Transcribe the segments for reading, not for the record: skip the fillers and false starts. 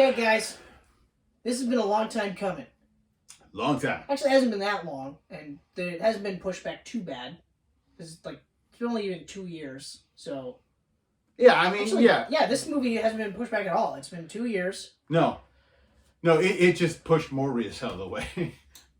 Okay, guys, this has been a long time coming. Long time. Actually, it hasn't been that long, and it hasn't been pushed back too bad. It's only been 2 years, so... Yeah, I mean, actually, yeah. Yeah, this movie hasn't been pushed back at all. It's been 2 years. No, it just pushed Morbius out of the way.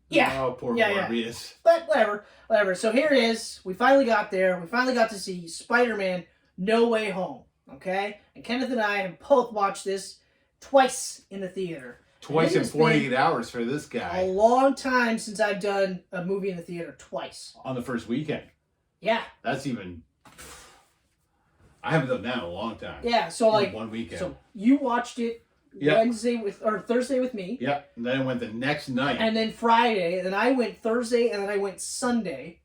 Yeah. Oh, poor Morbius. But whatever. So here it is. We finally got there. We finally got to see Spider-Man No Way Home, okay? And Kenneth and I have both watched this twice in the theater. Twice in 48 hours for this guy. A long time since I've done a movie in the theater twice. On the first weekend. Yeah. That's even... I haven't done that in a long time. Yeah, so like... one weekend. So you watched it Thursday with me. Yeah, and then I went the next night. And then Friday, and then I went Thursday, and then I went Sunday.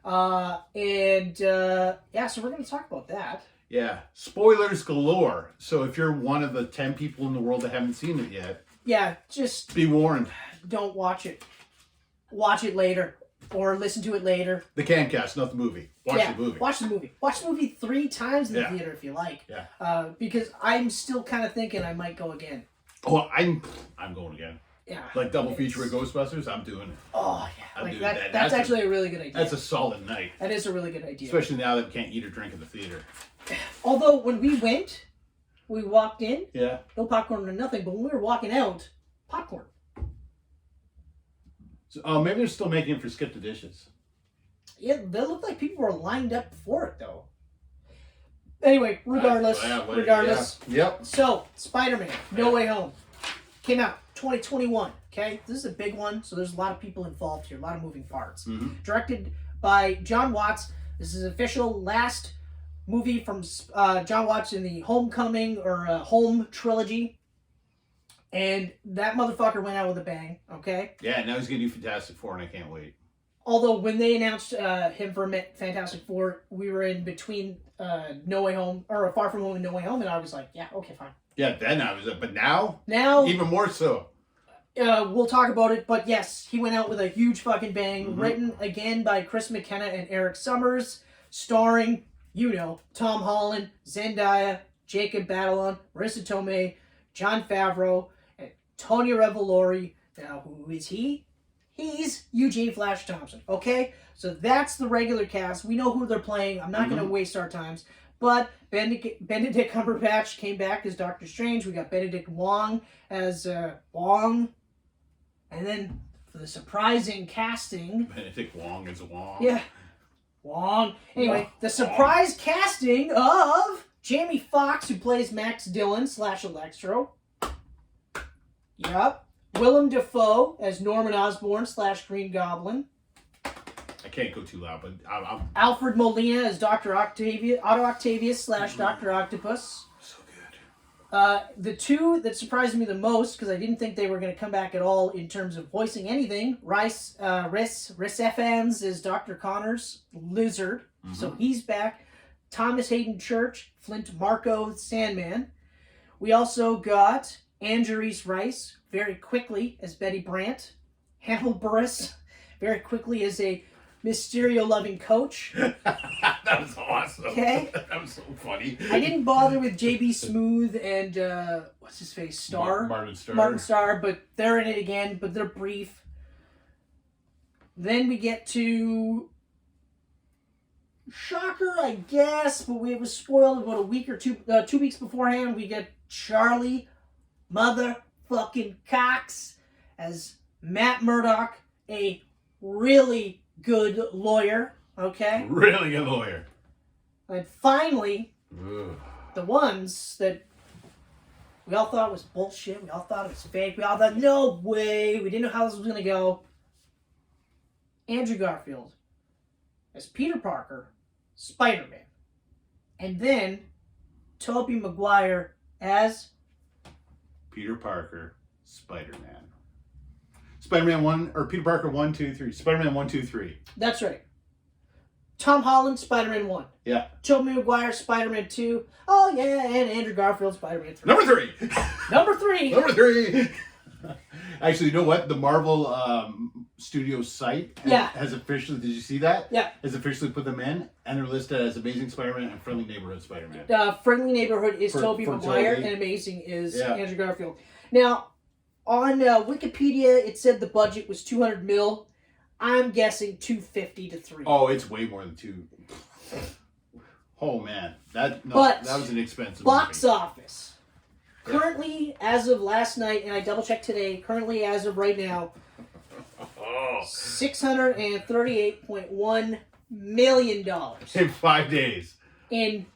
So we're going to talk about that. Yeah, spoilers galore. So if you're one of the 10 people in the world that haven't seen it yet... Yeah, just... be warned. Don't watch it. Watch it later. Or listen to it later. The Camcast, not the movie. Watch the movie. Watch the movie. Watch the movie 3 times in the theater if you like. Yeah. Because I'm still kind of thinking I might go again. Oh, I'm going again. Yeah. Like double feature with Ghostbusters, I'm doing it. Oh, yeah. I'm doing that. That's actually a really good idea. That's a solid night. That is a really good idea. Especially now that we can't eat or drink in the theater. Although, when we went, we walked in. Yeah. No popcorn or nothing. But when we were walking out, popcorn. So, maybe they're still making it for Skip the Dishes. Yeah, they look like people were lined up for it, though. Anyway, regardless. Yep. So, Spider-Man, No Way Home. Came out 2021, okay? This is a big one, so there's a lot of people involved here, a lot of moving parts. Mm-hmm. Directed by John Watts. This is official last movie from John Watts in the Homecoming or Home trilogy. And that motherfucker went out with a bang, okay? Yeah, now he's going to do Fantastic Four, and I can't wait. Although, when they announced him for Fantastic Four, we were in between No Way Home, or Far From Home and No Way Home, and I was like, yeah, okay, fine. Yeah, then I was up. But now, even more so. We'll talk about it, but yes, he went out with a huge fucking bang. Mm-hmm. Written again by Chris McKenna and Eric Summers, starring, Tom Holland, Zendaya, Jacob Batalon, Marissa Tomei, Jon Favreau, and Tonya Revolori. Now, who is he? He's Eugene Flash Thompson, okay? So that's the regular cast. We know who they're playing. I'm not going to waste our times. But Benedict Cumberbatch came back as Doctor Strange. We got Benedict Wong as Wong. And then for the surprising casting... Benedict Wong is Wong. Yeah. Wong. Anyway, the surprise casting of Jamie Foxx, who plays Max Dillon / Electro. Yep. Willem Dafoe as Norman Osborn / Green Goblin. I can't go too loud, but I'm... Alfred Molina as Dr. Otto Octavius / Dr. Octopus. So good. The two that surprised me the most, because I didn't think they were going to come back at all in terms of voicing anything, Rhys Ifans is Dr. Connors, Lizard, so he's back. Thomas Hayden Church, Flint Marko, Sandman. We also got Andrew Reese Rice, very quickly as Betty Brant. Hannibal Buress, very quickly as a Mysterio-loving coach. That was awesome. Okay. That was so funny. I didn't bother with J.B. Smooth and, what's his face, Starr? Martin Starr. Martin Starr, but they're in it again, but they're brief. Then we get to... Shocker, I guess, but it was spoiled about a week or 2 weeks beforehand. We get Charlie motherfucking Cox as Matt Murdock, a really good lawyer, okay? Really good lawyer. And finally, the ones that we all thought was bullshit, we all thought it was fake, we all thought, no way, we didn't know how this was going to go. Andrew Garfield as Peter Parker, Spider-Man. And then Tobey Maguire as Peter Parker, Spider-Man. Spider-Man 1, or Peter Parker 1, 2, 3. Spider-Man 1, 2, 3. That's right. Tom Holland, Spider-Man 1. Yeah. Tobey Maguire, Spider-Man 2. Oh, yeah, and Andrew Garfield, Spider-Man 3. Number 3! Number 3! Number 3! Actually, you know what? The Marvel Studios site Yeah. has officially, did you see that? Yeah. Has officially put them in, and they're listed as Amazing Spider-Man and Friendly Neighborhood Spider-Man. Friendly Neighborhood is For Tobey Maguire, Tobey. and Amazing is Andrew Garfield. Now, on Wikipedia, it said the budget was $200 million. I'm guessing $250 to $300. Oh, it's way more than two. Oh man, that was an expensive box movie. office. Currently, as of last night, and I double checked today, currently as of right now, $638.1 million In 5 days. in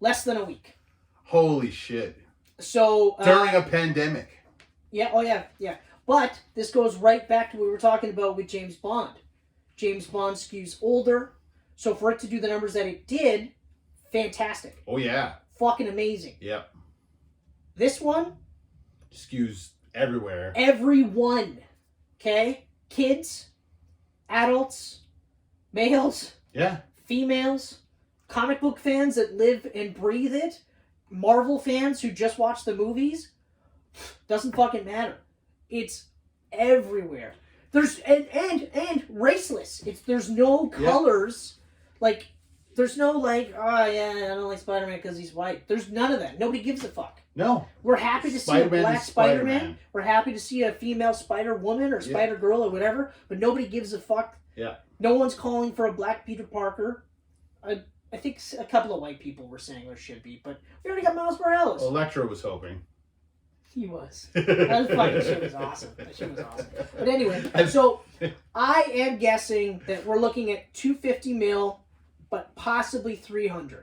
less than a week. Holy shit. So During a pandemic. Yeah, oh yeah. But this goes right back to what we were talking about with James Bond. James Bond skews older, so for it to do the numbers that it did, fantastic. Oh yeah. Fucking amazing. Yep. This one, Skews everywhere. everyone, okay? Kids, adults, males, Yeah. females, comic book fans that live and breathe it, Marvel fans who just watch the movies, doesn't fucking matter. It's everywhere. There's and raceless. There's no colors. Like there's no like, oh yeah, I don't like Spider-Man because he's white. There's none of that. Nobody gives a fuck. No. We're happy to see Spider-Man a black is Spider-Man. Spider-Man. We're happy to see a female Spider-Woman or Spider-Girl or whatever, but nobody gives a fuck. Yeah. No one's calling for a black Peter Parker. I think a couple of white people were saying there should be, but we already got Miles Morales. Electro was hoping. He was. That fucking shit was awesome. That shit was awesome. But anyway, so I am guessing that we're looking at $250 million, but possibly $300.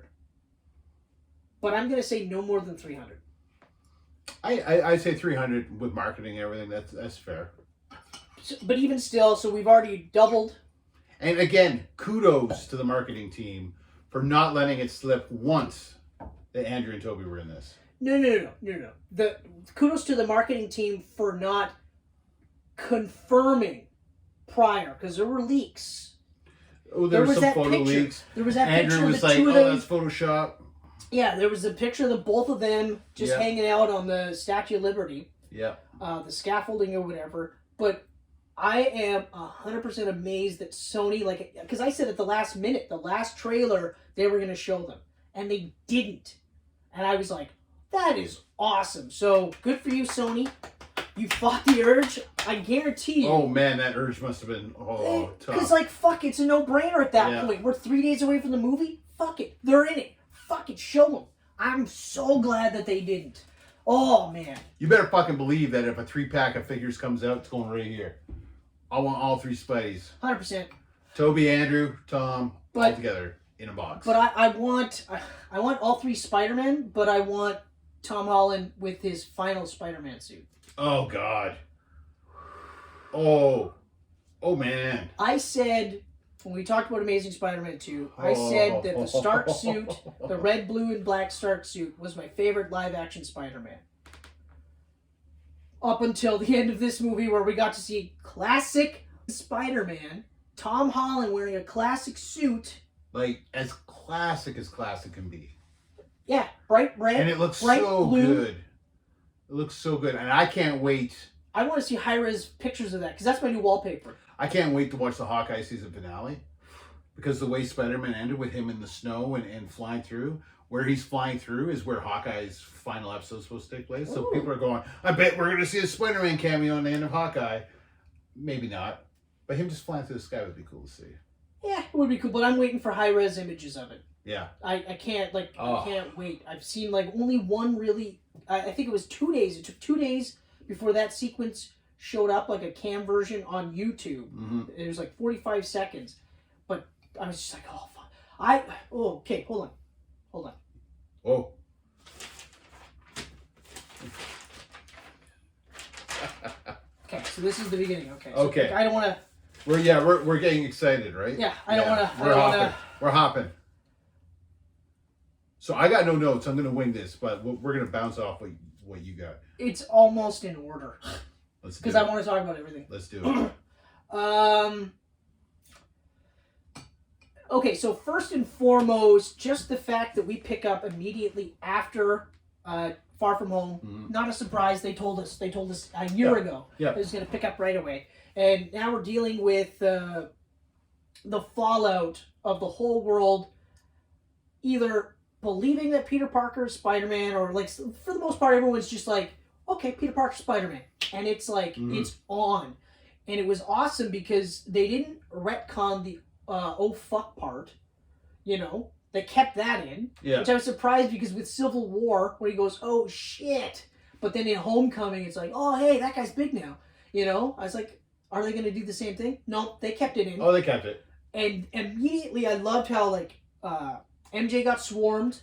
But I'm going to say no more than $300. I say 300 with marketing and everything. That's fair. So, but even still, so we've already doubled. And again, kudos to the marketing team for not letting it slip once that Andrew and Tobey were in this. No. The kudos to the marketing team for not confirming prior, because there were leaks. Oh, there was some that photo picture. leaks. There was that Andrew picture was of the like, two of oh, them. that's Photoshop. Yeah, there was a picture of the both of them just hanging out on the Statue of Liberty. Yeah. The scaffolding or whatever. But I am 100% amazed that Sony, like, because I said at the last minute, the last trailer, they were going to show them. And they didn't. And I was like, that is awesome. So, good for you, Sony. You fought the urge. I guarantee you. Oh, man, that urge must have been, tough. Because, like, fuck, it's a no-brainer at that point. We're 3 days away from the movie. Fuck it. They're in it. Fuck it. Show them. I'm so glad that they didn't. Oh, man. You better fucking believe that if a 3-pack of figures comes out, it's going right here. I want all 3 Spideys. 100%. Toby, Andrew, Tom, all together in a box. But I want all 3 Spider-Men, but I want Tom Holland with his final Spider-Man suit. Oh, God. Oh, man. I said, when we talked about Amazing Spider-Man 2, I said that the Stark suit, the red, blue, and black Stark suit, was my favorite live-action Spider-Man. Up until the end of this movie where we got to see classic Spider-Man, Tom Holland wearing a classic suit. Like, as classic can be. Yeah, bright red, and it looks bright so blue. good. It looks so good. And I can't wait. I want to see high-res pictures of that, because that's my new wallpaper. I can't wait to watch the Hawkeye season finale. Because the way Spider-Man ended with him in the snow and flying through, where he's flying through is where Hawkeye's final episode is supposed to take place. So people are going, I bet we're going to see a Spider-Man cameo on the end of Hawkeye. Maybe not. But him just flying through the sky would be cool to see. Yeah, it would be cool, but I'm waiting for high-res images of it. Yeah. I can't wait. I've seen like only one really, I think it was 2 days. It took 2 days before that sequence showed up, like a cam version on YouTube. Mm-hmm. It was like 45 seconds. But I was just like, oh, fuck. Okay, hold on. Oh. Okay, so this is the beginning. Okay. So Okay. I don't want to. We're getting excited, right? Yeah, I don't want to. We're hopping. So I got no notes. I'm gonna wing this, but we're gonna bounce off what you got. It's almost in order. Let's do it. Because I want to talk about everything. Let's do it. Okay, so first and foremost, just the fact that we pick up immediately after Far From Home. Not a surprise. They told us a year ago. Yeah. It was going to pick up right away. And now we're dealing with the fallout of the whole world either believing that Peter Parker is Spider-Man, or like for the most part everyone's just like, okay, Peter Parker's Spider-Man. And it's like, it's on. And it was awesome because they didn't retcon the oh fuck part, you know? They kept that in, which I was surprised because with Civil War, when he goes, oh shit, but then in Homecoming, it's like, oh hey, that guy's big now, you know? I was like, are they going to do the same thing? No, they kept it in. Oh, they kept it. And immediately I loved how, like, MJ got swarmed,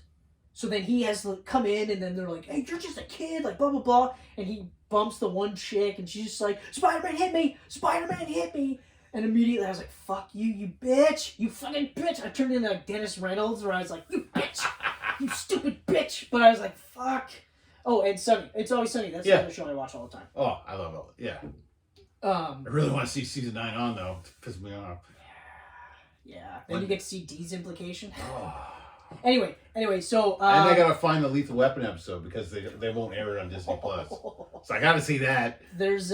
so then he has to come in, and then they're like, hey, you're just a kid, like, blah, blah, blah, and he bumps the one chick, and she's just like, Spider-Man hit me! Spider-Man hit me! And immediately I was like, fuck you, you bitch! You fucking bitch! I turned into like Dennis Reynolds, where I was like, you bitch! You stupid bitch! But I was like, fuck! Oh, and Sunny. It's Always Sunny. That's the other show I watch all the time. Oh, I love it. Yeah. I really want to see season 9 on, though. It pisses me off. Yeah. Then you get to see Dee's implication. Anyway, so... and I gotta find the Lethal Weapon episode, because they won't air it on Disney+. So I gotta see that. There's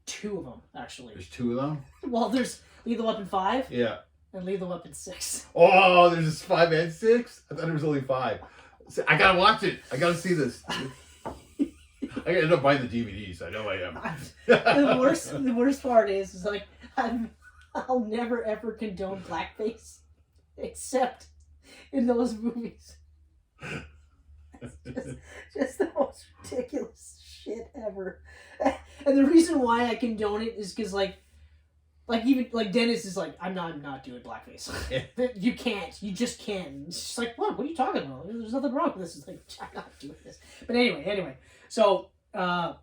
2 of them, actually. There's 2 of them? Well, there's Lethal Weapon 5. Yeah. And Lethal Weapon 6. Oh, there's just 5 and 6? I thought there was only 5. So I gotta watch it. I gotta see this. I gotta end up buying the DVDs. I know I am. The worst part is like, I'll never ever condone blackface, except in those movies. It's just the most ridiculous shit ever. And the reason why I condone it is because like even like Dennis is like, I'm not doing blackface. You can't. You just can't. It's just like, what are you talking about? There's nothing wrong with this. It's like, I'm not doing this. But anyway. So of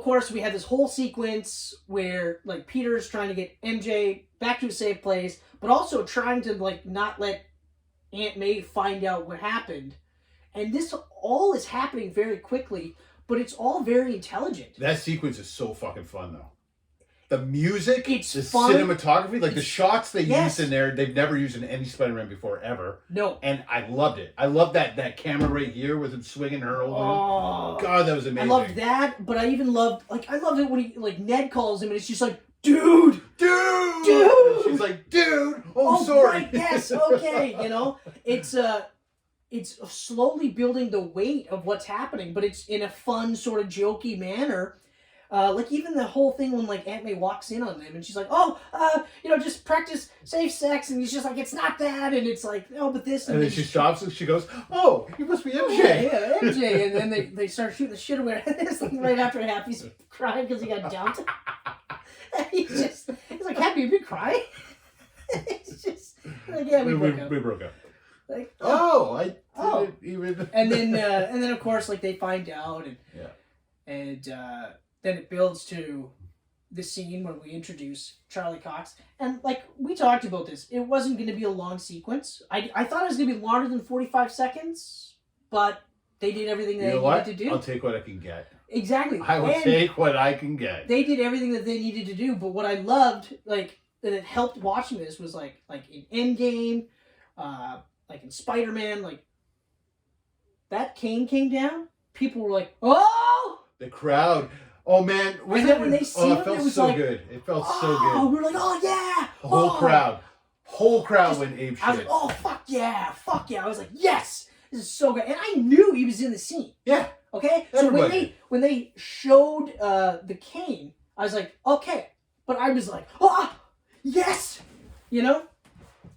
course we had this whole sequence where like Peter's trying to get MJ back to a safe place, but also trying to like not let Aunt May find out what happened. And this all is happening very quickly, but it's all very intelligent. That sequence is so fucking fun, though. The music, the fun. cinematography, like the shots they used in there, they've never used in any Spider-Man before, ever. No. And I loved it. I love that camera right here with him swinging her over. Oh, God, that was amazing. I loved that, but I even loved, I loved it when he, like, Ned calls him and it's just like, dude! She's like, dude! Oh, sorry. Right, yes, okay, you know? It's slowly building the weight of what's happening, but it's in a fun, sort of jokey manner. Like even the whole thing when like Aunt May walks in on them and she's like, just practice safe sex, and he's just like, it's not that, and it's like, no, but this, and then she stops and she goes, oh, you must be MJ. Yeah, MJ, and then they start shooting the shit away. It's like right after Happy's crying because he got dumped. And he's like, Happy, have you crying? It's just like, yeah, we broke up. Like, I didn't even. and then of course like they find out, and then it builds to the scene when we introduce Charlie Cox. And like we talked about this, it wasn't going to be a long sequence. I thought it was going to be longer than 45 seconds, but they did everything they needed to do. I'll take what I can get. Exactly. I will take what I can get. They did everything that they needed to do, but what I loved, like that it helped watching this, was like in Endgame, like in Spider-Man, like that cane came down, people were like, oh! The crowd. Oh man, and then when they see him, it felt it was so like, good. It felt so good. We were like, oh yeah! The whole crowd went ape shit. I was like, oh fuck yeah! I was like, yes! This is so good. And I knew he was in the scene. Yeah. Okay? So when they showed the cane, I was like, okay. But I was like, yes! You know?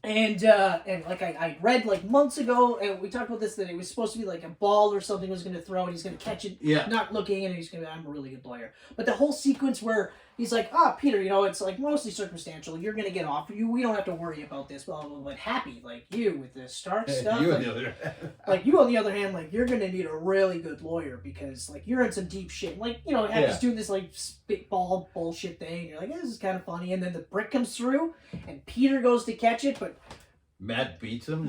And like I read like months ago, and we talked about this, that it was supposed to be like a ball or something was going to throw, and he's going to catch it, not looking, and he's going to be, I'm a really good lawyer. But the whole sequence where he's like, Peter, it's like mostly circumstantial. You're going to get off. We don't have to worry about this. Blah, blah, blah. But Happy, like you with the Stark stuff. You like, on the other hand. like you on the other hand, like you're going to need a really good lawyer because like you're in some deep shit. Like, Happy's doing this like spitball bullshit thing. And you're like, this is kind of funny. And then the brick comes through and Peter goes to catch it, but Matt beats him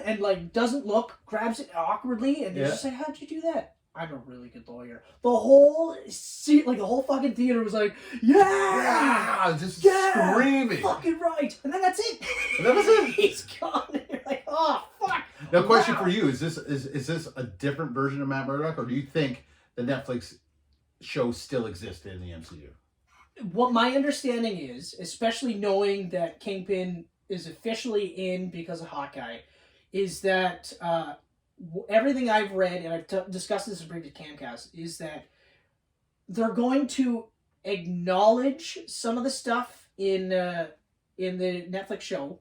and like doesn't look, grabs it awkwardly, and they're just like, how'd you do that? I'm a really good lawyer. The whole the whole fucking theater was like, just screaming. Fucking right. And then that's it. And that was it. He's gone. And you're like, oh fuck. Now, question Wow. for you: is this a different version of Matt Murdock, or do you think the Netflix show still exists in the MCU? What my understanding is, especially knowing that Kingpin is officially in because of Hawkeye, is that everything I've read, and I've discussed this in previous Camcast, is that they're going to acknowledge some of the stuff in the Netflix show,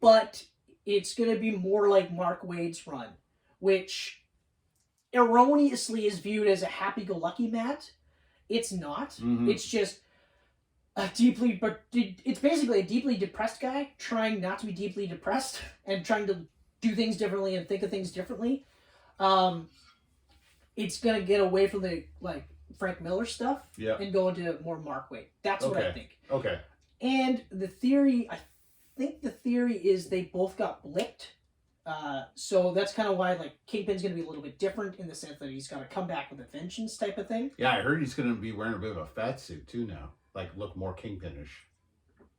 but it's going to be more like Mark Waid's run, which erroneously is viewed as a happy-go-lucky Matt. It's not. Mm-hmm. It's just it's basically a deeply depressed guy trying not to be deeply depressed and trying to do things differently and think of things differently. It's gonna get away from the like Frank Miller stuff and go into more Mark Waid. That's what I think. Okay. And I think the theory is they both got blipped. So that's kind of why like Kingpin's going to be a little bit different in the sense that he's got to come back with a vengeance type of thing. Yeah, I heard he's going to be wearing a bit of a fat suit too now, like look more Kingpinish.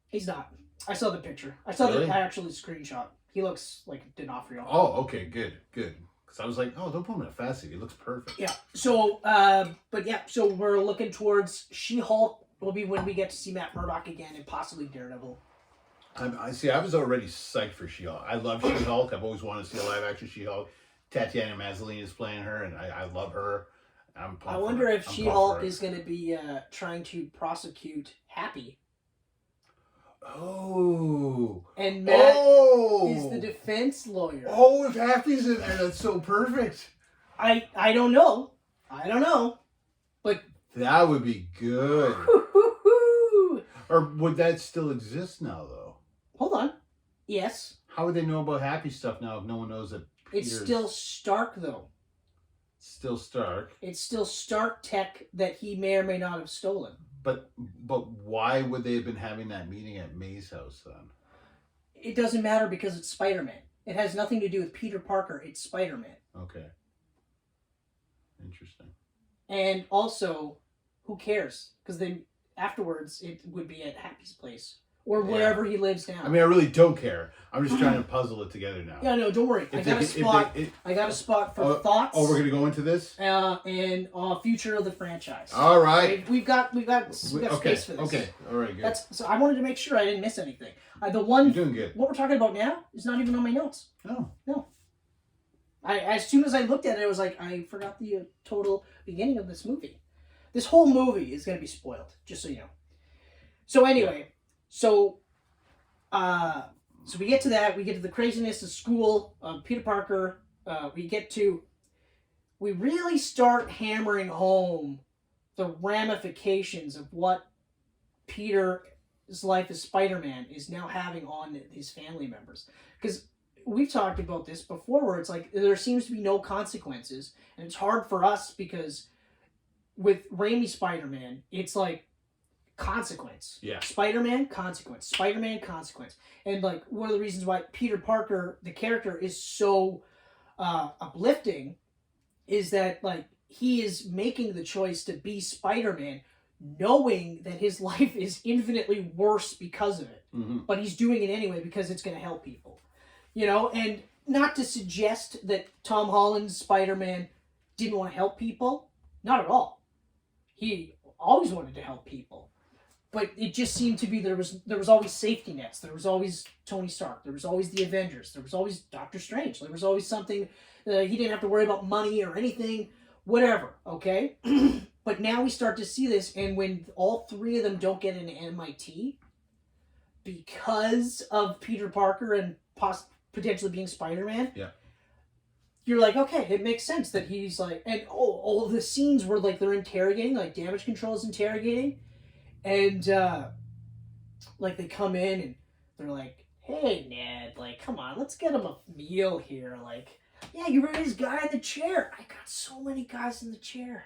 He's not. I saw the picture. I saw the actual screenshot. He looks like D'Onofrio. Oh, okay, good. Because I was like, oh, don't put him in a fat suit. He looks perfect. Yeah. So, so we're looking towards She-Hulk. Will be when we get to see Matt Murdock again and possibly Daredevil. I see. I was already psyched for She-Hulk. I love She-Hulk. I've always wanted to see a live-action She-Hulk. Tatiana Maslany is playing her, and I love her. I wonder if She-Hulk is going to be trying to prosecute Happy. Oh. And Matt is the defense lawyer. Oh, if Happy's in there, that's so perfect. I don't know. But that would be good. Or would that still exist now, though? Hold on. Yes. How would they know about Happy stuff now if no one knows that Peter's... It's still Stark, though. Still Stark. It's still Stark tech that he may or may not have stolen. But why would they have been having that meeting at May's house, then? It doesn't matter because it's Spider-Man. It has nothing to do with Peter Parker. It's Spider-Man. Okay. Interesting. And also, who cares? Because then afterwards, it would be at Happy's place. Or wherever he lives now. I mean, I really don't care. I'm just trying to puzzle it together now. Yeah, no, don't worry. I got a spot for thoughts. Oh, we're gonna go into this. And future of the franchise. All right. We've got space for this. Okay. All right. Good. So I wanted to make sure I didn't miss anything. You're doing good. What we're talking about now is not even on my notes. No. As soon as I looked at it, I was like, I forgot the total beginning of this movie. This whole movie is going to be spoiled, just so you know. So anyway, so we get to that. We get to the craziness of school. Peter Parker. We really start hammering home the ramifications of what Peter's life as Spider-Man is now having on his family members. Because we've talked about this before, where it's like there seems to be no consequences, and it's hard for us because with Raimi Spider-Man, it's like consequence. Yeah. Spider-Man, consequence. Spider-Man, consequence. And like one of the reasons why Peter Parker, the character, is so uplifting is that like he is making the choice to be Spider-Man knowing that his life is infinitely worse because of it. Mm-hmm. But he's doing it anyway because it's going to help people. You know, and not to suggest that Tom Holland's Spider-Man didn't want to help people. Not at all. He always wanted to help people. But it just seemed to be there was always safety nets. There was always Tony Stark. There was always the Avengers. There was always Doctor Strange. There was always something. He didn't have to worry about money or anything. Whatever, okay? But now we start to see this, and when all three of them don't get into MIT because of Peter Parker and potentially being Spider-Man, you're like, okay, it makes sense that he's like, and all the scenes where like they're interrogating, like Damage Control is interrogating, and like they come in and they're like, hey Ned, like come on, let's get him a meal here. Like, yeah, you were his guy in the chair. I got so many guys in the chair,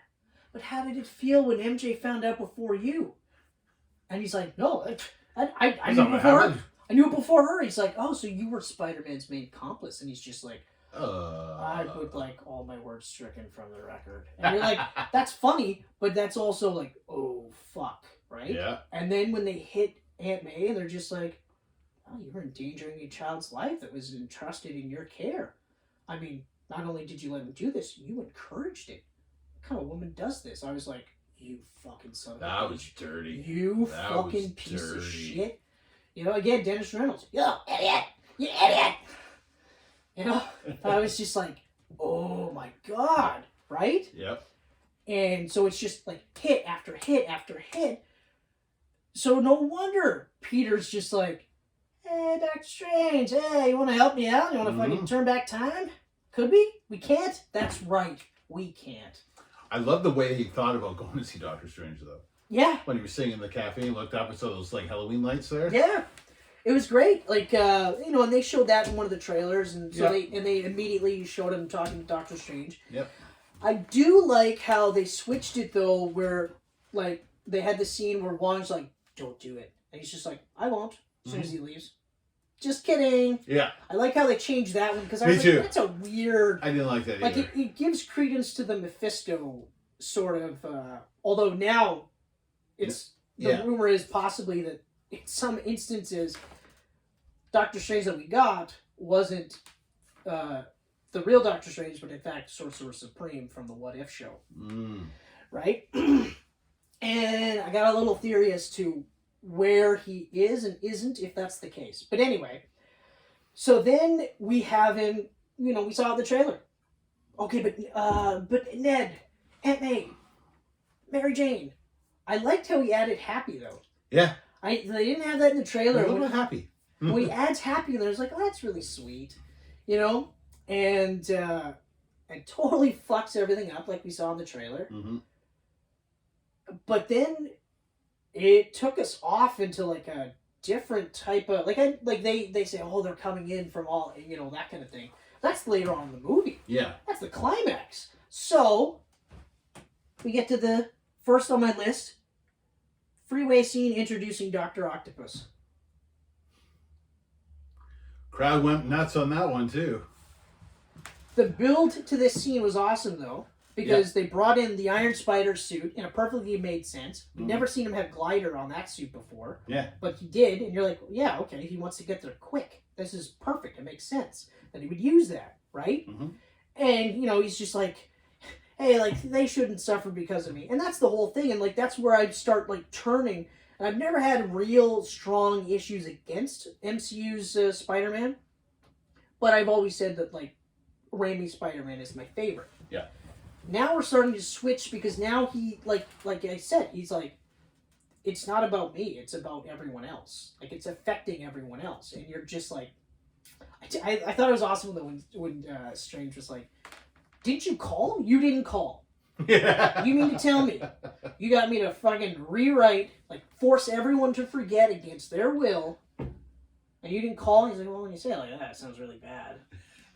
but how did it feel when MJ found out before you? And he's like, no, I knew before her. I knew it before her. He's like, oh, so you were Spider-Man's main accomplice. And he's just like, I put like all my words stricken from the record. And you're like, that's funny, but that's also like, oh, fuck, right? Yeah. And then when they hit Aunt May, they're just like, well, you were endangering a child's life that was entrusted in your care. I mean, not only did you let him do this, you encouraged it. What kind of woman does this? I was like, you fucking son of a bitch. That was dirty. You That fucking was piece of dirty. shit. You know, again, Dennis Reynolds. You idiot! You idiot! You know, I was just like, oh my god, right? Yep. And so it's just like hit after hit after hit. So no wonder Peter's just like, hey, Doctor Strange, hey, you want to help me out? You want to fucking turn back time? Could we? We can't? That's right. We can't. I love the way he thought about going to see Doctor Strange, though. Yeah. When he was sitting in the cafe and looked up and saw those, like, Halloween lights there. Yeah. It was great. Like, you know, and they showed that in one of the trailers, and so they immediately showed him talking to Doctor Strange. Yep. I do like how they switched it, though, where, like, they had the scene where Wong's like, don't do it. And he's just like, I won't, as soon as he leaves. Just kidding. Yeah. I like how they changed that one, because I Me was too. like, that's a weird... I didn't like that Like, either. it gives credence to the Mephisto sort of... although now, it's... The rumor is possibly that in some instances, Doctor Strange that we got wasn't the real Doctor Strange, but in fact Sorcerer Supreme from the What If show. Right? And I got a little theory as to where he is and isn't, if that's the case. But anyway, so then we have him, you know, we saw the trailer. Okay, but Ned, Aunt May, Mary Jane. I liked how he added Happy, though. Yeah. They didn't have that in the trailer. I'm a little happy. When he adds Happy in there, it's like, oh, that's really sweet. You know? And it totally fucks everything up like we saw in the trailer. But then it took us off into like a different type of... Like they say, oh, they're coming in from all... You know, that kind of thing. That's later on in the movie. Yeah. That's the climax. So, we get to the first on my list. Freeway scene introducing Dr. Octopus. Crowd went nuts on that one, too. The build to this scene was awesome, though, because they brought in the Iron Spider suit, and it perfectly made sense. We've never seen him have glider on that suit before. Yeah. But he did, and you're like, yeah, okay, he wants to get there quick. This is perfect. It makes sense that he would use that, right? And, you know, he's just like, hey, like, they shouldn't suffer because of me. And that's the whole thing, and, like, that's where I start, like, turning. And I've never had real strong issues against MCU's Spider-Man, but I've always said that, like, Raimi's Spider-Man is my favorite. Yeah. Now we're starting to switch because now he, like I said, he's like, it's not about me, it's about everyone else. Like, it's affecting everyone else. And you're just like, I thought it was awesome though when Strange was like, didn't you call? You didn't call. Yeah. You mean to tell me you got me to fucking rewrite, like force everyone to forget against their will, and you didn't call? He's like, well, when you say it like that, it sounds really bad.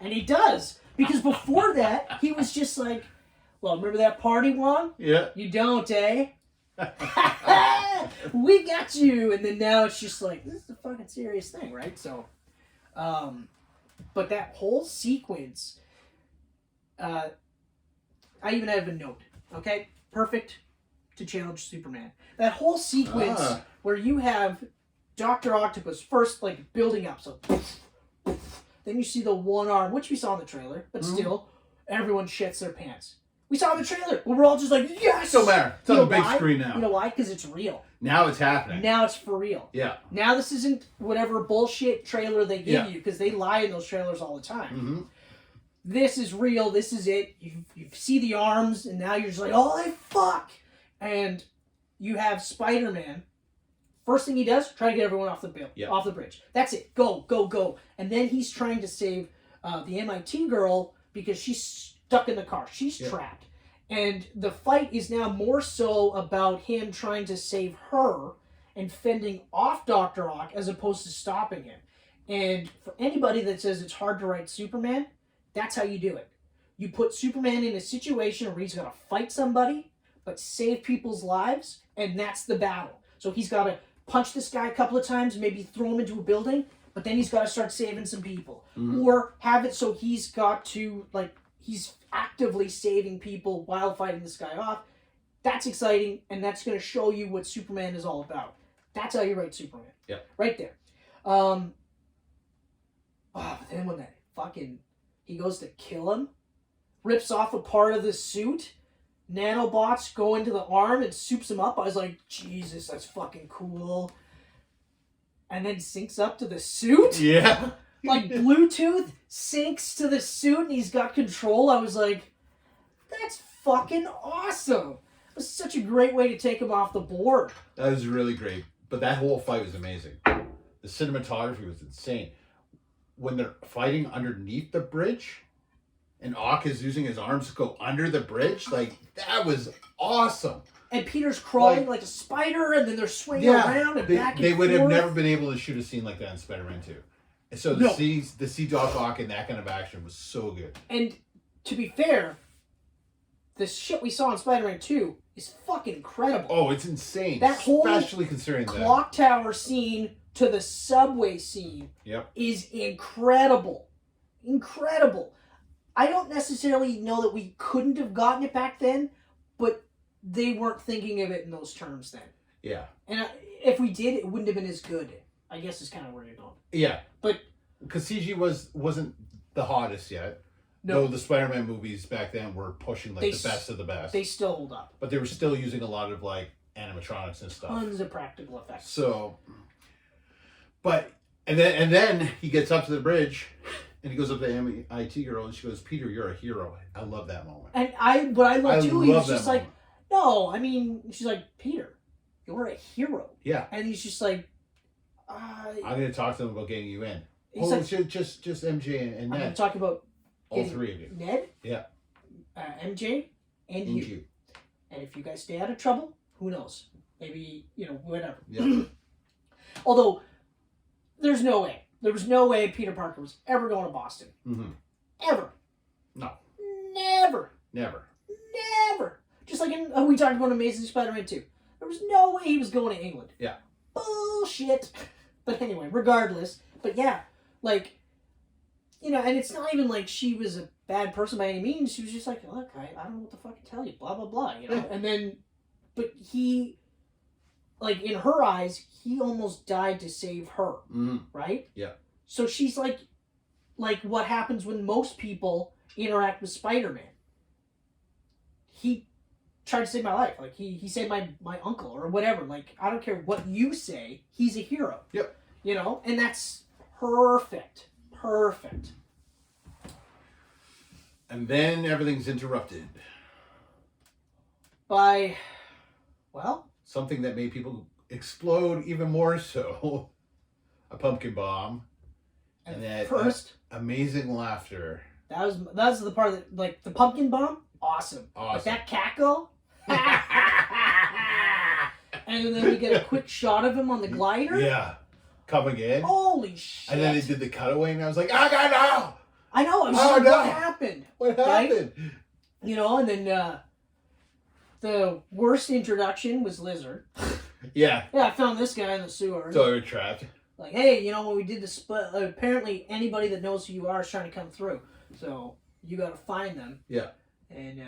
And he does. Because before that, he was just like, well, remember that party, Juan? Yeah. You don't, eh? We got you. And then now it's just like, this is a fucking serious thing, right? So, but that whole sequence, I even have a note, okay? Perfect to challenge Superman. That whole sequence where you have Dr. Octopus first, like, building up, so then you see the one arm, which we saw in the trailer, but still, everyone shits their pants. We saw in the trailer, but we're all just like, yes! So matter. It's on the big screen now. You know why? Because it's real. Now it's happening. Now it's for real. Yeah. Now this isn't whatever bullshit trailer they give you, because they lie in those trailers all the time. This is real. This is it. You see the arms, and now you're just like, holy fuck! And you have Spider-Man. First thing he does, try to get everyone off the bridge. That's it. Go, go, go. And then he's trying to save the MIT girl because she's stuck in the car. She's trapped. And the fight is now more so about him trying to save her and fending off Dr. Ock as opposed to stopping him. And for anybody that says it's hard to write Superman, that's how you do it. You put Superman in a situation where he's got to fight somebody, but save people's lives, and that's the battle. So he's got to punch this guy a couple of times, maybe throw him into a building, but then he's got to start saving some people. Or have it so he's got to, like, he's actively saving people while fighting this guy off. That's exciting, and that's going to show you what Superman is all about. That's how you write Superman. Yeah. Right there. Oh, but then when that fucking he goes to kill him, rips off a part of the suit, nanobots go into the arm and soups him up. I was like, Jesus, that's fucking cool. And then syncs up to the suit. Yeah. Like Bluetooth syncs to the suit and he's got control. I was like, that's fucking awesome. It was such a great way to take him off the board. That was really great. But that whole fight was amazing. The cinematography was insane. When they're fighting underneath the bridge and Ock is using his arms to go under the bridge, like, that was awesome. And Peter's crawling like a spider, and then they're swinging around and back and forth. They would have never been able to shoot a scene like that in Spider-Man 2. And so to see Doc Ock in that kind of action was so good. And to be fair, the shit we saw in Spider-Man 2 is fucking incredible. Oh, it's insane. That whole especially considering clock tower scene to the subway scene is incredible. Incredible. I don't necessarily know that we couldn't have gotten it back then, but they weren't thinking of it in those terms then. Yeah. And if we did, it wouldn't have been as good, I guess is kind of where you're going. Yeah. But because CG wasn't the hottest yet. No. Though the Spider-Man movies back then were pushing like the best of the best. They still hold up. But they were still using a lot of like animatronics and stuff. Tons of practical effects. So, and then he gets up to the bridge and he goes up to the MIT girl and she goes, "Peter, you're a hero." I love that moment. And what I love too, he was just like, "No, I mean," she's like, "Peter, you're a hero." Yeah. And he's just like, I'm going to talk to them about getting you in. He's like, just MJ and Ned. I'm going to talk about all three of you. Ned, yeah, MJ, and you. And if you guys stay out of trouble, who knows? Maybe, whatever. Yeah. Although, there was no way Peter Parker was ever going to Boston. Mm-hmm. Ever. No. Never. Just like we talked about Amazing Spider-Man 2. There was no way he was going to England. Yeah. Bullshit. But anyway, regardless. But yeah, like, and it's not even like she was a bad person by any means. She was just like, look, I don't know what to fucking tell you, blah, blah, blah, Yeah. And then, but he, like, in her eyes, he almost died to save her, right? Yeah. So she's like what happens when most people interact with Spider-Man. He tried to save my life. Like, he saved my uncle or whatever. Like, I don't care what you say, he's a hero. Yep. And that's perfect. Perfect. And then everything's interrupted. By, something that made people explode even more so. A pumpkin bomb. And that first, amazing laughter. That's the part that, like, the pumpkin bomb, awesome. But that cackle, and then we get a quick shot of him on the glider. Yeah. Coming in. Holy shit. And then they did the cutaway and I was like, I know. I know. I was like, what happened? What happened? Right? And then the worst introduction was Lizard. Yeah. Yeah, I found this guy in the sewer. So they were trapped. Like, hey, when we did this, apparently anybody that knows who you are is trying to come through. So you got to find them. Yeah. And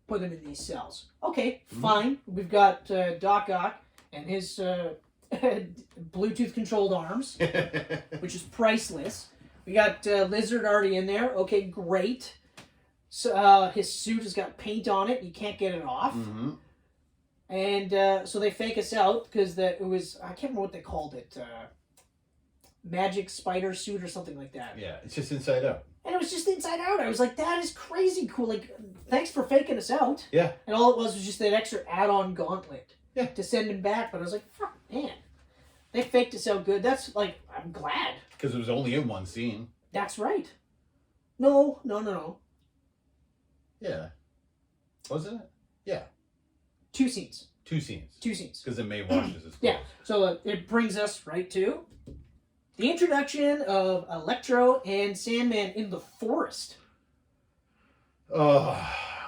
put them in these cells. Okay, fine. We've got Doc Ock and his Bluetooth-controlled arms, which is priceless. We got Lizard already in there. Okay, great. So his suit has got paint on it. You can't get it off. Mm-hmm. And so they fake us out because it was, I can't remember what they called it, magic spider suit or something like that. Yeah, it's just inside out. And it was just inside out. I was like, that is crazy cool. Like, thanks for faking us out. Yeah. And all it was just that extra add-on gauntlet. Yeah. To send him back. But I was like, fuck, man. They faked us out good. That's like, I'm glad. Because it was only in one scene. That's right. No. Yeah. Wasn't it? Yeah. Two scenes. Because it may washes his clothes. Yeah. So it brings us right to the introduction of Electro and Sandman in the forest. Now,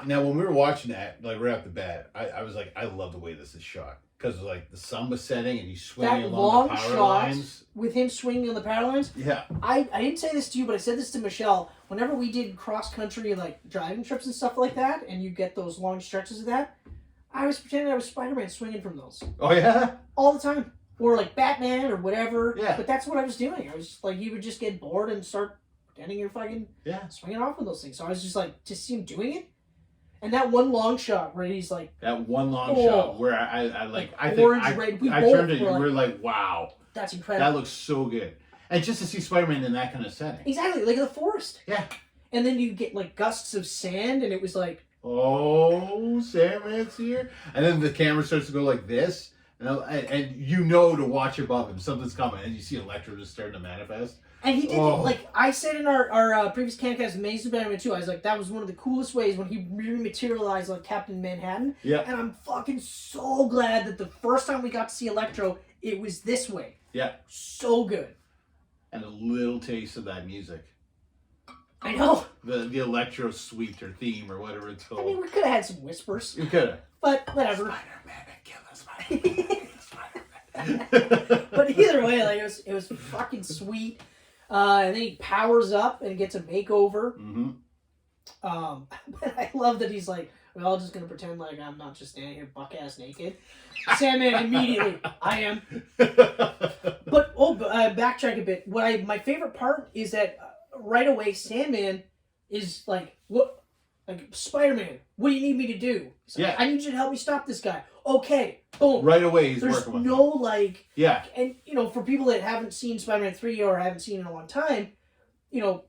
when we were watching that, like right off the bat, I was like, I love the way this is shot. Because like the sun was setting and he's swinging that along long the power shot lines. with him swinging on the power lines. Yeah. I didn't say this to you, but I said this to Michelle. Whenever we did cross-country like driving trips and stuff like that, and you get those long stretches of that, I was pretending I was Spider-Man swinging from those. Oh, yeah? All the time. or like Batman or whatever. Yeah. But that's what I was doing. I was just like, you would just get bored and start pretending you're fucking swinging off with those things. So I was just like, to see him doing it. And that one long shot where he's like... That one long shot where I think orange, red. We I both turned it, you were were like, wow. That's incredible. That looks so good. And just to see Spider-Man in that kind of setting. Exactly, like in the forest. Yeah. And then you get like gusts of sand, and it was like... Oh, Sandman's here. And then the camera starts to go like this. And you know to watch above him. Something's coming. And you see Electro just starting to manifest. And he did, like I said in our previous Camcast, Amazing Spider-Man 2, I was like, that was one of the coolest ways when he really materialized like Captain Manhattan. Yeah. And I'm fucking so glad that the first time we got to see Electro, it was this way. Yeah. So good. And a little taste of that music. I know. The Electro suite or theme or whatever it's called. I mean, we could have had some whispers. You could have. But whatever. Spider-Man and Killer Spider-Man. But either way, like it was fucking sweet. And then he powers up and gets a makeover. Mm-hmm. But I love that he's like, we're all just gonna pretend like I'm not just standing here buck-ass naked. Sandman immediately, I am. But backtrack a bit. My favorite part is that right away Sandman is like, what? Like, Spider-Man, what do you need me to do? He's like, I need you to help me stop this guy. Okay, boom. Right away he's There's working with no him. like... Yeah. And, you know, for people that haven't seen Spider-Man 3 or haven't seen it in a long time, you know,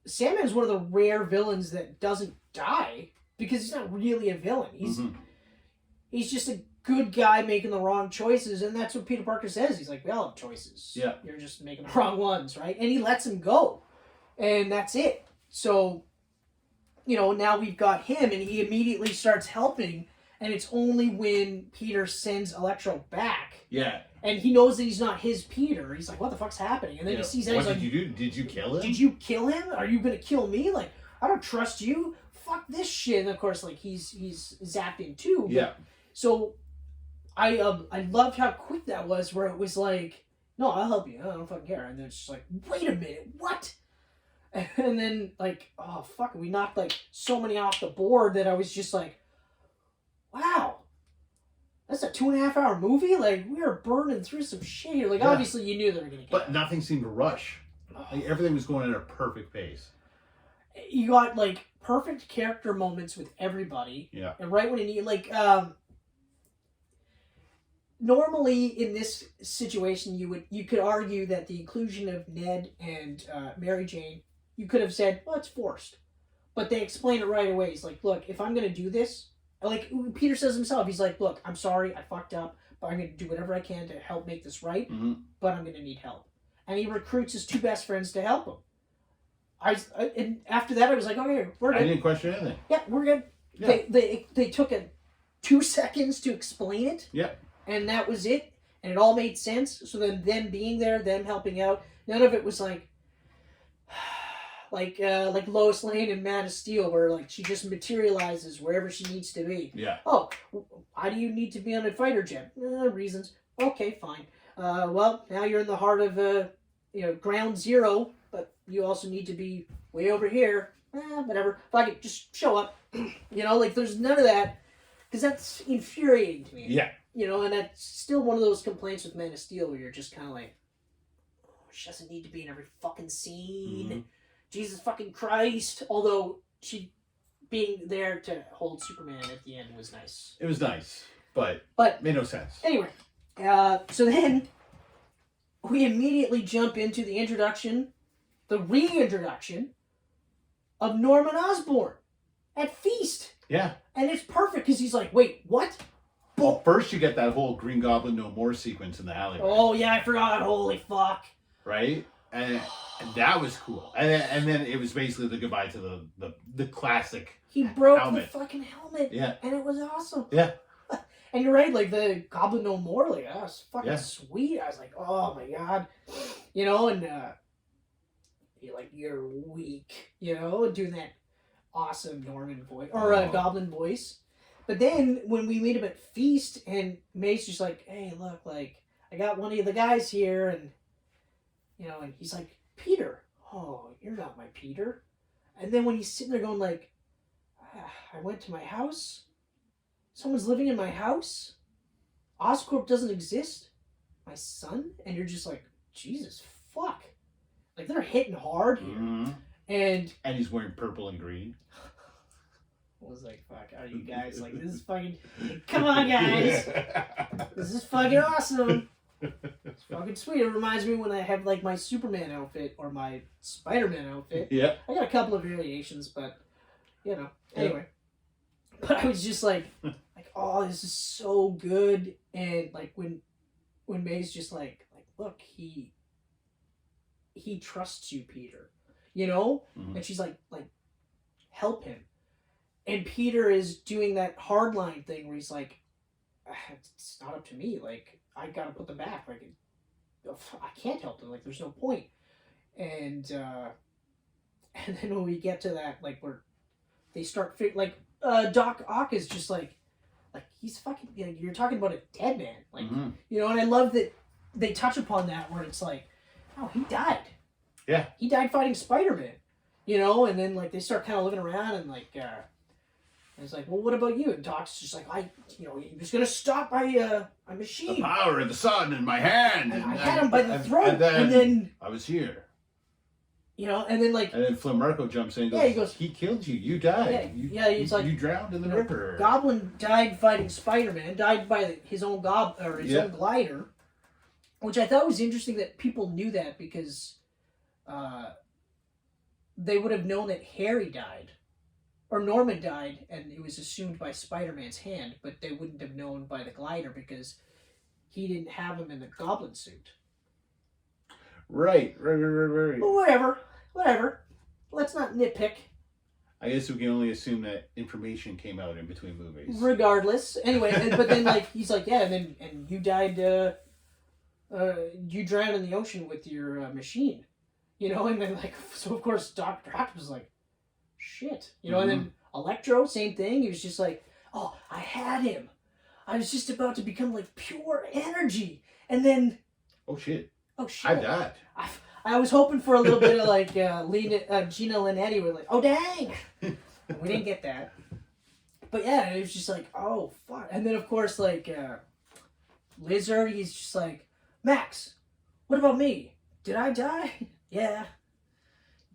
Sandman's one of the rare villains that doesn't die because he's not really a villain. He's just a good guy making the wrong choices, and that's what Peter Parker says. He's like, we all have choices. Yeah. You're just making the wrong ones, right? And he lets him go. And that's it. So... You know, now we've got him, and he immediately starts helping, and it's only when Peter sends Electro back. Yeah. And he knows that he's not his Peter. He's like, what the fuckk's happening? And then he sees that, what he's like... What did you do? Did you kill him? Did you kill him? Are you going to kill me? Like, I don't trust you. Fuck this shit. And of course, like, he's zapped in too. But, yeah. So, I loved how quick that was, where it was like, no, I'll help you. I don't fucking care. And then it's just like, wait a minute, what? And then, like, oh, fuck, we knocked, like, so many off the board that I was just like, wow, that's a 2.5 hour movie? Like, we are burning through some shit here. Like, obviously you knew they were going to get But nothing seemed to rush. Like, everything was going at a perfect pace. You got, like, perfect character moments with everybody. Yeah. And right when you need, like, normally in this situation, you could argue that the inclusion of Ned and Mary Jane, you could have said, well, it's forced. But they explain it right away. He's like, look, if I'm going to do this, like Peter says himself, he's like, look, I'm sorry, I fucked up, but I'm going to do whatever I can to help make this right, but I'm going to need help. And he recruits his two best friends to help him. And after that, I was like, okay, we're good. I didn't question anything. Yeah, we're good. Yeah. They took 2 seconds to explain it. Yeah. And that was it. And it all made sense. So then them being there, them helping out, none of it was like Lois Lane in Man of Steel, where like she just materializes wherever she needs to be. Yeah. Oh, why do you need to be on a fighter jet? Reasons. Okay, fine. Well, now you're in the heart of ground zero, but you also need to be way over here. Whatever. Fuck it, just show up. There's none of that, because that's infuriating to me. Yeah. And that's still one of those complaints with Man of Steel where you're just kind of like, she doesn't need to be in every fucking scene. Jesus fucking Christ. Although she being there to hold Superman at the end was nice. It was nice, but made no sense. Anyway, so then we immediately jump into the reintroduction of Norman Osborn at Feast. Yeah. And it's perfect because he's like, wait, what? Well, first you get that whole Green Goblin No More sequence in the alleyway. Oh, yeah, I forgot. Holy fuck. Right? And that was cool. And then it was basically the goodbye to the classic He broke helmet. the fucking helmet. Yeah. And it was awesome. Yeah. And you're right, like the Goblin No More, like that was fucking sweet. I was like, oh my god. And you're like, you're weak, doing that awesome Norman voice or Goblin voice. But then when we meet him at Feast and May's just like, hey, look, like I got one of the guys here, and and he's like, Peter, oh, you're not my Peter. And then when he's sitting there going like, I went to my house, someone's living in my house, Oscorp doesn't exist, my son? And you're just like, Jesus, fuck. Like, they're hitting hard here. Mm-hmm. And he's wearing purple and green. I was like, fuck, are you guys like, this is fucking, come on, guys. This is fucking awesome. It's fucking sweet. It reminds me when I have like my Superman outfit or my Spider-Man outfit. Yeah. I got a couple of variations, but, anyway. But I was just like, oh, this is so good. And like when May's just like, look, he trusts you, Peter, Mm-hmm. and she's like, help him. And Peter is doing that hardline thing where he's like, it's not up to me. Like, I gotta put them back. Like, I can't help them. Like, there's no point. And then when we get to that, like, where they start Doc Ock is just like he's fucking. You're talking about a dead man, like mm-hmm. And I love that they touch upon that where it's like, oh, he died. Yeah, he died fighting Spider-Man, and then like they start kind of looking around and like. It's like, well, what about you? And Doc's just like, he was gonna stop my machine. The power of the sun in my hand. And I had him by the throat, and then I was here. And then like, and then Flamarco jumps in. And goes, he goes, he killed you. You died. He's like, you drowned in the river. Goblin died fighting Spider-Man. Died by his own own glider, which I thought was interesting that people knew that because they would have known that Harry died. Or Norman died, and it was assumed by Spider-Man's hand, but they wouldn't have known by the glider because he didn't have him in the Goblin suit. Right. But whatever. Let's not nitpick. I guess we can only assume that information came out in between movies. Regardless. Anyway, but then like he's like, yeah, and you died, you drowned in the ocean with your machine. And then like, so of course Dr. Octopus was like, shit. And then Electro, same thing. He was just like, oh, I had him. I was just about to become like pure energy. And then... Oh, shit. I died. I was hoping for a little bit of like Gina Linetti were like, oh, dang. We didn't get that. But yeah, it was just like, oh, fuck. And then of course, like, Lizard, he's just like, Max, what about me? Did I die? Yeah.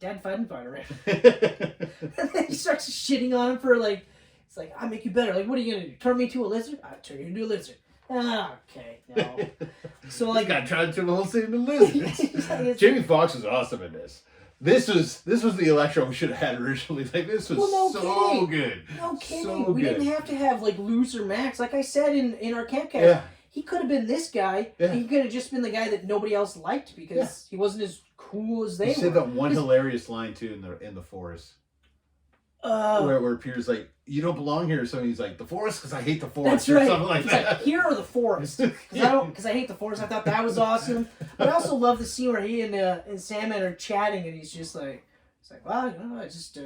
Dad fighting Spider-Man. And then he starts shitting on him for like, it's like, I'll make you better. Like, what are you going to do? Turn me into a lizard? I'll turn you into a lizard. Okay, no. So like, this guy tried to turn the whole thing into lizards. Jamie Foxx was awesome in this. This was the Electro we should have had originally. Like, this was so good. No kidding. So we good. didn't have to have like Loser Max. Like I said in our Camcast, yeah. He could have been this guy. Yeah. And he could have just been the guy that nobody else liked because he wasn't as cool as they were. He said that one hilarious line too in the forest. Where Peter's like, you don't belong here. So he's like, the forest because I hate the forest. That's right. Or something like that. Like, here are the forest because I hate the forest. I thought that was awesome. But I also love the scene where he and Sandman are chatting and he's just like, well, I just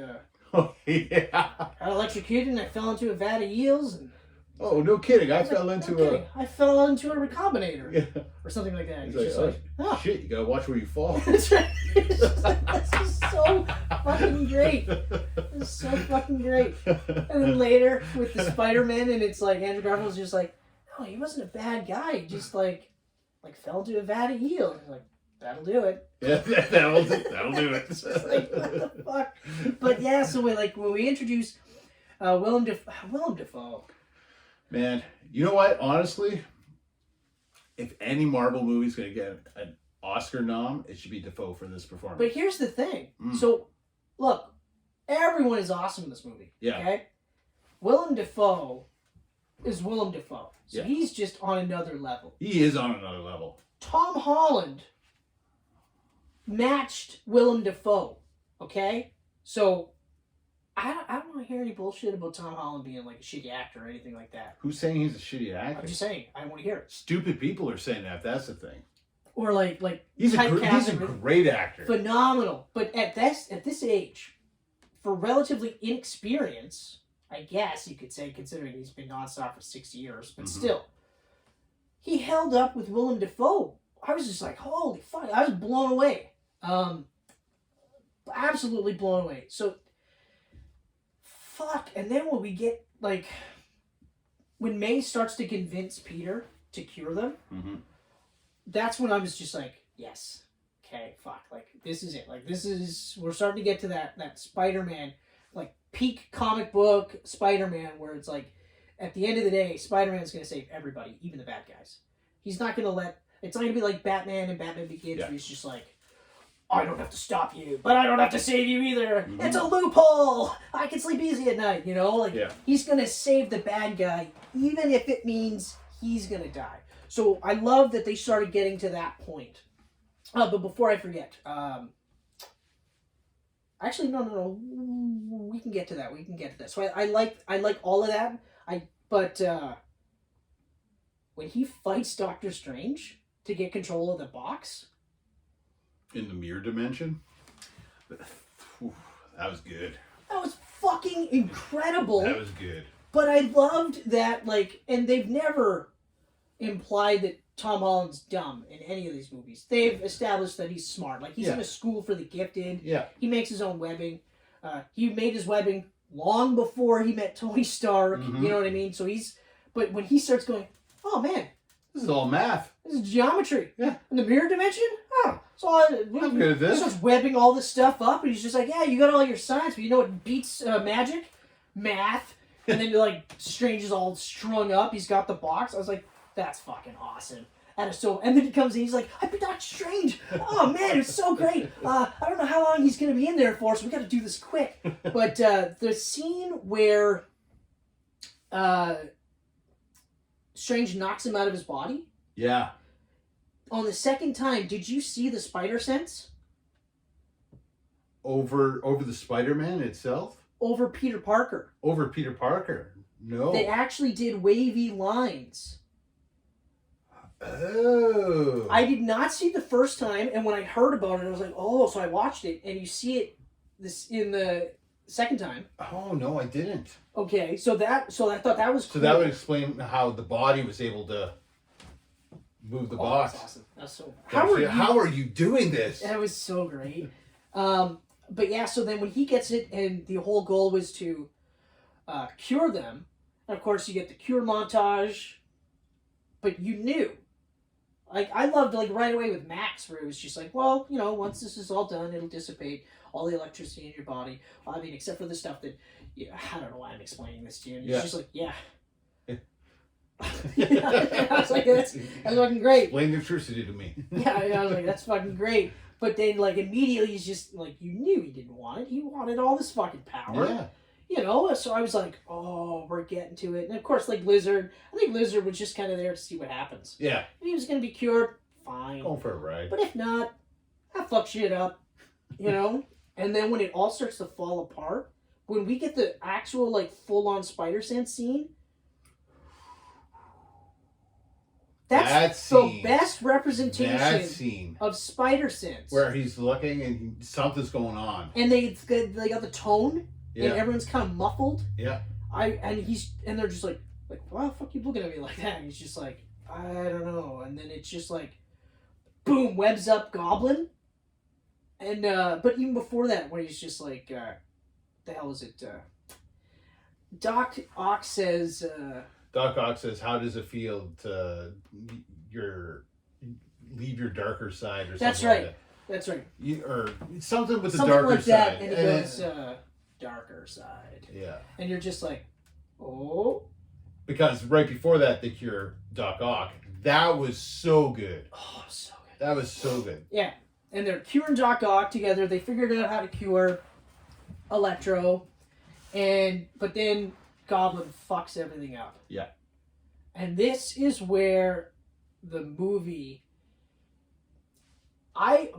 oh, yeah. got electrocuted and I fell into a vat of eels and. Oh, no kidding. I fell into I fell into a recombinator. Yeah. Or something like that. He's It's like, just oh, shit, you gotta watch where you fall. That's right. It's just like, this is so fucking great. It's so fucking great. And then later with the Spider-Man and it's like Andrew Garfield's just like, no, he wasn't a bad guy. He just like fell into a vat of eel. He's like, that'll do it. Yeah, that'll do it. It's just like, what the fuck? But yeah, so when we introduce Willem Dafoe. Man, you know what? Honestly, if any Marvel movie's going to get an Oscar nom, it should be Dafoe for this performance. But here's the thing. So, look, everyone is awesome in this movie. Yeah. Okay? Willem Dafoe is Willem Dafoe. So he's just on another level. He is on another level. Tom Holland matched Willem Dafoe. Okay? So... I don't want to hear any bullshit about Tom Holland being like a shitty actor or anything like that. Who's saying he's a shitty actor? I'm just saying. I don't want to hear it. Stupid people are saying that. That's the thing. Or like he's a great actor. Phenomenal. But at this age, for relatively inexperience, I guess you could say, considering he's been nonstop for 6 years, but still, he held up with Willem Dafoe. I was just like, holy fuck! I was blown away. Absolutely blown away. So. Fuck, and then when we get, like, when May starts to convince Peter to cure them, that's when I was just like, yes, okay, fuck, like this is it. Like we're starting to get to that Spider-Man, like peak comic book Spider-Man, where it's like, at the end of the day, Spider-Man's gonna save everybody, even the bad guys. He's not gonna let. It's not gonna be like Batman and Batman Begins, where he's just like, I don't have to stop you, but I don't have to save you either. Mm-hmm. It's a loophole. I can sleep easy at night, you know? Like, he's going to save the bad guy, even if it means he's going to die. So I love that they started getting to that point. But before I forget, actually, no. We can get to that. So I like all of that. But when he fights Doctor Strange to get control of the box... in the mirror dimension. That was good. That was fucking incredible. That was good. But I loved that, like, and they've never implied that Tom Holland's dumb in any of these movies. They've established that he's smart. Like, he's in a school for the gifted. Yeah. He makes his own webbing. He made his webbing long before he met Tony Stark. Mm-hmm. You know what I mean? So but when he starts going, oh man, this is all math. This is geometry. Yeah. In the mirror dimension? Oh. So I'm good at this. He starts webbing all this stuff up, and he's just like, yeah, you got all your science, but you know what beats magic? Math. And then, like, Strange is all strung up. He's got the box. I was like, that's fucking awesome. And then he comes in, he's like, I've been Doctor Strange. Oh, man, it's so great. I don't know how long he's going to be in there for, so we got to do this quick. But the scene where Strange knocks him out of his body. Yeah. On the second time, did you see the spider sense? Over the Spider-Man itself? Over Peter Parker. Over Peter Parker? No. They actually did wavy lines. Oh. I did not see the first time, and when I heard about it, I was like, oh, so I watched it, and you see it in the second time. Oh, no, I didn't. Okay, so I thought that was cool. So that would explain how the body was able to move the box. That's awesome. That's so... How are you doing this? That was so great. But yeah, so then when he gets it, and the whole goal was to cure them, and of course you get the cure montage, but you knew. Like, I loved, like, right away with Max, where it was just like, well, you know, once this is all done, it'll dissipate all the electricity in your body. I mean, except for the stuff that, I don't know why I'm explaining this to you. And he's just like, yeah. I was like, that's fucking great. Explain the electricity to me. I was like, that's fucking great. But then, like, immediately he's just, like, you knew he didn't want it. He wanted all this fucking power. Yeah. You know, so I was like, oh, we're getting to it. And of course, like, Lizard, I think Lizard was just kind of there to see what happens. Yeah. If he was going to be cured, fine. Going for a ride. But if not, I'll fuck shit up. You know? And then when it all starts to fall apart, when we get the actual, like, full-on spider sense scene, that's the best representation of spider sense. Where he's looking and something's going on. And they got the tone, and everyone's kind of muffled. Yeah. And they're just like, why the fuck you looking at me like that? And he's just like, I don't know. And then it's just like, boom, webs up Goblin. And but even before that, when he's just like, the hell is it? Doc Ock says, how does it feel to leave your darker side or something? That's right. Like that? That's right. Or something with the something darker like that, side. And he goes, darker side. Yeah. And you're just like, oh. Because right before that, they cure Doc Ock. That was so good. Oh, so good. That was so good. Yeah. And they're curing Doc Ock together. They figured out how to cure Electro. But then Goblin fucks everything up. Yeah. And this is where the movie... I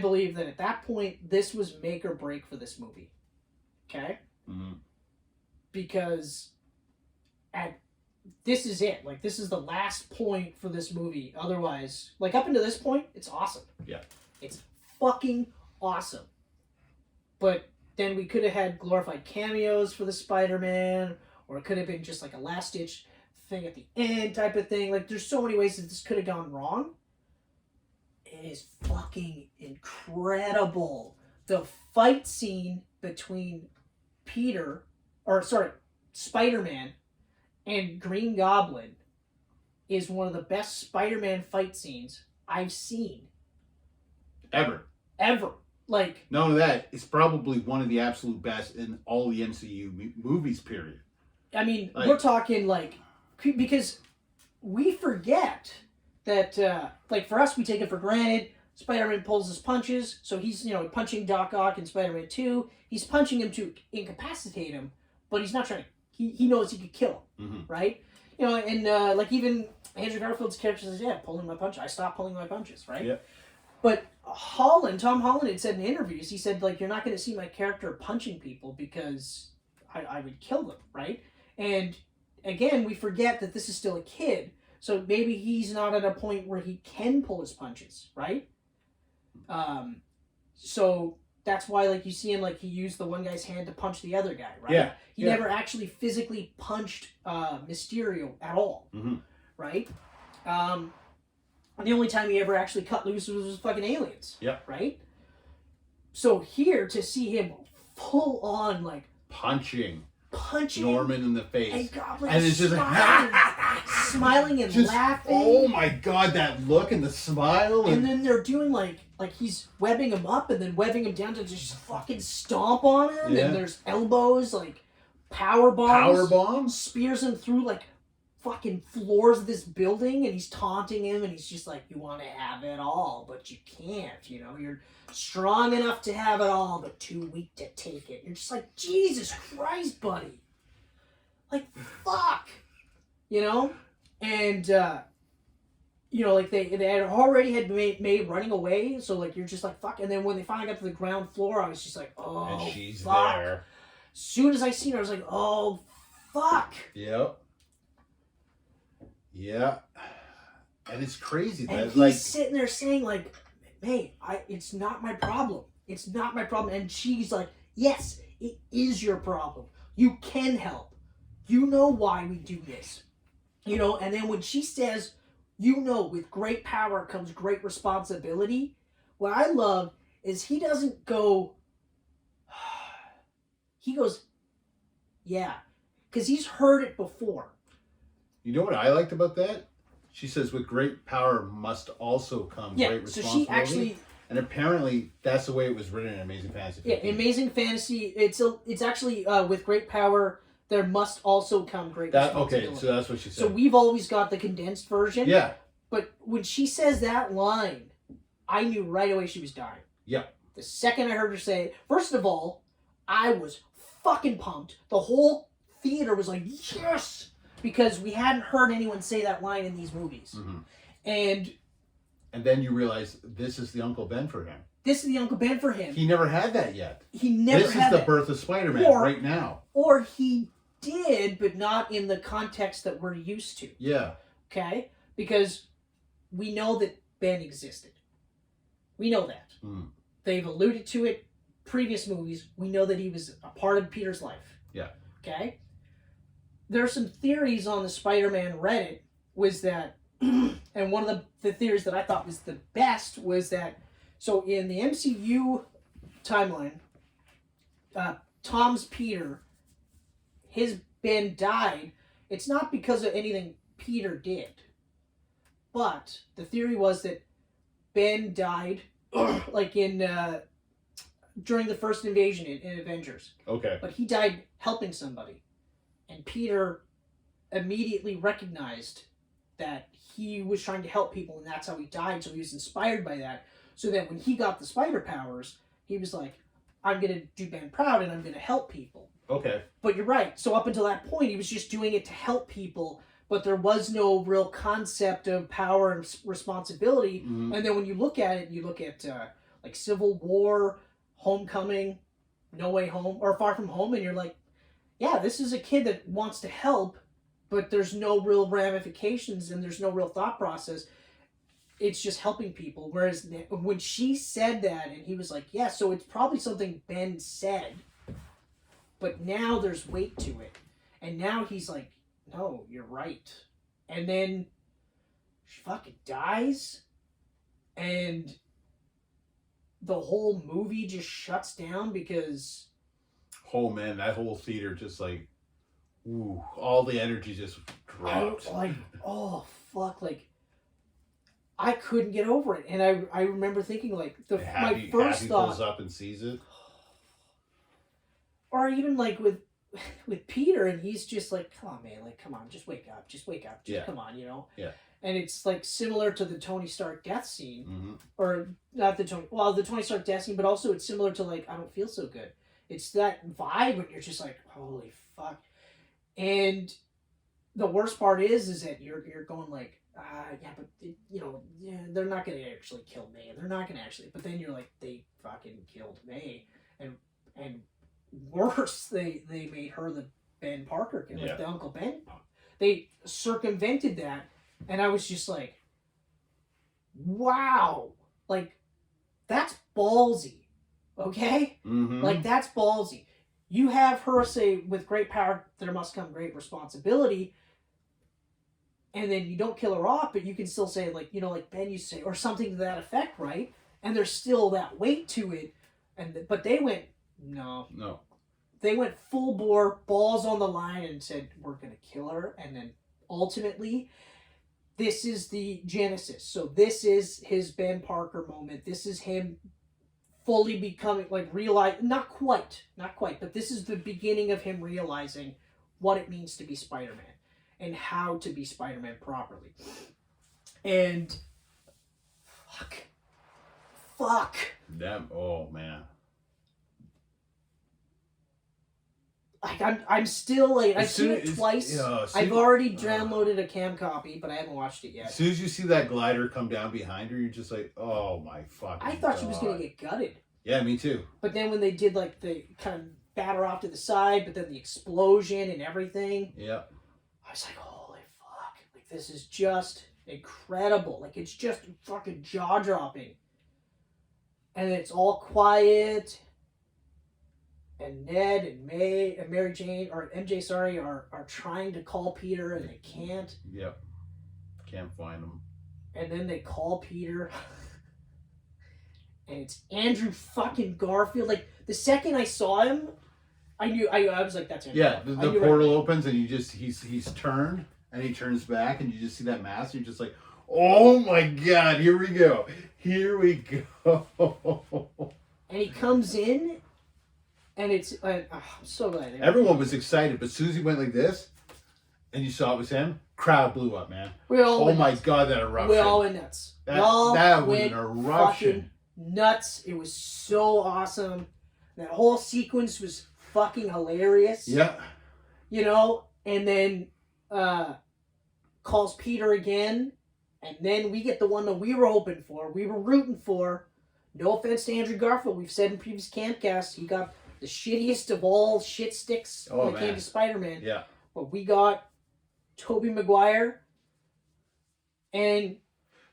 believe that at that point, this was make or break for this movie. Okay? Mm-hmm. Because this is it. Like, this is the last point for this movie. Otherwise, like, up until this point, it's awesome. Yeah. It's fucking awesome. But then we could have had glorified cameos for the Spider-Man, or it could have been just like a last-ditch thing at the end type of thing. Like, there's so many ways that this could have gone wrong. It is fucking incredible. The fight scene between Spider-Man and Green Goblin is one of the best Spider-Man fight scenes I've seen. Ever. Like, Not only that, it's probably one of the absolute best in all the MCU movies, period. I mean, Like, we're talking, like, because we forget that, like, for us, we take it for granted. Spider-Man pulls his punches, so he's, you know, punching Doc Ock in Spider-Man 2. He's punching him to incapacitate him, but he's not trying to, he knows he could kill him, right? You know, and, like, even Andrew Garfield's character says, yeah, pulling my punches. I stopped pulling my punches, right? Yeah. But Tom Holland had said in interviews, he said, like, you're not going to see my character punching people because I would kill them, right? And, again, we forget that this is still a kid, so maybe he's not at a point where he can pull his punches, right? So that's why, like, you see him, like, he used the one guy's hand to punch the other guy, right? Yeah. He never actually physically punched Mysterio at all, right? The only time he ever actually cut loose was fucking aliens. Yeah. Right? So here, to see him full on, like... Punching Norman in the face. And Goblin and it's just smiling and laughing. Oh my god, that look and the smile. And then they're doing like he's webbing him up and then webbing him down to just fucking stomp on him. Yeah. And there's elbows, like power bombs. Spears him through like fucking floors of this building, and he's taunting him, and he's just like, you want to have it all, but you can't, you know, you're strong enough to have it all, but too weak to take it. You're just like, Jesus Christ, buddy. Like, fuck. You know? And, you know, like, they had already had made running away, so, like, you're just like, fuck. And then when they finally got to the ground floor, I was just like, oh, and she's fuck. there. As soon as I seen her, I was like, oh, fuck. Yep. Yeah. And it's crazy. And That, he's like, sitting there saying, like, hey, it's not my problem. It's not my problem. And she's like, yes, it is your problem. You can help. You know why we do this. You know, and then when she says, you know, with great power comes great responsibility, what I love is he doesn't go, he goes, yeah. Because he's heard it before. You know what I liked about that? She says, with great power must also come great responsibility. So she actually... And apparently, that's the way it was written in Amazing Fantasy 15. Yeah, Amazing Fantasy, it's actually, with great power, there must also come great responsibility. Okay, so that's what she said. So we've always got the condensed version. Yeah. But when she says that line, I knew right away she was dying. Yeah. The second I heard her say it, first of all, I was fucking pumped. The whole theater was like, yes! Because we hadn't heard anyone say that line in these movies. Mm-hmm. And then you realize this is the Uncle Ben for him. This is the Uncle Ben for him. He never had that yet. He never had that. This is the birth of Spider-Man right now. Or he did, but not in the context that we're used to. Yeah. Okay? Because we know that Ben existed. We know that. Mm. They've alluded to it previous movies. We know that he was a part of Peter's life. Yeah. Okay? There are some theories on the Spider-Man Reddit was that, and one of the theories that I thought was the best was that, so in the MCU timeline, Tom's Peter, his Ben died. It's not because of anything Peter did. But the theory was that Ben died like in during the first invasion in Avengers. Okay. But he died helping somebody. And Peter immediately recognized that he was trying to help people, and that's how he died. So he was inspired by that. So that when he got the spider powers, he was like, I'm going to do Ben proud, and I'm going to help people. Okay. But you're right. So up until that point, he was just doing it to help people, but there was no real concept of power and responsibility. Mm-hmm. And then when you look at it, you look at like Civil War, Homecoming, No Way Home, or Far From Home, and you're like, yeah, this is a kid that wants to help, but there's no real ramifications and there's no real thought process. It's just helping people. Whereas when she said that, and he was like, yeah, so it's probably something Ben said, but now there's weight to it. And now he's like, no, you're right. And then she fucking dies, and the whole movie just shuts down because... Oh man, that whole theater just like, ooh, all the energy just dropped. Like, oh fuck, like, I couldn't get over it, and I remember thinking like my first Happy thought pulls up and sees it. Or even like with Peter, and he's just like, come on, man, like, come on, just wake up, just come on, Yeah. And it's like similar to the Tony Stark death scene, Mm-hmm. or not the Tony Stark death scene, but also it's similar to like I don't feel so good. It's that vibe when you're just like, holy fuck. And the worst part is that you're going like, yeah, but they're not gonna actually kill May. They're not gonna actually. But then you're like, they fucking killed May, and worse, they made her the Ben Parker kid, like the Uncle Ben. They circumvented that, and I was just like, wow, like that's ballsy, okay? Mm-hmm. Like that's ballsy. You have her say, with great power there must come great responsibility, and then you don't kill her off, but you can still say like like Ben used to say, or something to that effect, right? And there's still that weight to it, but they went. No. They went full bore, balls on the line, and said, we're going to kill her. And then ultimately, this is the genesis. So this is his Ben Parker moment. This is him fully becoming, like, not quite, but this is the beginning of him realizing what it means to be Spider-Man and how to be Spider-Man properly. And fuck. Oh, man. Like I'm still like I've seen it twice. I've already downloaded a cam copy, but I haven't watched it yet. As soon as you see that glider come down behind her, you're just like, oh my fucking I thought God. she was gonna get gutted. Yeah, me too. But then when they did like the kind of batter off to the side, but then the explosion and everything. Yeah. I was like, holy fuck! Like this is just incredible. Like it's just fucking jaw dropping. And it's all quiet. And Ned and May and Mary Jane, or MJ, sorry, are trying to call Peter and they can't. Yep. Can't find him. And then they call Peter. And it's Andrew fucking Garfield. Like, the second I saw him, I knew, I was like, that's Andrew Garfield. The portal opens and he's turned and he turns back and you just see that mask and you're just like, oh my God, here we go. Here we go. And he comes in. And it's, I'm so glad. Everyone was excited, but Susie went like this, and you saw it was him. Crowd blew up, man. Oh my God, that eruption! We all went nuts. That was an eruption. Nuts! It was so awesome. That whole sequence was fucking hilarious. Yeah. And then calls Peter again, and then we get the one that we were hoping for. We were rooting for. No offense to Andrew Garfield, we've said in previous Camcast, he got the shittiest of all shit sticks when it came to Spider-Man. Yeah. But we got Tobey Maguire. And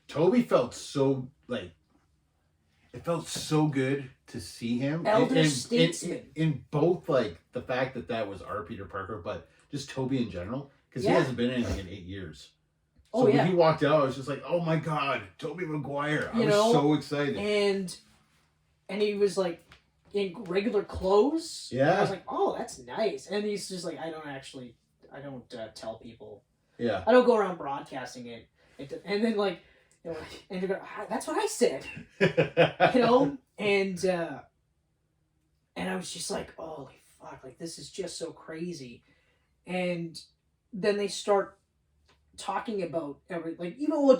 Tobey felt so, like, it felt so good to see him. Elder statesman. In both, like, the fact that was our Peter Parker, but just Tobey in general. Because he hasn't been anything in 8 years. So when he walked out, I was just like, oh my God, Tobey Maguire. I was so excited. And he was like, in regular clothes. Yeah. I was like, oh, that's nice. And he's just like, I don't tell people. Yeah. I don't go around broadcasting it. And then like, and you go, that's what I said. And I was just like, holy fuck, like this is just so crazy. And then they start talking about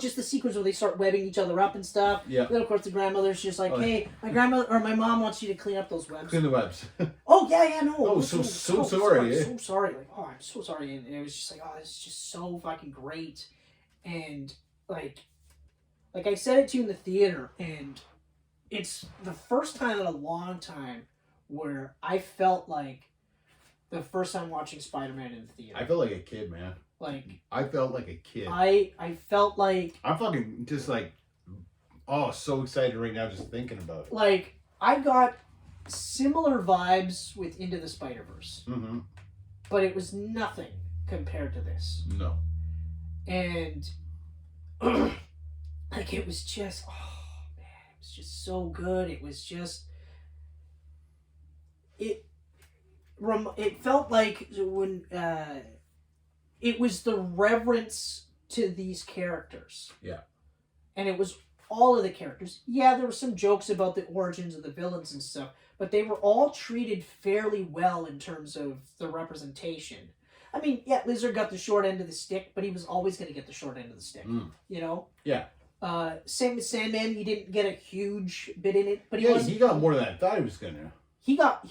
just the sequence where they start webbing each other up and stuff. Yeah. Then of course the grandmother's just like, hey, my grandmother or my mom wants you to clean up those webs. Clean the webs. Oh yeah, no. Oh, so sorry. So sorry. Like, oh, I'm so sorry. And it was just like, oh, this is just so fucking great. And like I said it to you in the theater, and it's the first time in a long time where I felt like the first time watching Spider-Man in the theater. I felt like a kid, man. Like I felt like a kid. I felt like I'm fucking just like, oh, so excited right now just thinking about it. Like I got similar vibes with Into the Spider-Verse, but it was nothing compared to this. No. And like it was just, oh man, it was just so good. It was just it felt like when it was the reverence to these characters. Yeah. and it was all of the characters. Yeah, there were some jokes about the origins of the villains and stuff, but they were all treated fairly well in terms of the representation. I mean, yeah, Lizard got the short end of the stick, but he was always going to get the short end of the stick. You know? Yeah. Same with Sandman. He didn't get a huge bit in it, but he got more than I thought he was gonna. He got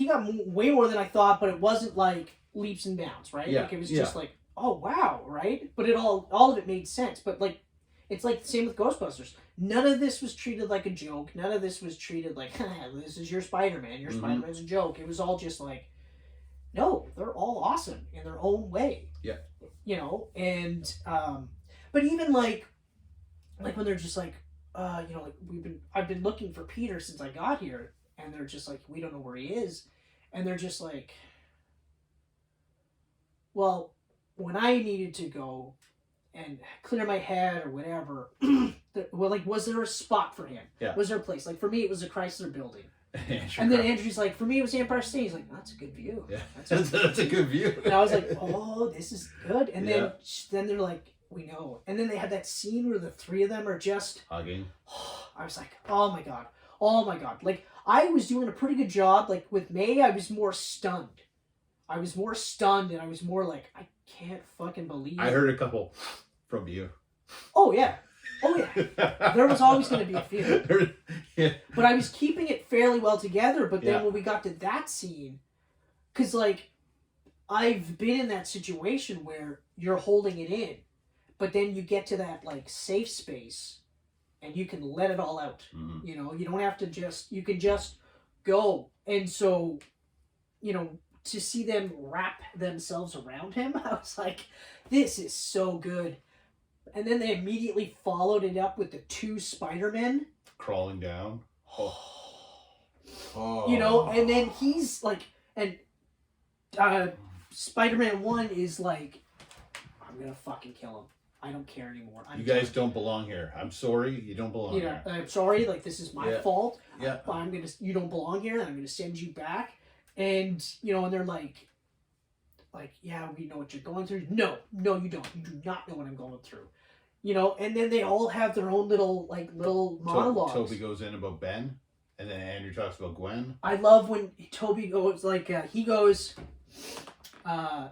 way more than I thought, but it wasn't like leaps and bounds, right? Yeah. Like it was just like, oh wow, right? But it all of it made sense. But like, it's like the same with Ghostbusters. None of this was treated like a joke. None of this was treated like, this is your Spider-Man. Your Spider-Man's a joke. It was all just like, no, they're all awesome in their own way. Yeah. You know, and but even like when they're just like, you know, like I've been looking for Peter since I got here, and they're just like, we don't know where he is, and they're just like, well, when I needed to go and clear my head or whatever, well, like, was there a spot for him? Yeah. Was there a place? Like for me, it was a Chrysler Building. Andrew And then Garfield. Andrew's like, for me, it was the Empire State. He's like, that's a good view. Yeah, that's a good view. And I was like, oh, this is good. And then they're like, we know. And then they had that scene where the three of them are just hugging. I was like, oh my god. Like, I was doing a pretty good job. Like, with May, I was more stunned. And I was more like, I can't fucking believe I heard a couple from you. Oh, yeah. There was always going to be a few. Yeah. But I was keeping it fairly well together. But then when we got to that scene, because, like, I've been in that situation where you're holding it in, but then you get to that, like, safe space, and you can let it all out. Mm-hmm. You know, you don't have to you can just go. And so, you know, to see them wrap themselves around him, I was like, this is so good. And then they immediately followed it up with the two Spider-Men. Crawling down. Oh. You know, and then he's like, and Spider-Man 1 is like, I'm going to fucking kill him. I don't care anymore. You guys don't belong here. I'm sorry, you don't belong here. I'm sorry, like, this is my fault. Yeah. You don't belong here, and I'm gonna send you back. And, you know, and they're like, yeah, we know what you're going through. No, you don't. You do not know what I'm going through. You know, and then they all have their own little monologues. Toby goes in about Ben, and then Andrew talks about Gwen. I love when Toby goes, like, he goes, I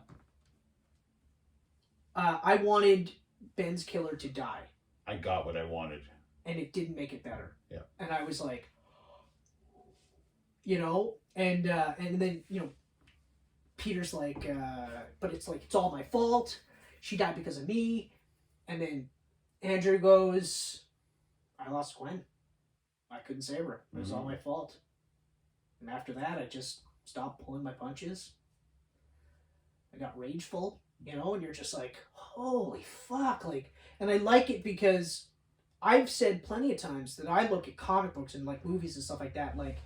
wanted Ben's killer to die. I got what I wanted. And it didn't make it better. Yeah. And I was like, you know, and then, you know, Peter's like, but it's like, it's all my fault. She died because of me. And then Andrew goes, I lost Gwen. I couldn't save her. It was all my fault. And after that, I just stopped pulling my punches. I got rageful, you know, and you're just like, holy fuck. Like, and I like it because I've said plenty of times that I look at comic books and like movies and stuff like that, like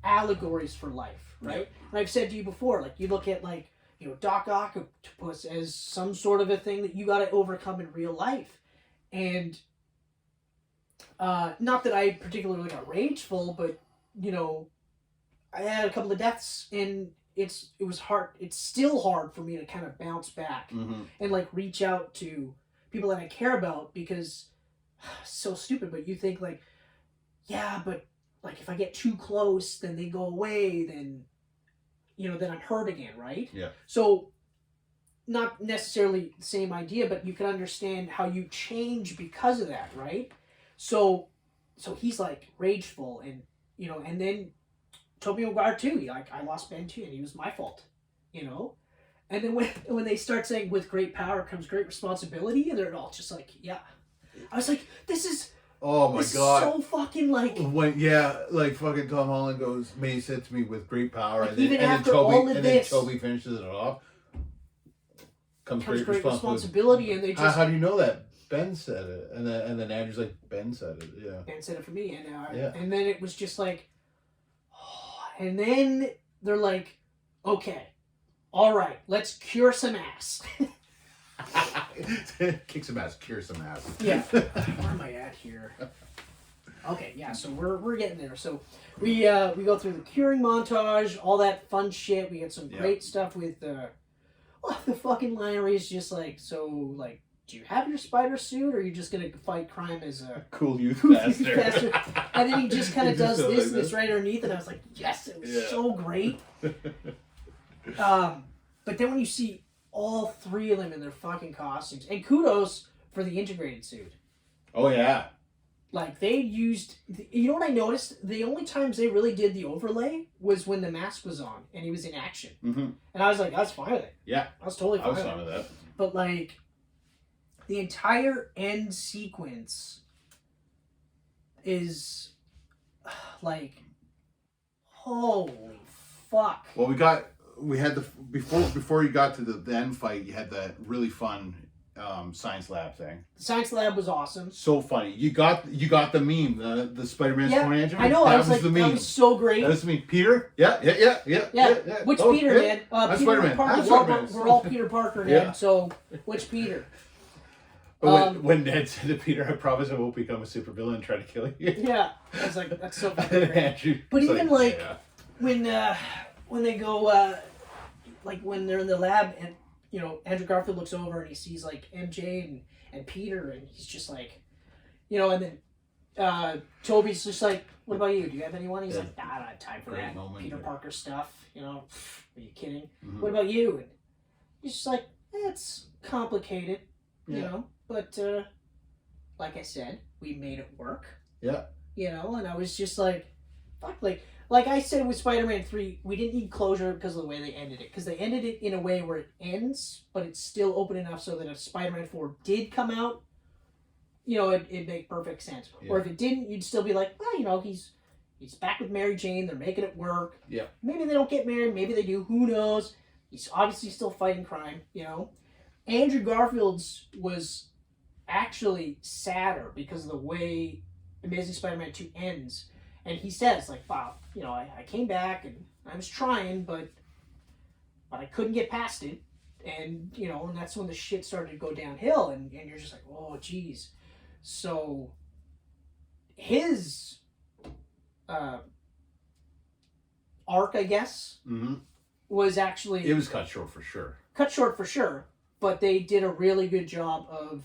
allegories for life, right? Yep. And I've said to you before, like, you look at, like, you know, Doc Octopus as some sort of a thing that you got to overcome in real life. And not that I particularly got rageful, but, you know, I had a couple of deaths, and it was hard. It's still hard for me to kind of bounce back and like reach out to people that I care about, because so stupid, but you think like, yeah, but like if I get too close, then they go away, then, you know, then I'm hurt again, right? Yeah. So not necessarily the same idea, but you can understand how you change because of that, right? So he's like rageful, and, you know, and then Tobey Maguire too. Like, I lost Ben too, and he was my fault, you know. And then when they start saying with great power comes great responsibility, and they're all just like, yeah. I was like, this is. Oh my god! So fucking like. Like fucking Tom Holland goes. May said to me with great power, like, and then, even and after then Toby, all of and this, then Toby finishes it off. Comes great responsibility, and they just. How do you know that? Ben said it, and then Andrew's like, Ben said it, yeah. Ben said it for me, and then it was just like, and then they're like, okay, all right, let's cure some ass. Kick some ass, cure some ass. Yeah. Where am I at here? Okay, yeah. So we're getting there. So we go through the curing montage, all that fun shit. We get some great stuff with the fucking line where he's just like, so like, do you have your spider suit, or are you just gonna fight crime as a Cool youth bastard? bastard. And then he just kind He of just does goes this like and it's this. right underneath, and I was like, yes, it was Yeah. so great. But then when you see all three of them in their fucking costumes, and kudos for the integrated suit. Oh yeah. Like, they used... You know what I noticed? The only times they really did the overlay was when the mask was on and he was in action. Mm-hmm. And I was like, I was fine with it. Yeah. I was totally fine I was with fine it. with that. But, like, the entire end sequence is, like, holy fuck. Well, we had the before you got to the end fight, you had that really fun science lab thing. The science lab was awesome. So funny. You got the meme, the Spider-Man's Yeah, torn engine. I know. That I was like, the meme. that was so great. That was the meme. Peter? Yeah. Which Oh, Peter, yeah. man? That's Peter Spider-Man. Parker. That's We're all, Spider-Man. we're all Peter Parker now. Yeah. So, which Peter? But when Ned said to Peter, "I promise I won't become a supervillain and try to kill you." Yeah, I was like, that's so fucking great. Andrew, But it's even when they go, like when they're in the lab and Andrew Garfield looks over and he sees like MJ and Peter and he's just like, and then Toby's just like, what about you? Do you have anyone? He's like, nah, I don't have time for Great that moment, Peter yeah. Parker stuff. Are you kidding? Mhm. What about you? And he's just like, it's complicated, but like I said, we made it work. Yeah. And I was just like, fuck, like I said with Spider-Man 3, we didn't need closure because of the way they ended it. Because they ended it in a way where it ends, but it's still open enough so that if Spider-Man 4 did come out, it'd make perfect sense. Yeah. Or if it didn't, you'd still be like, well, he's back with Mary Jane, they're making it work. Yeah. Maybe they don't get married, maybe they do, who knows? He's obviously still fighting crime, Andrew Garfield's was actually sadder because of the way Amazing Spider-Man 2 ends. And he says, like, wow, I came back and I was trying, but I couldn't get past it. And, and that's when the shit started to go downhill. And you're just like, oh, geez. So his arc, I guess, Mm-hmm. was actually... It was cut short for sure. Cut short for sure. But they did a really good job of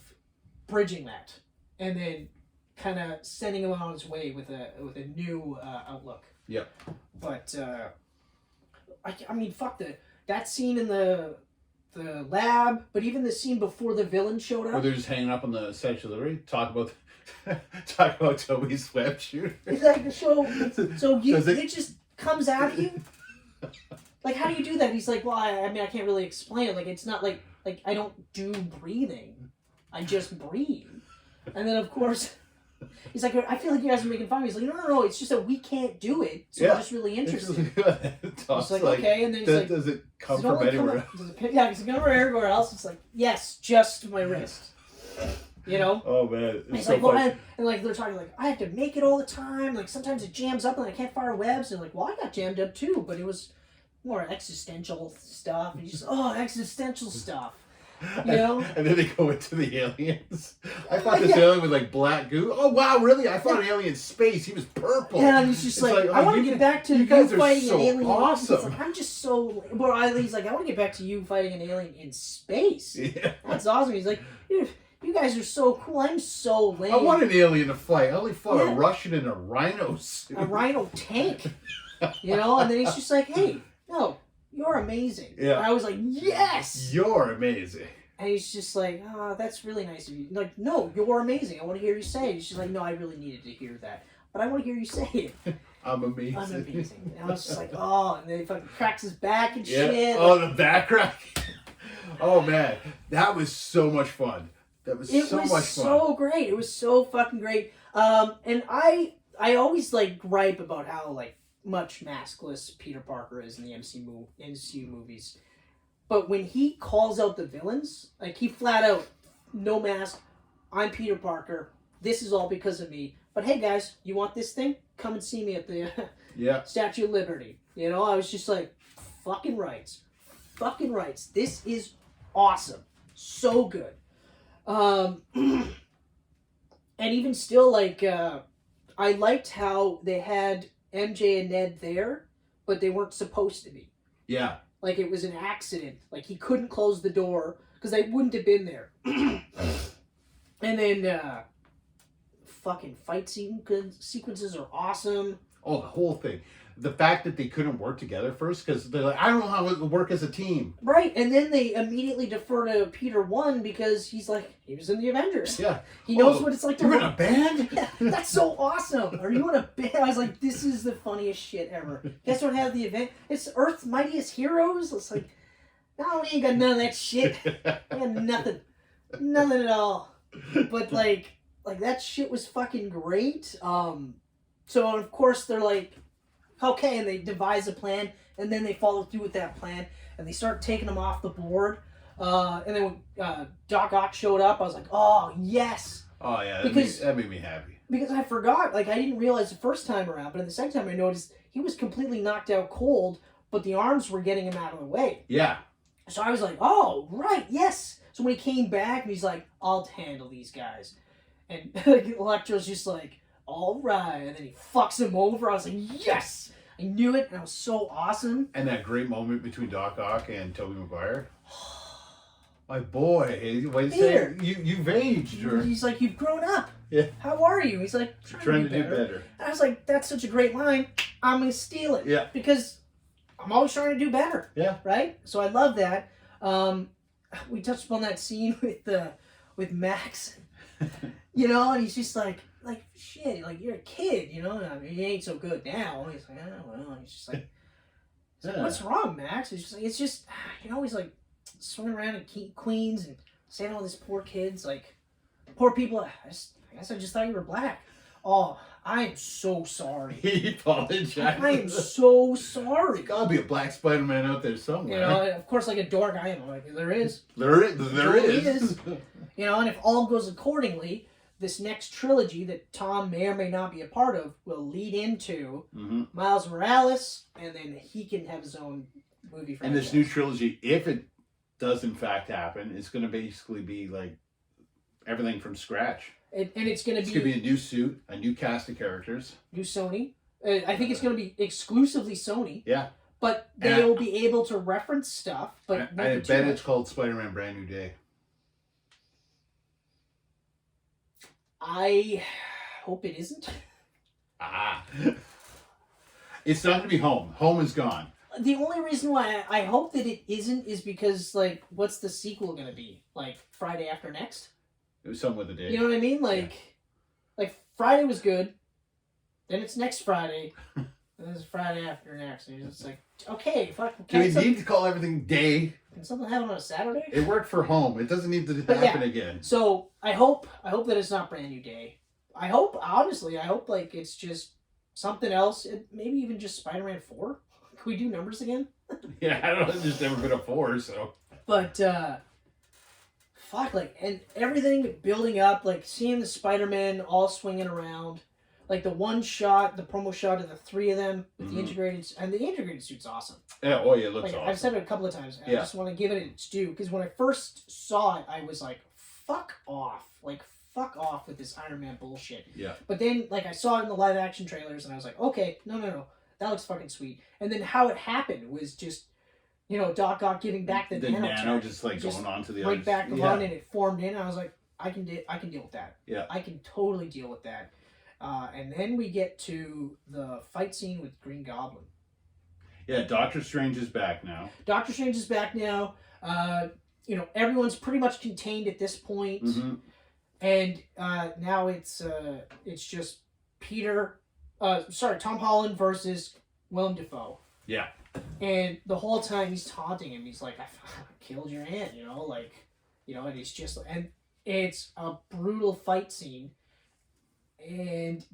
bridging that. And then kind of sending him on his way with a new outlook. Yep. But I mean, fuck that scene in the lab, but even the scene before the villain showed Where up. they're just hanging up on the Statue of Liberty. Talk about Toby's web shooter. It's like so Does it just comes at you. Like, how do you do that? He's like, well, I mean, I can't really explain it. Like, it's not like I don't do breathing. I just breathe. And then of course. He's like, I feel like you guys are making fun of me. He's like, no, it's just that we can't do it. So we're just really interested. It's like, okay, and then he's like, does it come does it from only anywhere? does it come from everywhere else? It's like, yes, just my wrist. Oh man, And it's he's so like, well, funny. and like they're talking like, I have to make it all the time. Like sometimes it jams up and I can't fire webs. And like, well, I got jammed up too, but it was more existential stuff. And he's just, existential stuff. And then they go into the aliens. I thought this alien was like black goo. Oh wow, really? I thought an alien space. He was purple. Yeah, and he's just It's like, I want to get back to you guys are fighting so an alien. awesome. He's like, I'm just so. Well, he's like, I want to get back to you fighting an alien in space. Yeah. That's awesome. He's like, you guys are so cool. I'm so lame. I want an alien to fight. I only fought Yeah. a Russian in a rhino suit. A rhino tank. And then he's just like, hey, no, you're amazing. Yeah. And I was like, yes. You're amazing. And he's just like, that's really nice of you. Like, no, you're amazing. I want to hear you say it. He's just like, no, I really needed to hear that. But I want to hear you say it. I'm amazing. I'm amazing. And I was just like, and then he fucking cracks his back and Yeah. shit. Oh, the back crack. Oh man, that was so much fun. That was It so was much fun. so great. It was so fucking great. And I always like gripe about how like much maskless Peter Parker is in the MCU movies. But when he calls out the villains, like he flat out, no mask, I'm Peter Parker. This is all because of me. But hey guys, you want this thing? Come and see me at the Statue of Liberty. I was just like, fucking rights. Fucking rights. This is awesome. So good. And even still, like, I liked how they had MJ and Ned there, but they weren't supposed to be. Yeah. Like, it was an accident. Like, he couldn't close the door because they wouldn't have been there. And then fucking fight sequences are awesome. Oh, the whole thing. The fact that they couldn't work together first, because they're like, I don't know how it would work as a team. Right, and then they immediately defer to Peter 1 because he's like, he was in the Avengers. Yeah. He knows what it's like to You're in a band? Yeah, that's so awesome. Are you in a band? I was like, this is the funniest shit ever. Guess what had the event? It's Earth's Mightiest Heroes. It's like, no, we ain't got none of that shit. We got nothing. Nothing at all. But like that shit was fucking great. So of course they're like, okay, and they devise a plan, and then they follow through with that plan, and they start taking them off the board. And then when Doc Ock showed up, I was like, oh, yes! Oh, yeah, because that made me happy. Because I forgot, like, I didn't realize the first time around, but the second time I noticed he was completely knocked out cold, but the arms were getting him out of the way. Yeah. So I was like, oh, right, yes! So when he came back, and he's like, I'll handle these guys. And Electro's just like, all right, and then he fucks him over. I was like, yes! I knew it, and it was so awesome. And that great moment between Doc Ock and Tobey Maguire. My boy, what you say? You've aged. Or... He's like, you've grown up. Yeah. How are you? He's like, trying to do better. And I was like, that's such a great line. I'm going to steal it. Yeah. Because I'm always trying to do better. Yeah. Right? So I love that. We touched upon that scene with Max. You know, and he's just like shit, like you're a kid, you know. I mean, he ain't so good now. He's like, oh well. He's just like, what's wrong, Max? He's just like, it's just, you know, he's like swinging around in Queens and saying all these poor kids, like poor people. I guess I just thought you were black. Oh, I am so sorry. He apologized. I am so sorry. There's gotta be a black Spider-Man out there somewhere. You know, of course, like a dork, I am like, there is. There is. You know, and if all goes accordingly, this next trilogy that Tom may or may not be a part of will lead into Miles Morales, and then he can have his own movie franchise. And this new trilogy, if it does in fact happen, it's going to basically be like everything from scratch. And it's going to be a new suit, a new cast of characters. New Sony. I think it's going to be exclusively Sony. Yeah. But they'll be able to reference stuff. But I bet it's called Spider-Man Brand New Day. I hope it isn't. It's not going to be Home. Home is gone. The only reason why I hope that it isn't is because, like, what's the sequel going to be? Like, Friday After Next? It was something with a day. You know what I mean? Like Friday was good. Then it's next Friday. And then it's Friday After Next. And it's like, okay, fuck. Do we need to call everything day? Can something happen on a Saturday? It worked for Home. It doesn't need to happen again. So I hope that it's not Brand New Day. I hope, honestly, like it's just something else. Maybe even just Spider-Man 4. Can we do numbers again? Yeah, I don't know. There's never been a 4, so. But, fuck, like, and everything building up, like seeing the Spider-Man all swinging around. Like the one shot, the promo shot of the three of them with the integrated, and the integrated suit's awesome. Yeah, oh yeah, it looks like, awesome. I've said it a couple of times. I just want to give it its due because when I first saw it, I was like, "Fuck off!" Like, fuck off with this Iron Man bullshit. Yeah. But then, like, I saw it in the live action trailers, and I was like, "Okay, no, that looks fucking sweet." And then how it happened was just, you know, Doc Ock giving back the nano just like going on to the right back the run, and it formed in. I was like, I can deal with that. Yeah. I can totally deal with that. And then we get to the fight scene with Green Goblin. Yeah, Doctor Strange is back now. You know, everyone's pretty much contained at this point. And now it's just Tom Holland versus Willem Dafoe. Yeah. And the whole time he's taunting him. He's like, I killed your aunt, you know, like, you know, and it's a brutal fight scene. And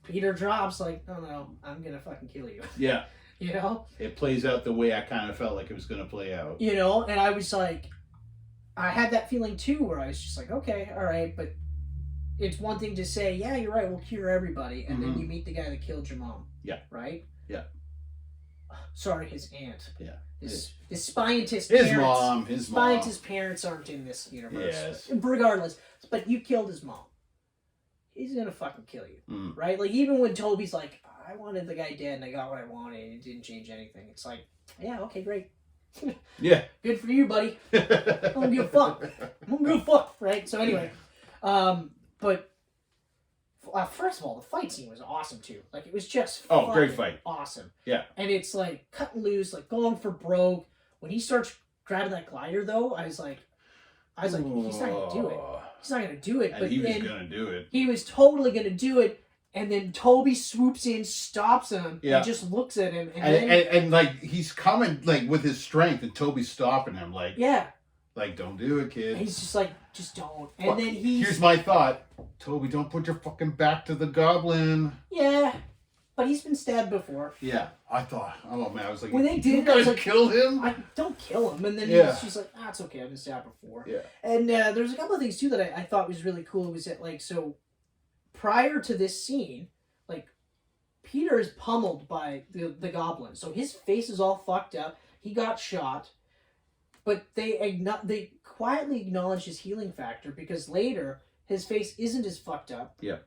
Peter drops like, no, I'm gonna fucking kill you. Yeah. You know? It plays out the way I kind of felt like it was gonna play out. You know, and I was like, I had that feeling too where I was just like, okay, all right, but it's one thing to say, yeah, you're right, we'll cure everybody, and then you meet the guy that killed your mom. Yeah. Right? Yeah. Sorry, his aunt. Yeah. This scientist his parents. Mom. Scientist parents aren't in this universe. Yes. Regardless. But you killed his mom. He's gonna fucking kill you. Right? Like, even when Toby's like, I wanted the guy dead and I got what I wanted, it didn't change anything. It's like, yeah, okay, great. Yeah. Good for you, buddy. I don't give a fuck. I don't give a fuck, right? So anyway, but first of all, the fight scene was awesome too. Like it was just great fight, awesome. Yeah, and it's like cutting loose, like going for broke. When he starts grabbing that glider, though, I was like, he's not gonna do it. He's not gonna do it. And but he was gonna do it. He was totally gonna do it. And then Toby swoops in, stops him, and just looks at him. And like, he's coming, like, with his strength, and Toby's stopping him, like... Yeah. Like, don't do it, kid. And he's just like, just don't. And then Here's my thought. Toby, don't put your fucking back to the Goblin. Yeah. But he's been stabbed before. Yeah. I thought, oh, man, I was like... When they did you it, I was guys like... kill him? Don't kill him. And then he's like, it's okay, I've been stabbed before. Yeah. And there's a couple of things, too, that I thought was really cool. Was that, like, so... Prior to this scene... Like, Peter is pummeled by the Goblin. So his face is all fucked up. He got shot. But they quietly acknowledge his healing factor because later his face isn't as fucked up. Yeah.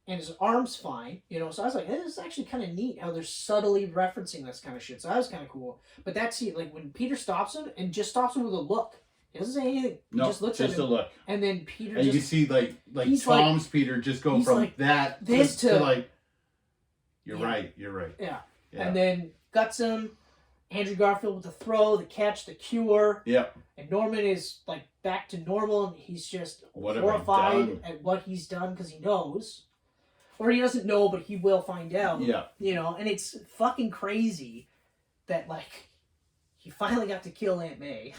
And his arm's fine. You know, so I was like, this is actually kind of neat how they're subtly referencing this kind of shit. So that was kind of cool. But that scene, like, when Peter stops him and just stops him with a look. He doesn't say anything. He just looks at him. Just a look. And then Peter and you see, like Tom's Peter just go from like that to like... You're right. Yeah. And then guts him. Andrew Garfield with the throw, the catch, the cure. Yep. And Norman is like back to normal, and he's just horrified at what he's done because he knows, or he doesn't know, but he will find out. Yeah. You know, and it's fucking crazy that like he finally got to kill Aunt May.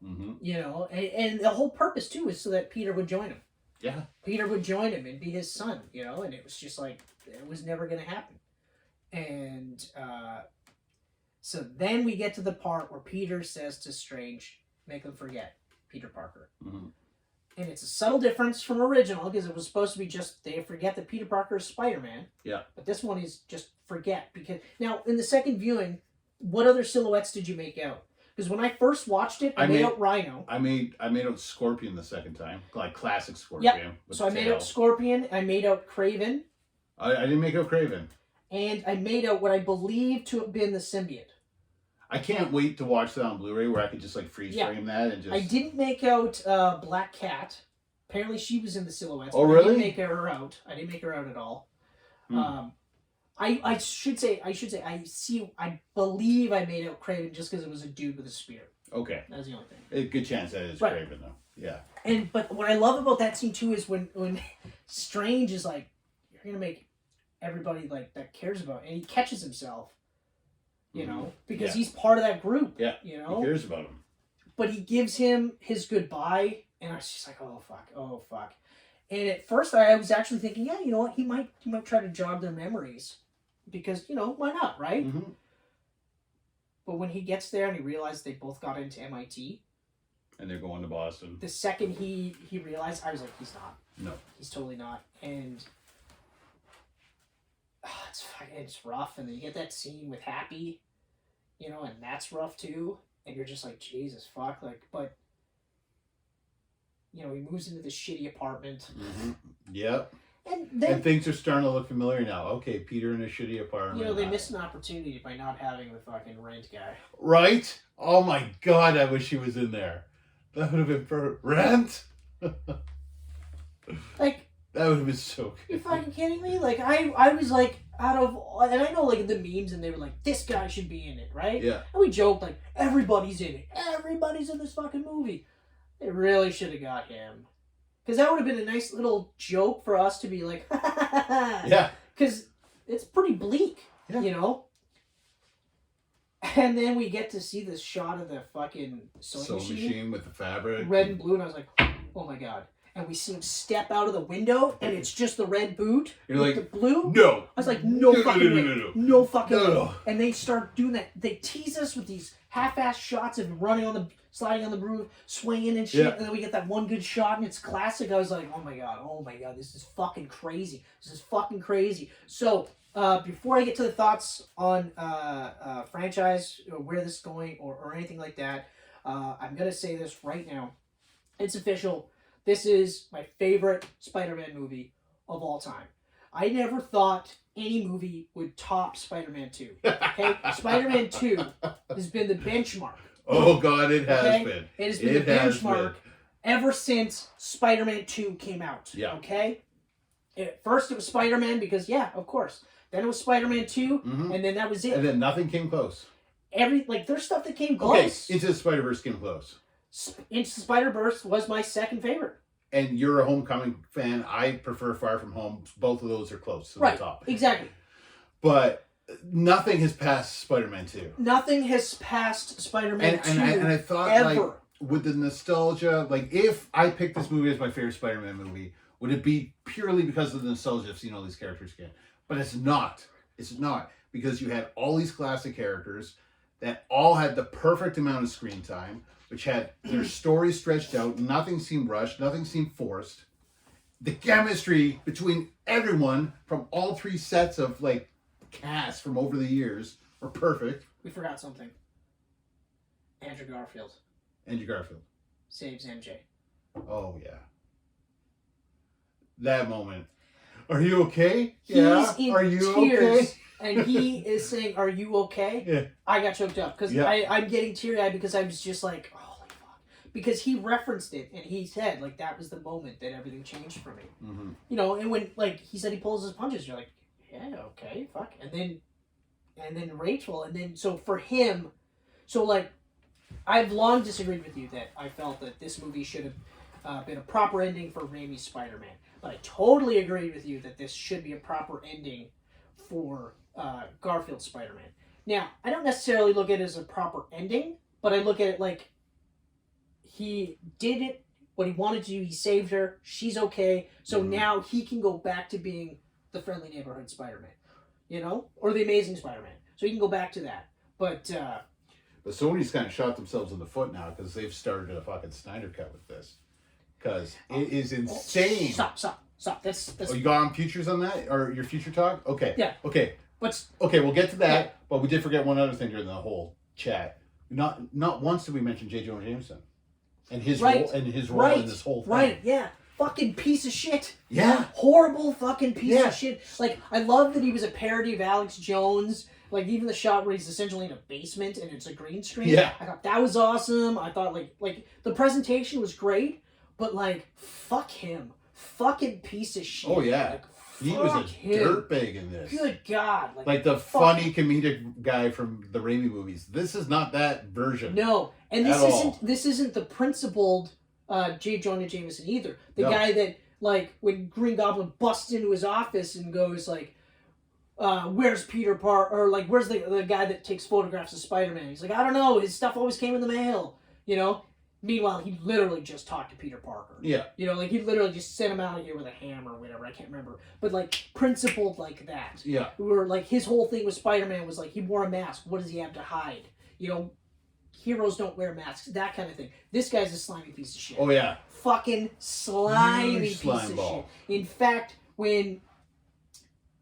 Mm-hmm. You know, and the whole purpose too is so that Peter would join him. Yeah. Peter would join him and be his son. You know, and it was just like it was never going to happen, and. So then we get to the part where Peter says to Strange, make them forget Peter Parker. Mm-hmm. And it's a subtle difference from original because it was supposed to be just they forget that Peter Parker is Spider-Man. Yeah. But this one is just forget. Because now, in the second viewing, what other silhouettes did you make out? Because when I first watched it, I made out Rhino. I made out Scorpion the second time. Like classic Scorpion. Yep. So I made out Scorpion. I made out Kraven. I didn't make out Kraven. And I made out what I believe to have been the symbiote. I can't wait to watch that on Blu-ray where I could just like freeze frame that and just... I didn't make out Black Cat. Apparently she was in the silhouettes. Oh, really? I didn't make her out. I didn't make her out at all. I should say, I believe I made out Kraven just because it was a dude with a spear. Okay. That's the only thing. A good chance that is Kraven though. Yeah. But what I love about that scene too is when Strange is like, you're going to make everybody like that cares about it. And he catches himself. You know, because he's part of that group. Yeah. You know? He cares about him. But he gives him his goodbye, and I was just like, oh fuck. And at first I was actually thinking, yeah, you know what, he might try to jog their memories. Because, you know, why not, right? Mm-hmm. But when he gets there and he realized they both got into MIT. And they're going to Boston. The second he realized, I was like, he's not. No. He's totally not. And it's rough, and then you get that scene with Happy, you know, and that's rough too, and you're just like, Jesus fuck, like, but you know, he moves into this shitty apartment. Mm-hmm. Yep. And then things are starting to look familiar now. Okay, Peter in a shitty apartment. You know, they missed an opportunity by not having the fucking Rent guy. Right? Oh my god, I wish he was in there. That would have been for Rent. Like, that would have been so good. You're fucking kidding me? Like, I was like, out of, and I know like the memes, and they were like, this guy should be in it, right? Yeah. And we joked like, everybody's in it. Everybody's in this fucking movie. They really should have got him. Because that would have been a nice little joke for us to be like, yeah. Because it's pretty bleak, you know? And then we get to see this shot of the fucking sewing machine with the fabric. Red and blue, and I was like, oh my god. And we see him step out of the window, and it's just the red boot. You're like, the blue. No. I was like, no fucking way. No fucking way. And they start doing that. They tease us with these half-assed shots of him sliding on the roof, swinging and shit. Yeah. And then we get that one good shot, and it's classic. I was like, oh my god, this is fucking crazy. This is fucking crazy. So, before I get to the thoughts on franchise, or where this is going, or anything like that, I'm going to say this right now. It's official. This is my favorite Spider-Man movie of all time. I never thought any movie would top Spider-Man 2. Okay? Spider-Man 2 has been the benchmark. Oh God, it has Okay? been. It has been the benchmark ever since Spider-Man 2 came out. Yeah. Okay? First it was Spider-Man because, yeah, of course. Then it was Spider-Man 2, and then that was it. And then nothing came close. There's stuff that came close. Okay, Into the Spider-Verse came close. Into the Spider-Verse was my second favorite. And you're a Homecoming fan. I prefer Far From Home. Both of those are close to the top. Exactly. But nothing has passed Spider-Man 2. Nothing has passed Spider-Man 2 and I thought, ever. like, with the nostalgia, like, if I picked this movie as my favorite Spider-Man movie, would it be purely because of the nostalgia of seeing all these characters again? But it's not. It's not. Because you had all these classic characters that all had the perfect amount of screen time, which had their stories stretched out. Nothing seemed rushed. Nothing seemed forced. The chemistry between everyone from all three sets of, like, cast from over the years were perfect. We forgot something. Andrew Garfield Andrew Garfield saves MJ. Oh, yeah. That moment. Are you okay? He's yeah. in Are you tears, okay? and he is saying, "Are you okay?" Yeah. I got choked up because I'm getting teary-eyed because I was just like, "Holy fuck!" Because he referenced it and he said like that was the moment that everything changed for me. Mm-hmm. You know, and when like he said he pulls his punches, you're like, "Yeah, okay, fuck," and then Rachel, and then so for him, so like I've long disagreed with you that I felt that this movie should have been a proper ending for Raimi's Spider-Man. But I totally agree with you that this should be a proper ending for Garfield's Spider-Man. Now, I don't necessarily look at it as a proper ending, but I look at it like he did it, what he wanted to do, he saved her, she's okay, so now he can go back to being the friendly neighborhood Spider-Man, you know? Or the amazing Spider-Man. So he can go back to that. But Sony's kind of shot themselves in the foot now because they've started a fucking Snyder Cut with this. Because it is insane. Stop. That's Oh, you got on futures on that? Or your future talk? Okay. Yeah. Okay. Okay, we'll get to that. But we did forget one other thing during the whole chat. Not once did we mention J. Jonah Jameson and his role in this whole thing. Right, yeah. Fucking piece of shit. Yeah. Horrible fucking piece of shit. Like, I love that he was a parody of Alex Jones. Like, even the shot where he's essentially in a basement and it's a green screen. Yeah. I thought that was awesome. I thought, like the presentation was great, but, like, fuck him. Fucking piece of shit. Oh, yeah. Like, he was a him. dirtbag in this. Good God. Like the funny comedic guy from the Raimi movies. This is not that version. No. And this isn't the principled J. Jonah Jameson either. The guy that, like, when Green Goblin busts into his office and goes, like, where's Peter Parker? Or, like, where's the guy that takes photographs of Spider-Man? He's like, I don't know. His stuff always came in the mail. You know? Meanwhile, he literally just talked to Peter Parker. Yeah. You know, like, he literally just sent him out of here with a hammer or whatever. I can't remember. But, like, principled like that. Yeah. Where, like, his whole thing with Spider-Man was, like, he wore a mask. What does he have to hide? You know, heroes don't wear masks. That kind of thing. This guy's a slimy piece of shit. Oh, yeah. Fucking slimy Huge piece slime of ball. shit. In fact, when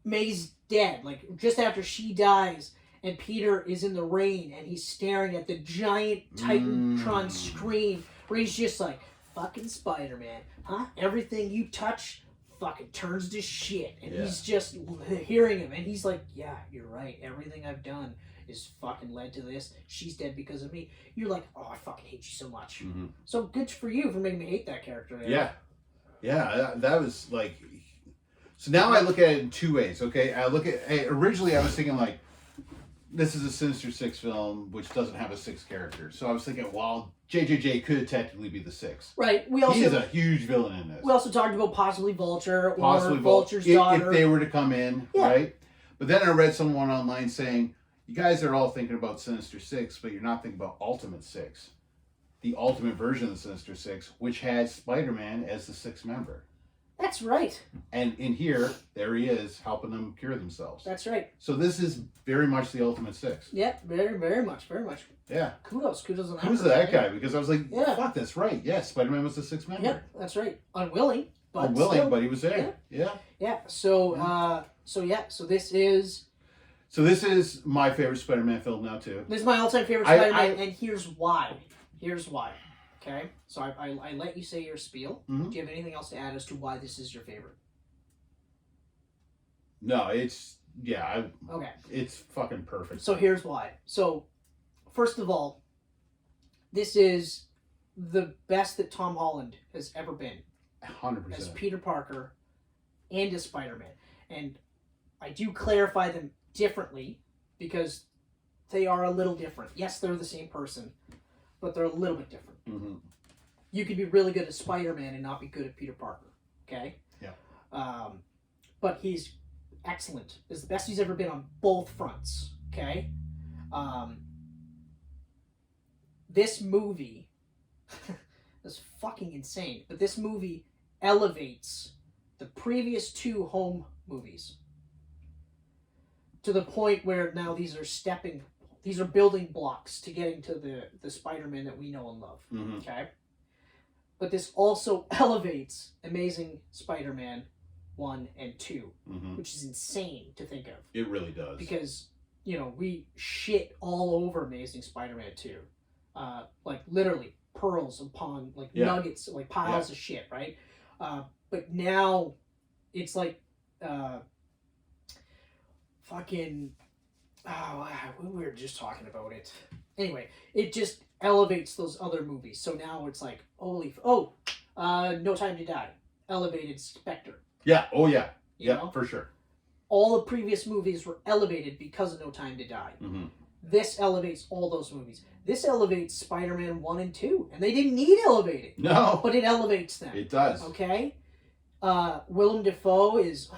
May's dead, like, just after she dies, and Peter is in the rain, and he's staring at the giant Titantron screen, where he's just like, fucking Spider-Man, huh? Everything you touch fucking turns to shit. And he's just hearing him, and he's like, yeah, you're right. Everything I've done is fucking led to this. She's dead because of me. You're like, oh, I fucking hate you so much. Mm-hmm. So good for you for making me hate that character. Yeah. Yeah, that was like... So now I look at it in two ways, okay? Originally I was thinking, like, this is a Sinister Six film, which doesn't have a sixth character. So I was thinking, well, JJJ could technically be the sixth. Right. He is a huge villain in this. We also talked about possibly Vulture or Vulture's daughter. If they were to come in, right? But then I read someone online saying, you guys are all thinking about Sinister Six, but you're not thinking about Ultimate Six. The ultimate version of the Sinister Six, which has Spider-Man as the sixth member. That's right. And in here, there he is, helping them cure themselves. That's right. So this is very much the Ultimate Six. Yeah, very, very much, very much. Yeah. Kudos on that. Who's that guy? Because I was like, fuck, that's right. Yeah, Spider-Man was the sixth member. Yeah, that's right. Unwilling, but but he was there. Yeah. So this is... So this is my favorite Spider-Man film now, too. This is my all-time favorite Spider-Man, and here's why. Okay? So I let you say your spiel. Mm-hmm. Do you have anything else to add as to why this is your favorite? No, it's... Okay. It's fucking perfect. So here's why. So, first of all, this is the best that Tom Holland has ever been 100%. as Peter Parker and as Spider-Man. And I do clarify them differently because they are a little different. Yes, they're the same person, but they're a little bit different. Mm-hmm. You could be really good at Spider-Man and not be good at Peter Parker. Okay? Yeah. But he's excellent. Is the best he's ever been on both fronts. Okay? This movie is fucking insane. But this movie elevates the previous two home movies to the point where now these are building blocks to getting to the Spider-Man that we know and love. Mm-hmm. Okay? But this also elevates Amazing Spider-Man 1 and 2, Mm-hmm. which is insane to think of. It really does. Because, we shit all over Amazing Spider-Man 2. Like, literally, pearls upon, nuggets, piles of shit, right? But now, it's like, fucking... Oh, we were just talking about it. Anyway, it just elevates those other movies. So now it's like, No Time to Die. Elevated Spectre. Yeah. Oh, yeah. You Yeah, know? for sure. All the previous movies were elevated because of No Time to Die. Mm-hmm. This elevates all those movies. This elevates Spider-Man 1 and 2. And they didn't need elevated. No. But it elevates them. It does. Okay? Willem Dafoe is,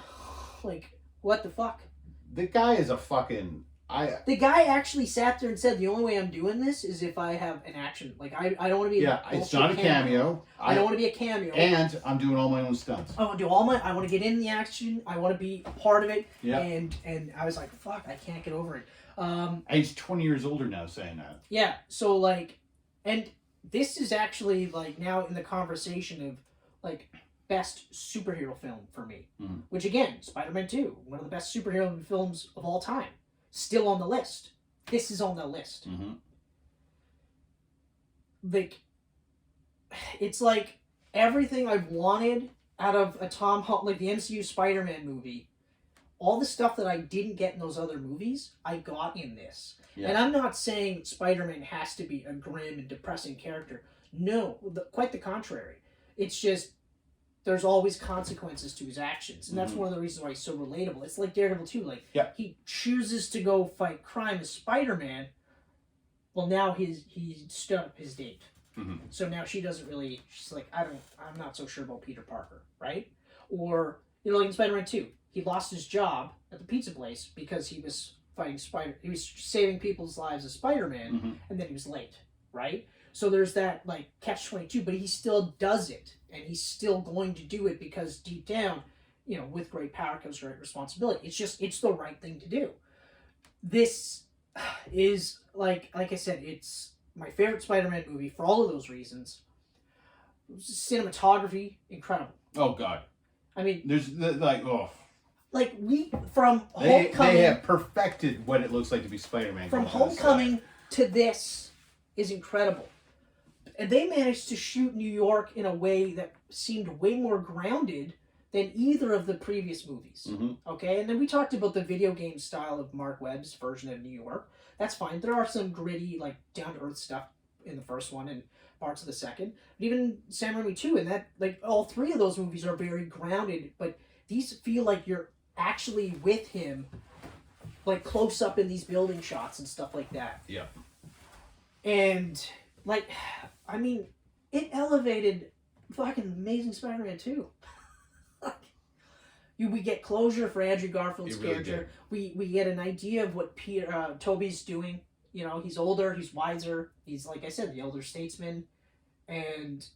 what the fuck? The guy is a fucking... The guy actually sat there and said, the only way I'm doing this is if I have an action. I don't want to be it's not a cameo. I don't want to be a cameo. And I'm doing all my own stunts. I want to do I want to get in the action. I want to be a part of it. Yeah. And I was like, fuck, I can't get over it. And he's 20 years older now saying that. Yeah. So, and this is actually, now in the conversation of, best superhero film for me. Mm-hmm. Which, again, Spider-Man 2, one of the best superhero films of all time. Still on the list. This is on the list. Mm-hmm. It's like everything I've wanted out of a Tom Holland, the MCU Spider-Man movie, all the stuff that I didn't get in those other movies, I got in this. Yeah. And I'm not saying Spider-Man has to be a grim and depressing character. No, quite the contrary. It's just there's always consequences to his actions. And that's one of the reasons why he's so relatable. It's like Daredevil too. He chooses to go fight crime as Spider-Man. Well, now he stood up his date. Mm-hmm. So now she's like, I'm not so sure about Peter Parker, right? Or, in Spider-Man 2, he lost his job at the pizza place because he was he was saving people's lives as Spider-Man, and then he was late, right? So there's that, catch-22, but he still does it. And he's still going to do it because deep down, with great power comes great responsibility. It's the right thing to do. This is, like I said, it's my favorite Spider-Man movie for all of those reasons. Cinematography, incredible. Oh, God. I mean... There's, Homecoming... They have perfected what it looks like to be Spider-Man. From Homecoming to this is incredible. And they managed to shoot New York in a way that seemed way more grounded than either of the previous movies. Mm-hmm. Okay? And then we talked about the video game style of Mark Webb's version of New York. That's fine. There are some gritty, down-to-earth stuff in the first one and parts of the second. But even Sam Raimi 2, and that, all three of those movies are very grounded, but these feel like you're actually with him, close up in these building shots and stuff like that. Yeah. And, it elevated fucking Amazing Spider-Man 2. We get closure for Andrew Garfield's character. We get an idea of what Toby's doing. He's older, he's wiser. He's, like I said, the elder statesman. And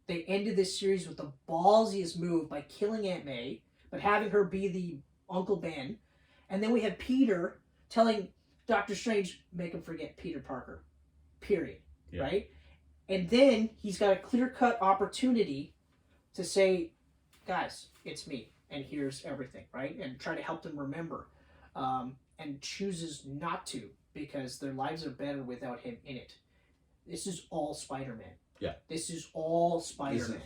they ended this series with the ballsiest move by killing Aunt May, but having her be the Uncle Ben. And then we have Peter telling Doctor Strange, make him forget Peter Parker. Period. Yeah. Right? And then he's got a clear-cut opportunity to say, guys, it's me, and here's everything, right? And try to help them remember. And chooses not to, because their lives are better without him in it. This is all Spider-Man. Yeah. This is all Spider-Man.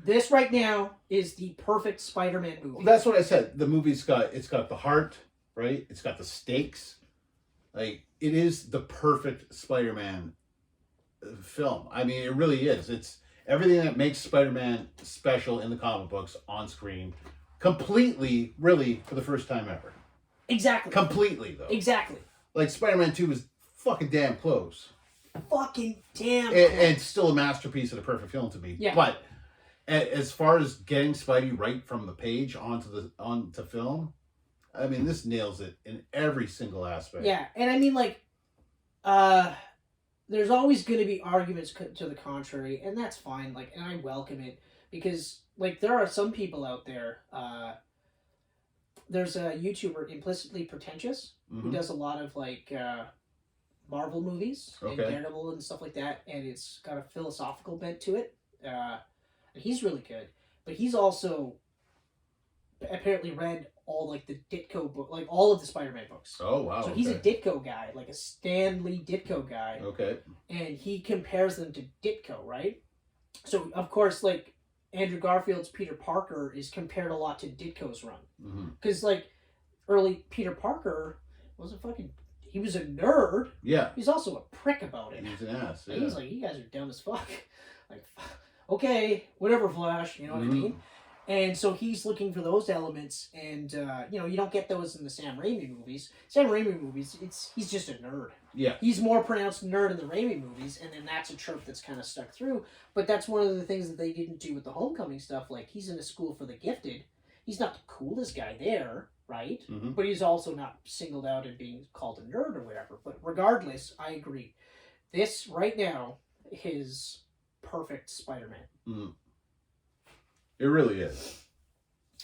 This right now is the perfect Spider-Man movie. Well, that's what I said. The movie's got the heart, right? It's got the stakes. Like, it is the perfect Spider-Man film. I mean, it really is. It's everything that makes Spider-Man special in the comic books on screen, completely, really, for the first time ever. Exactly. Completely, though. Exactly. Like, Spider-Man 2 was fucking damn close. Fucking damn And it's still a masterpiece and a perfect film to me. Yeah. But as far as getting Spidey right from the page onto film, I mean, this nails it in every single aspect. Yeah, and I mean, like, there's always going to be arguments to the contrary, and that's fine. Like, and I welcome it because, like, there are some people out there. There's a YouTuber, Implicitly Pretentious, who does a lot of like Marvel movies and Daredevil and stuff like that, and it's got a philosophical bent to it. And he's really good, but he's also apparently read all like the Ditko book, like all of the Spider-Man books. Oh wow! So he's a Ditko guy, like a Stan Lee Ditko guy. Okay. And he compares them to Ditko, right? So of course, like Andrew Garfield's Peter Parker is compared a lot to Ditko's run, because like early Peter Parker was he was a nerd. Yeah. He's also a prick about it. He's an ass. Yeah. He's like, you guys are dumb as fuck. Like, okay, whatever, Flash. You know what I mean? And so he's looking for those elements, and you don't get those in the Sam Raimi movies. Sam Raimi movies, he's just a nerd. Yeah. He's more pronounced nerd in the Raimi movies, and then that's a trope that's kind of stuck through. But that's one of the things that they didn't do with the Homecoming stuff. Like, he's in a school for the gifted. He's not the coolest guy there, right? But he's also not singled out and being called a nerd or whatever. But regardless, I agree. This, right now, is perfect Spider-Man. It really is.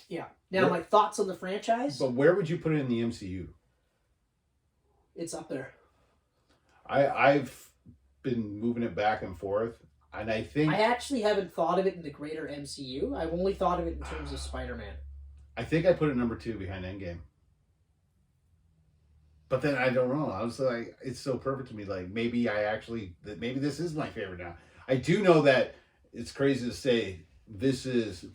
Yeah. Now, my thoughts on the franchise? But where would you put it in the MCU? It's up there. I've been moving it back and forth, and I think... I actually haven't thought of it in the greater MCU. I've only thought of it in terms of Spider-Man. I think I put it number 2 behind Endgame. But then I don't know. I was like, it's so perfect to me. Like, maybe this is my favorite now. I do know that it's crazy to say this is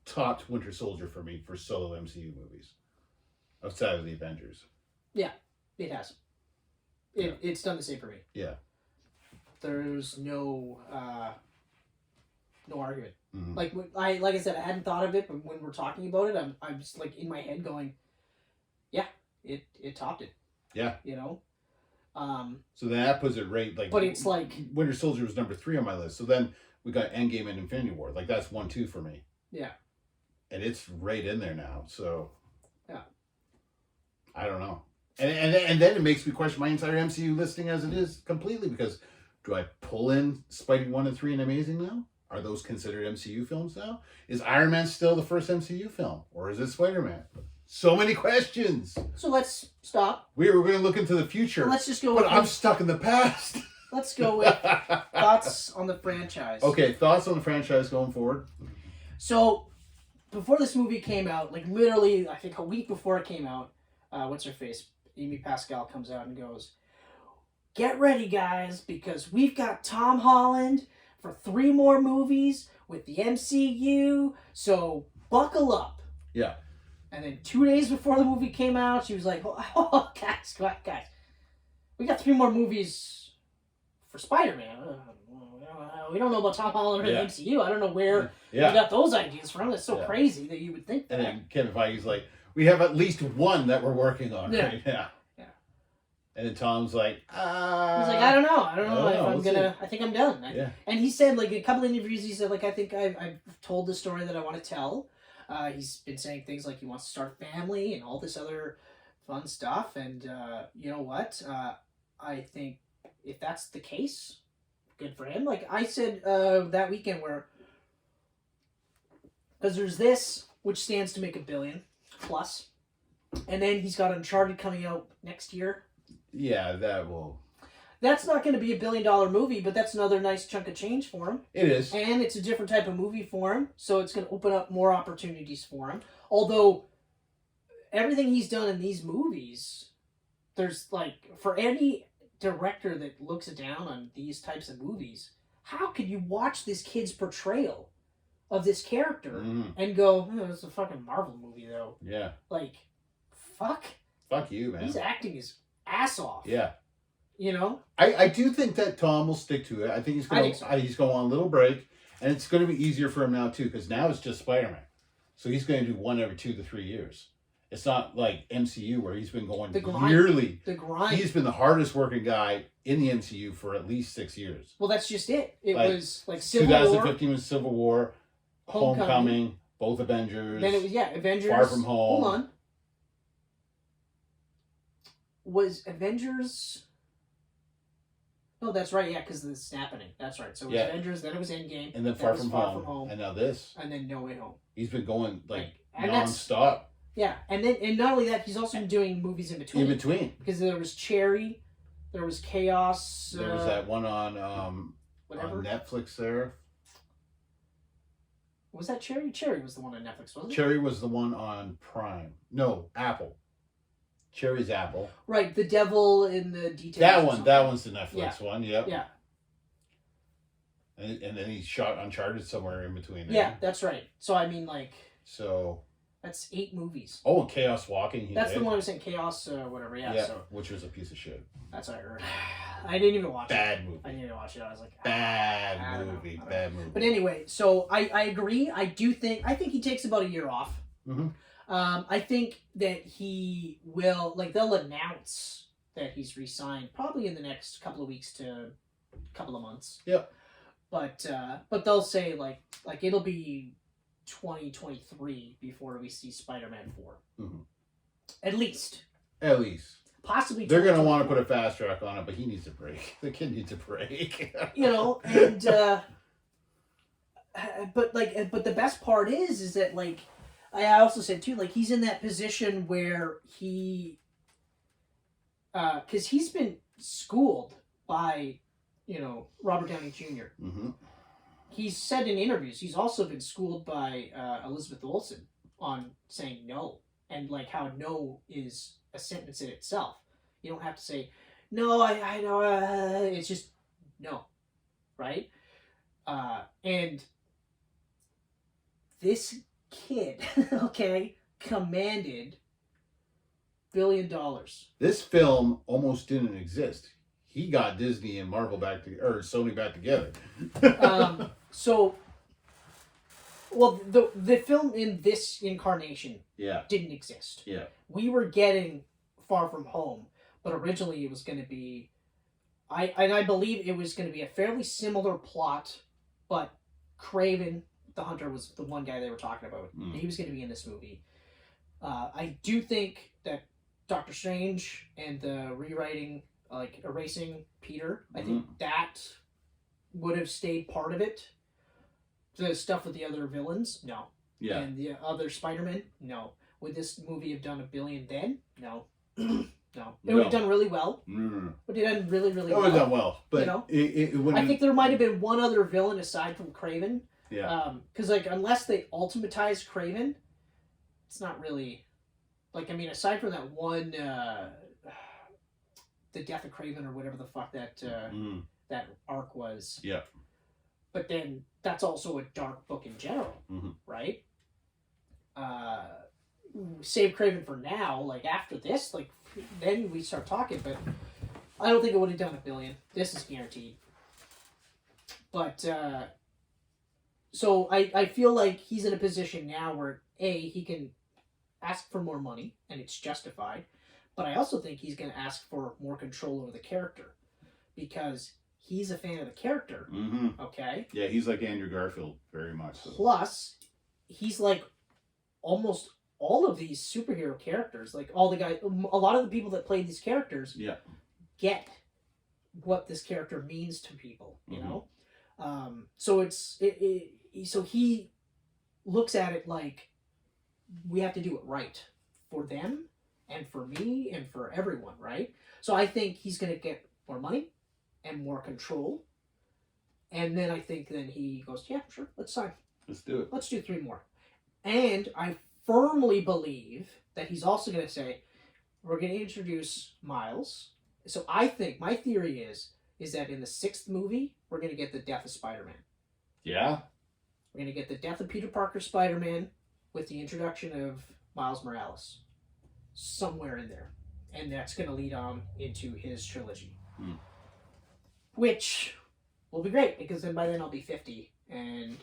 topped Winter Soldier for me for solo MCU movies outside of the Avengers. Yeah, it has. It's done the same for me. Yeah. There's no argument. Like I said, I hadn't thought of it, but when we're talking about it, I'm just like in my head going, yeah, it topped it. Yeah. You know. So then that puts it right like. But it's like Winter Soldier was number 3 on my list. So then we got Endgame and Infinity War. Like that's 1-2 for me. Yeah. And it's right in there now. So. Yeah. I don't know. And then it makes me question my entire MCU listing as it is completely, because do I pull in Spidey 1 and 3 and Amazing now? Are those considered MCU films now? Is Iron Man still the first MCU film? Or is it Spider-Man? So many questions. So let's stop. We were going to look into the future. Well, let's just go. But I'm stuck in the past. Let's go with thoughts on the franchise. Okay, thoughts on the franchise going forward? So, before this movie came out, like literally, I think a week before it came out, what's her face? Amy Pascal comes out and goes, "Get ready, guys, because we've got Tom Holland for 3 more movies with the MCU, so buckle up." Yeah. And then 2 days before the movie came out, she was like, "Oh, guys, we got 3 more movies for Spider-Man. We don't know about Tom Holland or the MCU. I don't know where you got those ideas from. It's so crazy that you would think that." And then Kevin Feige's like, "We have at least one that we're working on right now." Yeah. And then Tom's like, He's like, I don't know if I'm gonna. I think I'm done. And he said, like, a couple of interviews, he said, like, I think I've told the story that I want to tell. He's been saying things like he wants to start a family and all this other fun stuff. And you know what? I think if that's the case, good for him. Like I said that weekend, because there's this, which stands to make $1 billion plus, and then he's got Uncharted coming out next year. Yeah, that will. That's not going to be $1 billion movie, but that's another nice chunk of change for him. It is. And it's a different type of movie for him, so it's going to open up more opportunities for him. Although, everything he's done in these movies, there's like, for any director that looks down on these types of movies, how could you watch this kid's portrayal of this character and go, "Oh, it's a fucking Marvel movie, though." Yeah. Like, fuck. fuck you, man. He's acting his ass off. Yeah. You know? I do think that Tom will stick to it. I think he's going to on a little break, and it's going to be easier for him now too, because now it's just Spider-Man, so he's going to do one every 2 to 3 years. It's not like MCU where he's been going yearly. The grind. He's been the hardest working guy in the MCU for at least 6 years. Well, that's just it. It was like Civil 2015 War, was Civil War, Homecoming, both Avengers. Then it was Avengers. Far From Home. Hold on. Was Avengers? No, that's right. Yeah, because of the snapping. That's right. So it was Avengers, then it was Endgame, and then Far From Home, and now this, and then No Way Home. He's been going non-stop. Yeah, and not only that, he's also been doing movies in between. Because there was Cherry, there was Chaos. There was that one on Netflix there. Was that Cherry? Cherry was the one on Netflix, wasn't it? Cherry was the one on Prime. No, Apple. Cherry's Apple. Right, The Devil in the Details. That one's the Netflix one, yep. Yeah. And then he shot Uncharted somewhere in between there. Yeah, that's right. So, I mean, like... So... That's 8 movies. Oh, Chaos Walking. That's the one I was saying, Chaos, whatever, yeah. So. Which was a piece of shit. That's what I heard. I didn't even watch it. Bad movie. I didn't even watch it. I was like... Bad movie. But anyway, so I agree. I think he takes about a year off. Mm-hmm. I think that he will, like, they'll announce that he's re-signed probably in the next couple of weeks to couple of months. Yep. But they'll say, like it'll be 2023 before we see Spider-Man 4. Mm-hmm. At least. Possibly. They're going to want to put a fast track on it, but he needs a break. The kid needs a break. And, but the best part is that, like, I also said too, like, he's in that position where because he's been schooled by, Robert Downey Jr. Mm-hmm. He's said in interviews, he's also been schooled by Elizabeth Olsen on saying no, and like how no is a sentence in itself. You don't have to say, no, I know, it's just no, right? And this kid, commanded $1 billion. This film almost didn't exist. He got Disney and Marvel Sony back together. The film in this incarnation didn't exist. Yeah. We were getting Far From Home, but originally it was going to be, I believe it was going to be a fairly similar plot, but Kraven the Hunter was the one guy they were talking about. He was going to be in this movie. I do think that Doctor Strange and the rewriting, like erasing Peter, I think that would have stayed part of it. The stuff with the other villains, no. Yeah. And the other Spider-Man, no. Would this movie have done $1 billion then? No. No. It would have done really well. No. But it done really, really well. It would have done well. But it wouldn't... I think there might have been one other villain aside from Kraven. Yeah. Because, like, unless they ultimatize Kraven, it's not really... Like, I mean, aside from that one... the Death of Kraven or whatever the fuck that that arc was. Yeah. But then that's also a dark book in general, right? Save Kraven for now. Like, after this, like, then we start talking. But I don't think it would have done $1 billion. This is guaranteed. But so I feel like he's in a position now where he can ask for more money and it's justified. But I also think he's going to ask for more control over the character because he's a fan of the character. Mm-hmm. Okay? Yeah, he's like Andrew Garfield, very much so. Plus, he's like almost all of these superhero characters. Like all the guys, a lot of the people that play these characters get what this character means to people, you know? So so he looks at it like we have to do it right for them. And for me, and for everyone, right? So I think he's going to get more money and more control. And then I think then he goes, yeah, sure, let's sign. Let's do it. Let's do 3 more. And I firmly believe that he's also going to say, we're going to introduce Miles. So I think, my theory is that in the 6th movie, we're going to get the death of Spider-Man. Yeah? We're going to get the death of Peter Parker Spider-Man with the introduction of Miles Morales. Somewhere in there. and that's going to lead on into his trilogy, Hmm. which will be great because then by then I'll be 50 and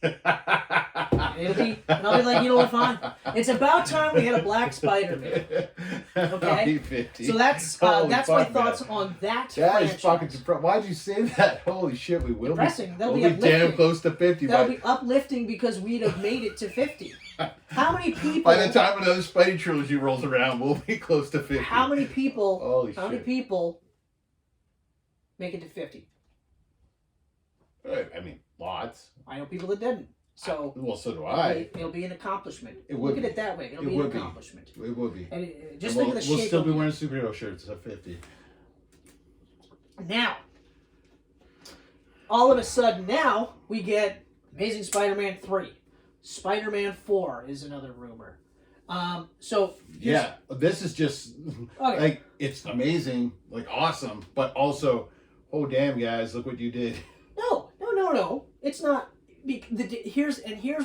I'll be like, you know what, fine. It's about time we had a black Spider-Man. Okay, 50. so that's Holy my fuck, thoughts man. on that. That is franchise. fucking depressing. Why'd you say that? Holy shit, we will Depressing. be. That'll We'll be be damn uplifting. close to 50. That'll be uplifting because we'd have made it to 50. How many people? By the time another Spidey trilogy rolls around, we'll be close to 50. How many people? Holy how many shit. people make it to 50? I mean, lots. I know people that didn't. So Well, so do I. it'll be an accomplishment. It would Look at be. it that way. It'll It be would an be. accomplishment. It would be. And just And think of the we'll shape. still of be wearing superhero shirts at 50. Now, all of a sudden, now we get Amazing Spider-Man 3. Spider-Man 4 is another rumor. So Yeah, this is just Okay. like it's amazing, like awesome, but also, oh damn, guys, look what you did. No. It's not. Here's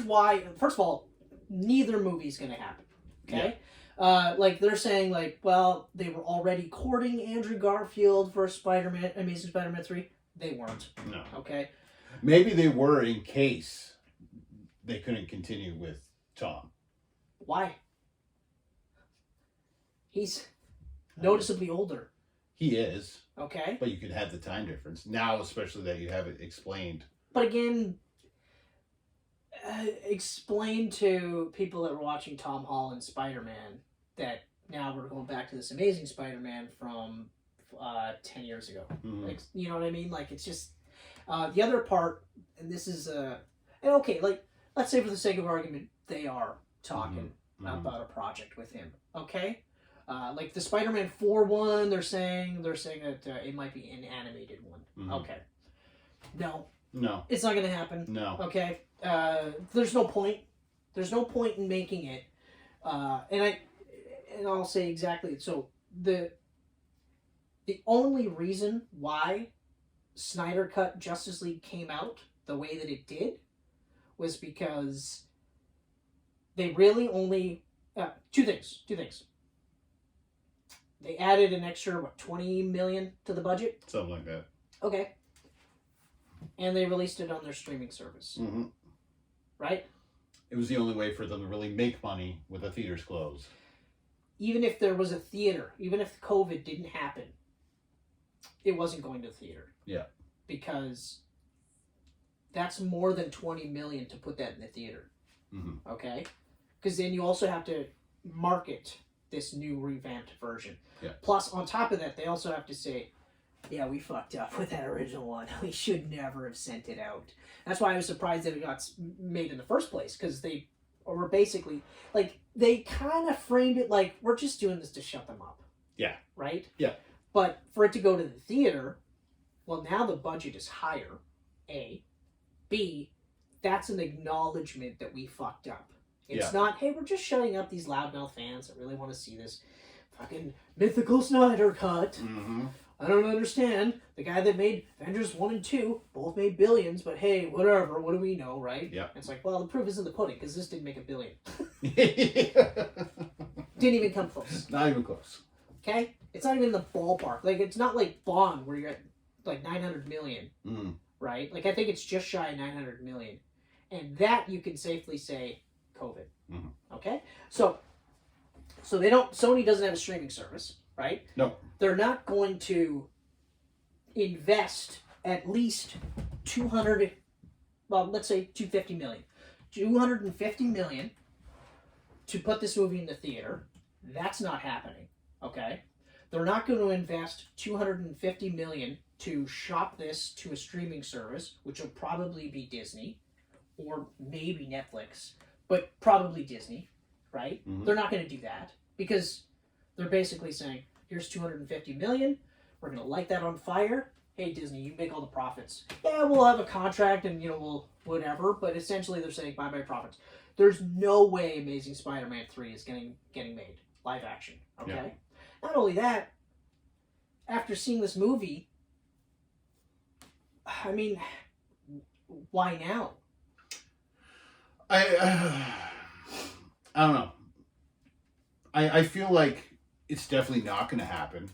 why. First of all, neither movie's gonna happen. Okay. Like they're saying, like, well, they were already courting Andrew Garfield for Spider-Man, Amazing Spider-Man 3. They weren't. No, Okay. maybe they were in case they couldn't continue with Tom. Why? He's noticeably older. He is, Okay. but you could have the time difference now, especially that you have it explained. But again, explain to people that were watching Tom Holland Spider-Man that now we're going back to this Amazing Spider-Man from 10 years ago. Mhm. Like, you know what I mean? Like, it's just the other part, and this is and okay, like, let's say for the sake of argument, they are talking Mhm. about a project with him. Okay. Like the Spider-Man 4 one, they're saying that it might be an animated one. Mhm. Okay. No, No, it's not going to happen. no. Okay. There's no point. There's no point in making it. And I'll say exactly. So the only reason why Snyder Cut Justice League came out the way that it did was because they really only two things. They added an extra $20 million to the budget. Something like that. Okay. And they released it on their streaming service, Mm-hmm. right? It was the only way for them to really make money with the theaters closed. Even if there was a theater, even if COVID didn't happen, it wasn't going to the theater. Yeah. Because that's more than $20 million to put that in the theater. Mm-hmm. Okay? Because then you also have to market this new revamped version. Yeah. Plus, on top of that, they also have to say, yeah, we fucked up with that original one. We should never have sent it out. That's why I was surprised that it got made in the first place, because they were basically, like, they kind of framed it like, we're just doing this to shut them up. Yeah. Right? Yeah. But for it to go to the theater, well, now the budget is higher, A. B, that's an acknowledgement that we fucked up. It's not, hey, we're just shutting up these loudmouth fans that really want to see this fucking mythical Snyder Cut. Mm-hmm. I don't understand. The guy that made Avengers 1 and 2 both made billions, but hey, whatever, what do we know, right? Yeah. It's like, well, the proof is in the pudding, because this didn't make $1 billion. Not Didn't even come close. even close. Okay? It's not even in the ballpark. Like, it's not like Bond, where you're at, like, 900 million, Mm. right? Like, I think it's just shy of 900 million. And that, you can safely say, COVID. Mhm. Okay? So they don't, Sony doesn't have a streaming service, right? No. They're not going to invest at least 200, well, let's say 250 million. 250 million to put this movie in the theater. That's not happening, okay? They're not going to invest 250 million to shop this to a streaming service, which will probably be Disney or maybe Netflix, but probably Disney, right? Mhm. They're not going to do that because they're basically saying, here's 250 million, we're going to light that on fire. Hey, Disney, you make all the profits. Yeah, we'll have a contract and, we'll whatever, but essentially they're saying bye-bye profits. There's no way Amazing Spider-Man 3 is getting made. Live action, okay? Yeah. Not only that, after seeing this movie, I mean, why now? I don't know. I feel like it's definitely not going to happen.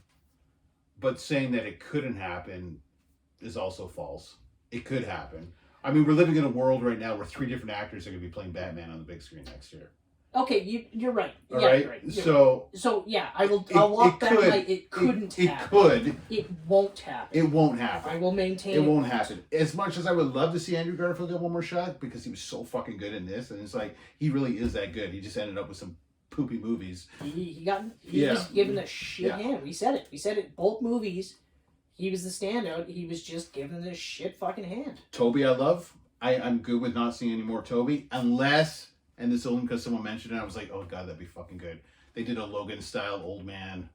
But saying that it couldn't happen is also false. It could happen. I mean, we're living in a world right now where 3 different actors are going to be playing Batman on the big screen next year. Okay, you're right. All yeah, right. You're right. So yeah, I'll walk back like it couldn't happen. It could. It won't happen. It won't happen. I will maintain. It won't happen. As much as I would love to see Andrew Garfield get one more shot because he was so fucking good in this, and it's like he really is that good. He just ended up with some poopy movies. He was given a shit hand. We said it. We said it. Both movies. He was the standout. He was just given this shit fucking hand. Toby, I love. I'm good with not seeing any more Toby unless. And this only because someone mentioned it, I was like, oh god, that'd be fucking good. They did a Logan-style old man,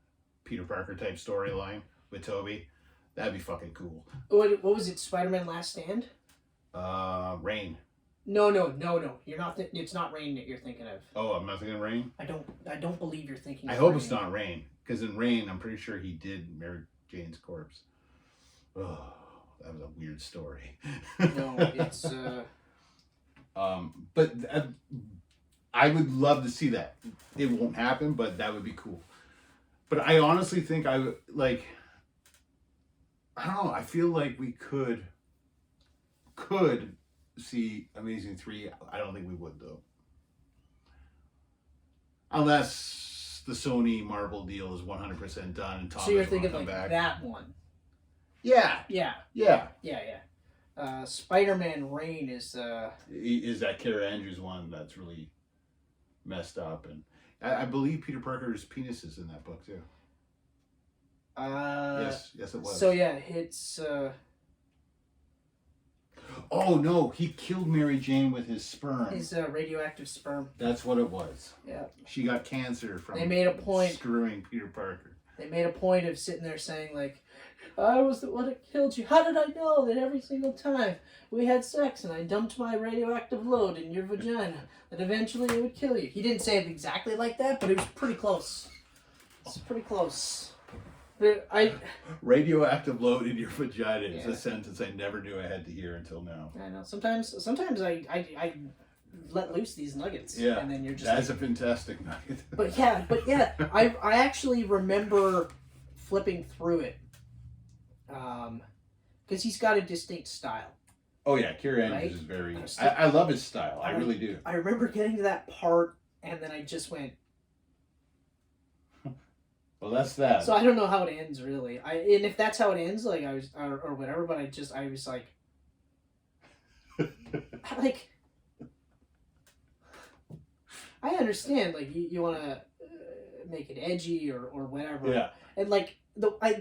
Peter Parker type storyline with Toby. That'd be fucking cool. What was it? Spider-Man Last Stand? Rain. No. You're not. It's not Rain that you're thinking of. Oh, I'm not thinking Rain? I don't believe you're thinking. I of hope Rain. it's not Rain, because in Rain, I'm pretty sure he did Mary Jane's corpse. Oh, that was a weird story. No, it's. But I would love to see that. It won't happen, but that would be cool. But I honestly think I would like. I don't know. I feel like we could see Amazing 3. I don't think we would though, unless the Sony Marvel deal is 100% done and Tom. So you're thinking come like back. that one? Yeah. Spider-Man Rain is. Is that Kara Andrews one that's really messed up, and I believe Peter Parker's penis is in that book too. Yes, it was. So yeah, it's. Oh no, he killed Mary Jane with his sperm. His radioactive sperm. That's what it was. Yeah. She got cancer from. They made a point screwing Peter Parker. They made a point of sitting there saying like, I was the one that killed you. How did I know that every single time we had sex and I dumped my radioactive load in your vagina that eventually it would kill you? He didn't say it exactly like that, but it was pretty close. It's pretty close. But radioactive load in your vagina is a sentence I never knew I had to hear until now. I know. Sometimes I let loose these nuggets. Yeah. And then you're just that's like, a fantastic nugget. But yeah, I actually remember flipping through it. Because he's got a distinct style. Oh yeah, Kira Andrews is very. I love his style. I really do. I remember getting to that part, and then I just went. Well, that's that. So I don't know how it ends, really. And if that's how it ends, like I was, or whatever. But I was like, like, I understand. Like you want to make it edgy or whatever. Yeah. And like. I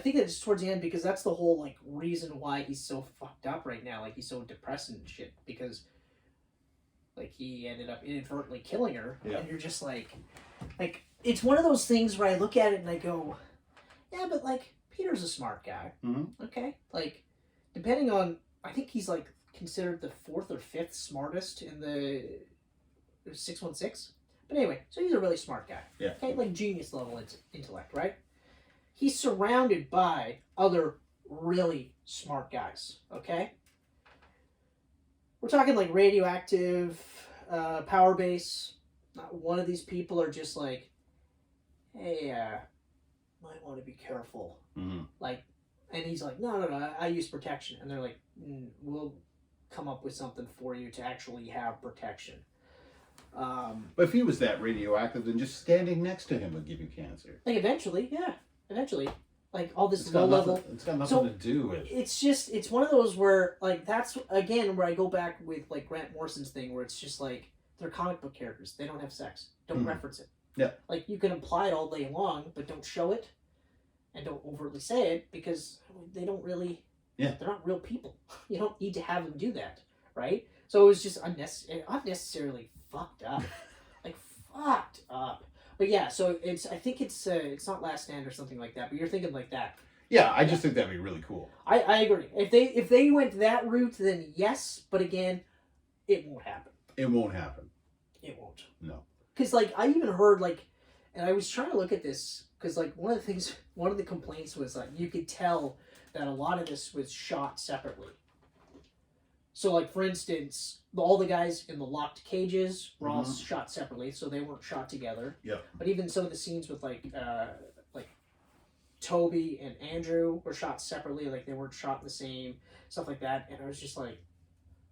think it's towards the end because that's the whole like reason why he's so fucked up right now. Like he's so depressed and shit because like he ended up inadvertently killing her, and you're just like it's one of those things where I look at it and I go, yeah, but like Peter's a smart guy, okay? Like depending on, I think he's like considered the 4th or 5th smartest in the 616. But anyway, so he's a really smart guy. Yeah. Okay, like genius level intellect, right? He's surrounded by other really smart guys, okay? We're talking like radioactive, power base. Not one of these people are just like, hey, might want to be careful. Mm-hmm. Like, and he's like, no, I use protection. And they're like, we'll come up with something for you to actually have protection. But if he was that radioactive, then just standing next to him would give you cancer. Like eventually, yeah. Eventually, like all this It's low got level. It's got nothing to do with. It's one of those where like that's again where I go back with like Grant Morrison's thing where it's just like they're comic book characters. They don't have sex. Don't reference it. Yeah. Like you can imply it all day long, but don't show it, and don't overtly say it because they don't really. Yeah. They're not real people. You don't need to have them do that, right? So it was just unnecessarily fucked up, like fucked up. But yeah, so I think it's not Last Stand or something like that. But you're thinking like that. Yeah, I just think that'd be really cool. I agree. If they went that route, then yes. But again, it won't happen. It won't happen. It won't. No. Because like I even heard like, and I was trying to look at this because like one of the complaints was like you could tell that a lot of this was shot separately. So, like, for instance, all the guys in the locked cages were all Mhm. shot separately, so they weren't shot together. Yep. But even some of the scenes with, like Toby and Andrew were shot separately, like, they weren't shot in the same, stuff like that. And I was just like,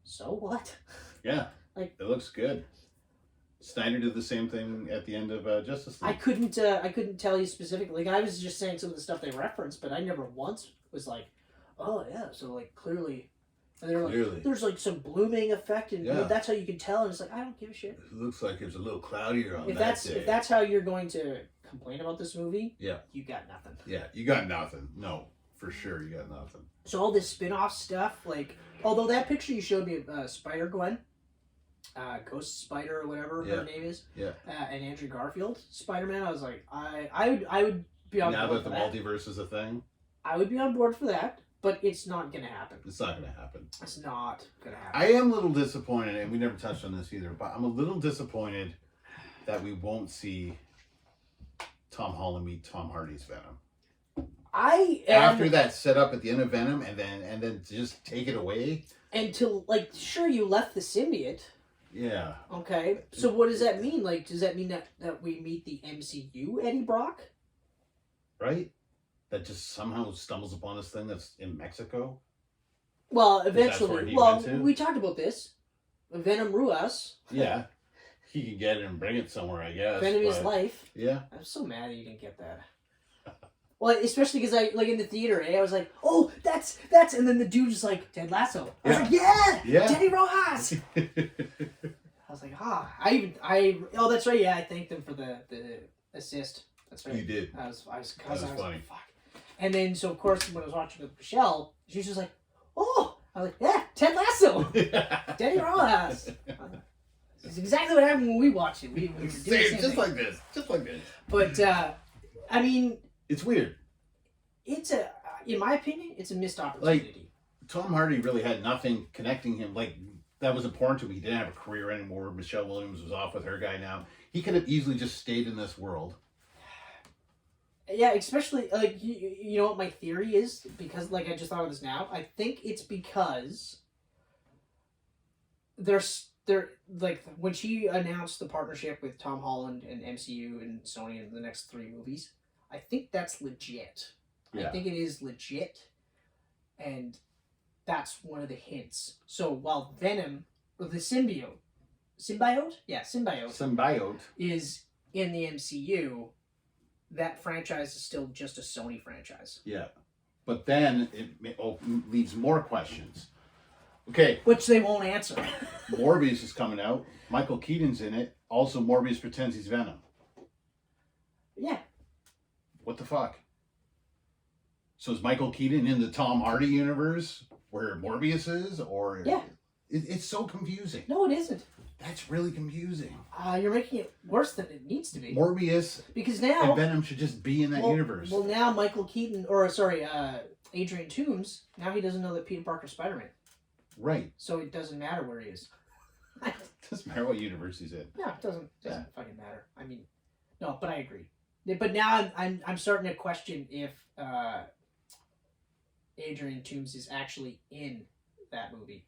so what? Yeah. Like, it looks good. Snyder did the same thing at the end of Justice I League. couldn't tell you specifically. Like, I was just saying some of the stuff they referenced, but I never once was like, oh, yeah, so, like, clearly. And they're like, there's, like, some blooming effect, and that's how you can tell. And it's like, I don't give a shit. It looks like it's a little cloudier on If that day. If that's how you're going to complain about this movie, Yeah. you got nothing. Yeah, you got nothing. No, for sure, you got nothing. So all this spin-off stuff, like, although that picture you showed me of Spider-Gwen, Ghost Spider or whatever her name is, and Andrew Garfield Spider-Man, I was like, I would be on now board that for the that. multiverse is a thing, I would be on board for that, but it's not gonna happen. it's not going to happen. It's not gonna happen. I am a little disappointed, and we never touched on this either, but I'm a little disappointed that we won't see Tom Holland meet Tom Hardy's Venom. After that setup at the end of Venom, and then just take it away. Until, like, sure, you left the symbiote. Yeah. Okay. So what does that mean? Like, does that mean that we meet the MCU Eddie Brock? Right? That just somehow stumbles upon this thing that's in Mexico. Well, That's where eventually. he Well, went to? we talked about this. Venom Ruas. Yeah. He can get it and bring it somewhere, I guess. Venom is life. Yeah. I'm so mad that you didn't get that. Well, especially because I, like, in the theater, I was like, oh, that's, and then the dude was like, Ted Lasso. I was like, yeah, Teddy Rojas. I was like, oh, that's right, yeah, I thanked them for the assist. That's right. You did. I was funny. like, fuck. And then, so of course, when I was watching with Michelle, she was just like, oh, I was like, yeah, Ted Lasso. Teddy Rojas. It's exactly what happened when we watched it. We were doing the same just thing. like this. But, I mean, it's weird. it's in my opinion, it's a missed opportunity. Like, Tom Hardy really had nothing connecting him. Like, that was important to him. He didn't have a career anymore. Michelle Williams was off with her guy now. He could have easily just stayed in this world. Yeah, especially, like, you know what my theory is? Because, like, I just thought of this now. I think it's because they're like, when she announced the partnership with Tom Holland and MCU and Sony in the next 3 movies, I think that's legit. Yeah. I think it is legit, and that's one of the hints. So while Venom, or the symbiote is in the MCU, that franchise is still just a Sony franchise. Yeah. But then it leaves more questions. Okay. Which they won't answer. Morbius is coming out. Michael Keaton's in it. Also, Morbius pretends he's Venom. Yeah. What the fuck? So is Michael Keaton in the Tom Hardy universe where Morbius is? Or yeah. It's so confusing. No, it isn't. That's really confusing. You're making it worse than it needs to be. Morbius because now and Venom should just be in that universe. Well, now Michael Keaton, Adrian Toomes, now he doesn't know that Peter Parker's Spider-Man. Right. So it doesn't matter where he is. It doesn't matter what universe he's in. No, it doesn't fucking matter. I mean, no, but I agree. But now I'm starting to question if Adrian Toomes is actually in that movie.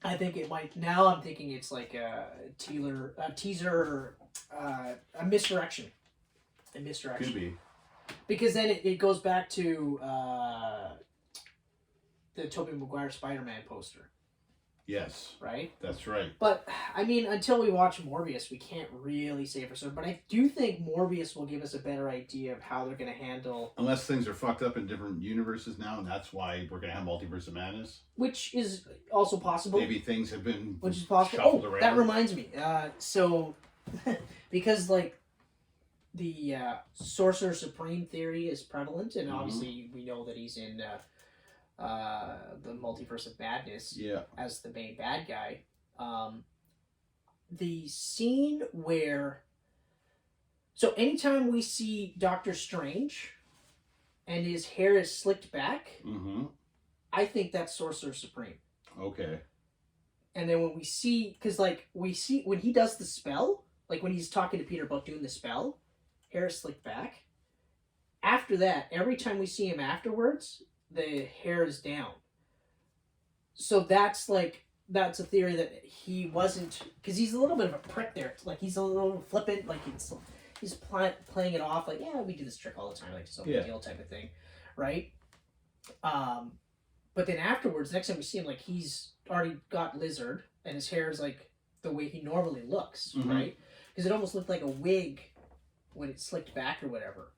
I think it might. Now I'm thinking it's like a teaser, a misdirection. A misdirection. Could be. Because then it goes back to the Tobey Maguire Spider-Man poster. Yes. Right? That's right. But, I mean, until we watch Morbius, we can't really say for certain. But I do think Morbius will give us a better idea of how they're going to handle... Unless things are fucked up in different universes now, and that's why we're going to have Multiverse of Madness. Which is also possible. Maybe things have been Which is possible. shuffled around. That reminds me. So, because, like, the Sorcerer Supreme theory is prevalent, and obviously we know that he's in... the Multiverse of Madness as the main bad guy. The scene where... So anytime we see Doctor Strange and his hair is slicked back, I think that's Sorcerer Supreme. Okay. And then when we see... Because, like, we see... When he does the spell, like when he's talking to Peter about doing the spell, hair is slicked back. After that, every time we see him afterwards... the hair is down. So that's like that's a theory that he wasn't because he's a little bit of a prick there. Like he's a little flippant. Like he's playing it off like yeah we do this trick all the time like it's no big deal type of thing, right? But then afterwards, next time we see him, like he's already got lizard and his hair is like the way he normally looks, right? Because it almost looked like a wig when it slicked back or whatever.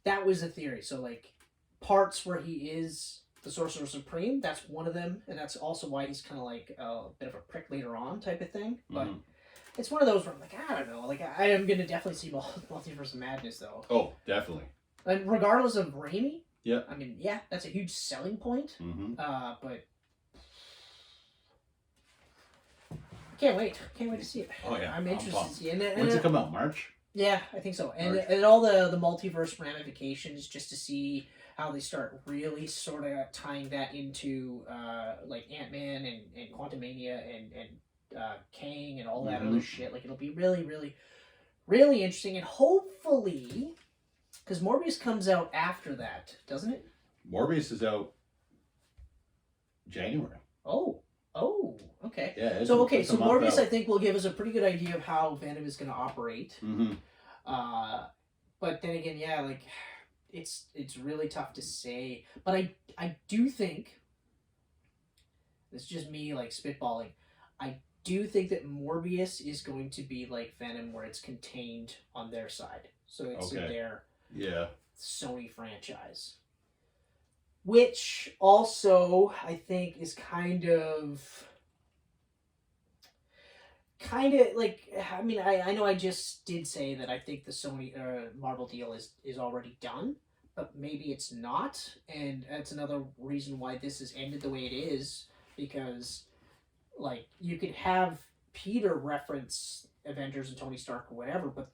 That was a theory. So like parts where he is the Sorcerer Supreme, that's one of them, and that's also why he's kind of like a bit of a prick later on type of thing. But it's one of those where I'm like, I don't know. Like I am gonna definitely see Multiverse of Madness though. Oh, definitely. And regardless of Raimi, yeah, I mean, yeah, that's a huge selling point. But can't wait to see it. Oh yeah, I'm interested to see it. When's it come out? March? Yeah, I think so. And all the multiverse ramifications, just to see how they start really sort of tying that into like Ant-Man and Quantumania and Kang and all that other shit. Like it'll be really, really, really interesting, and hopefully, because Morbius comes out after that, doesn't it? Morbius is out January. Oh, okay. Yeah. So Morbius, I think, will give us a pretty good idea of how Venom is going to operate. But then again, yeah, like it's really tough to say. But I do think this is just me like spitballing. I do think that Morbius is going to be like Venom, where it's contained on their side, so it's in their Sony franchise. Which also, I think, is kind of like, I mean, I know I just did say that I think the Sony Marvel deal is already done, but maybe it's not, and that's another reason why this has ended the way it is, because, like, you could have Peter reference Avengers and Tony Stark or whatever, but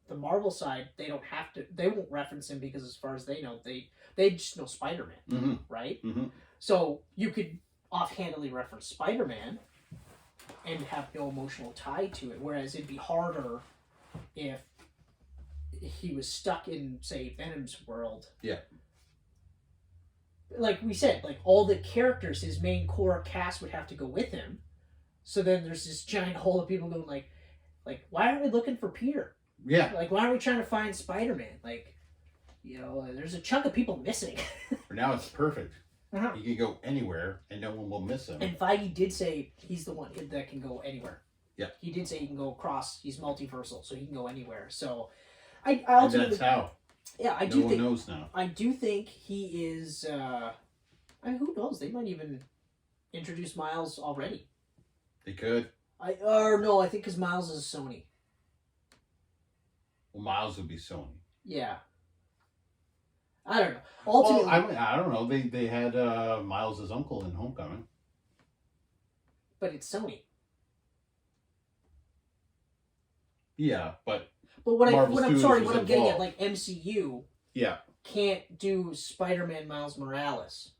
the Marvel side, they won't reference him because as far as they know, they just know Spider-Man, right? So you could offhandedly reference Spider-Man and have no emotional tie to it, whereas it'd be harder if he was stuck in, say, Venom's world. Yeah. Like we said, like all the characters, his main core cast would have to go with him. So then there's this giant hole of people going like, why aren't we looking for Peter? Yeah. Like, why aren't we trying to find Spider-Man? Like, you know, there's a chunk of people missing. For now, it's perfect. He can go anywhere, and no one will miss him. And Feige did say he's the one that can go anywhere. Yeah. He did say he can go across. He's multiversal, so he can go anywhere. So, I ultimately... And that's how. Yeah, no one knows now. I do think he is... I mean, who knows? They might even introduce Miles already. They could. I think because Miles is Sony. Well, Miles would be Sony. Yeah. I don't know. Ultimately, well, I don't know. They had Miles' uncle in Homecoming. But it's Sony. Yeah, but what I'm getting at, like MCU. Yeah. Can't do Spider-Man Miles Morales.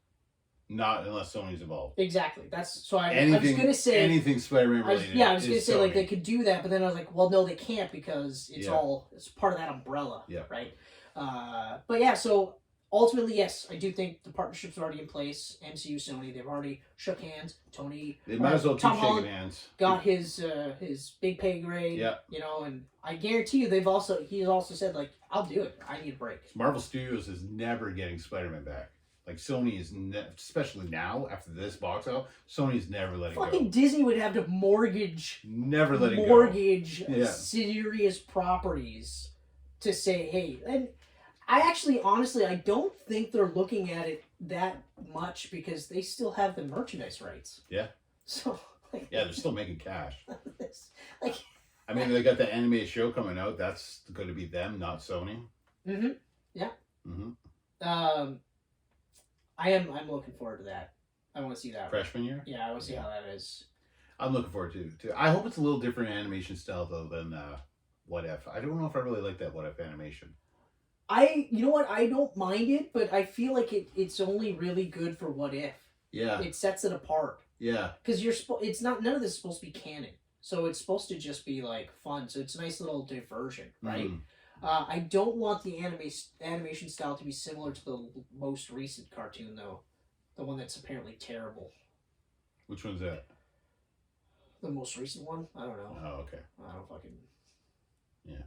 Not unless Sony's involved. Exactly. That's so. I was gonna say anything Spider-Man related. I was gonna say Sony. Like they could do that, but then I was like, well, no, they can't because it's part of that umbrella. Yeah. Right. But yeah, so ultimately, yes, I do think the partnership's already in place. MCU, Sony, they've already shook hands. They might as well keep shaking hands. Got his big pay grade. Yeah. You know, and I guarantee you, he's also said like, I'll do it. I need a break. Marvel Studios is never getting Spider-Man back. Like Sony is, especially now after this box out, Sony's never letting go. Fucking Disney would have to mortgage serious properties to say, hey, and I actually, honestly, I don't think they're looking at it that much because they still have the merchandise rights. Yeah. So. Like, yeah, they're still making cash. I mean, they got the animated show coming out. That's going to be them, not Sony. Yeah. I'm looking forward to that. I want to see that. Freshman year? Yeah, I want to see how that is. I'm looking forward to it too. I hope it's a little different animation style though than What If. I don't know if I really like that What If animation. You know what? I don't mind it, but I feel like it's only really good for What If. Yeah. It sets it apart. Yeah. Because none of this is supposed to be canon. So it's supposed to just be like fun. So it's a nice little diversion, right? I don't want the animation style to be similar to the most recent cartoon, though. The one that's apparently terrible. Which one's that? The most recent one? I don't know. Oh, okay. I don't fucking... Yeah.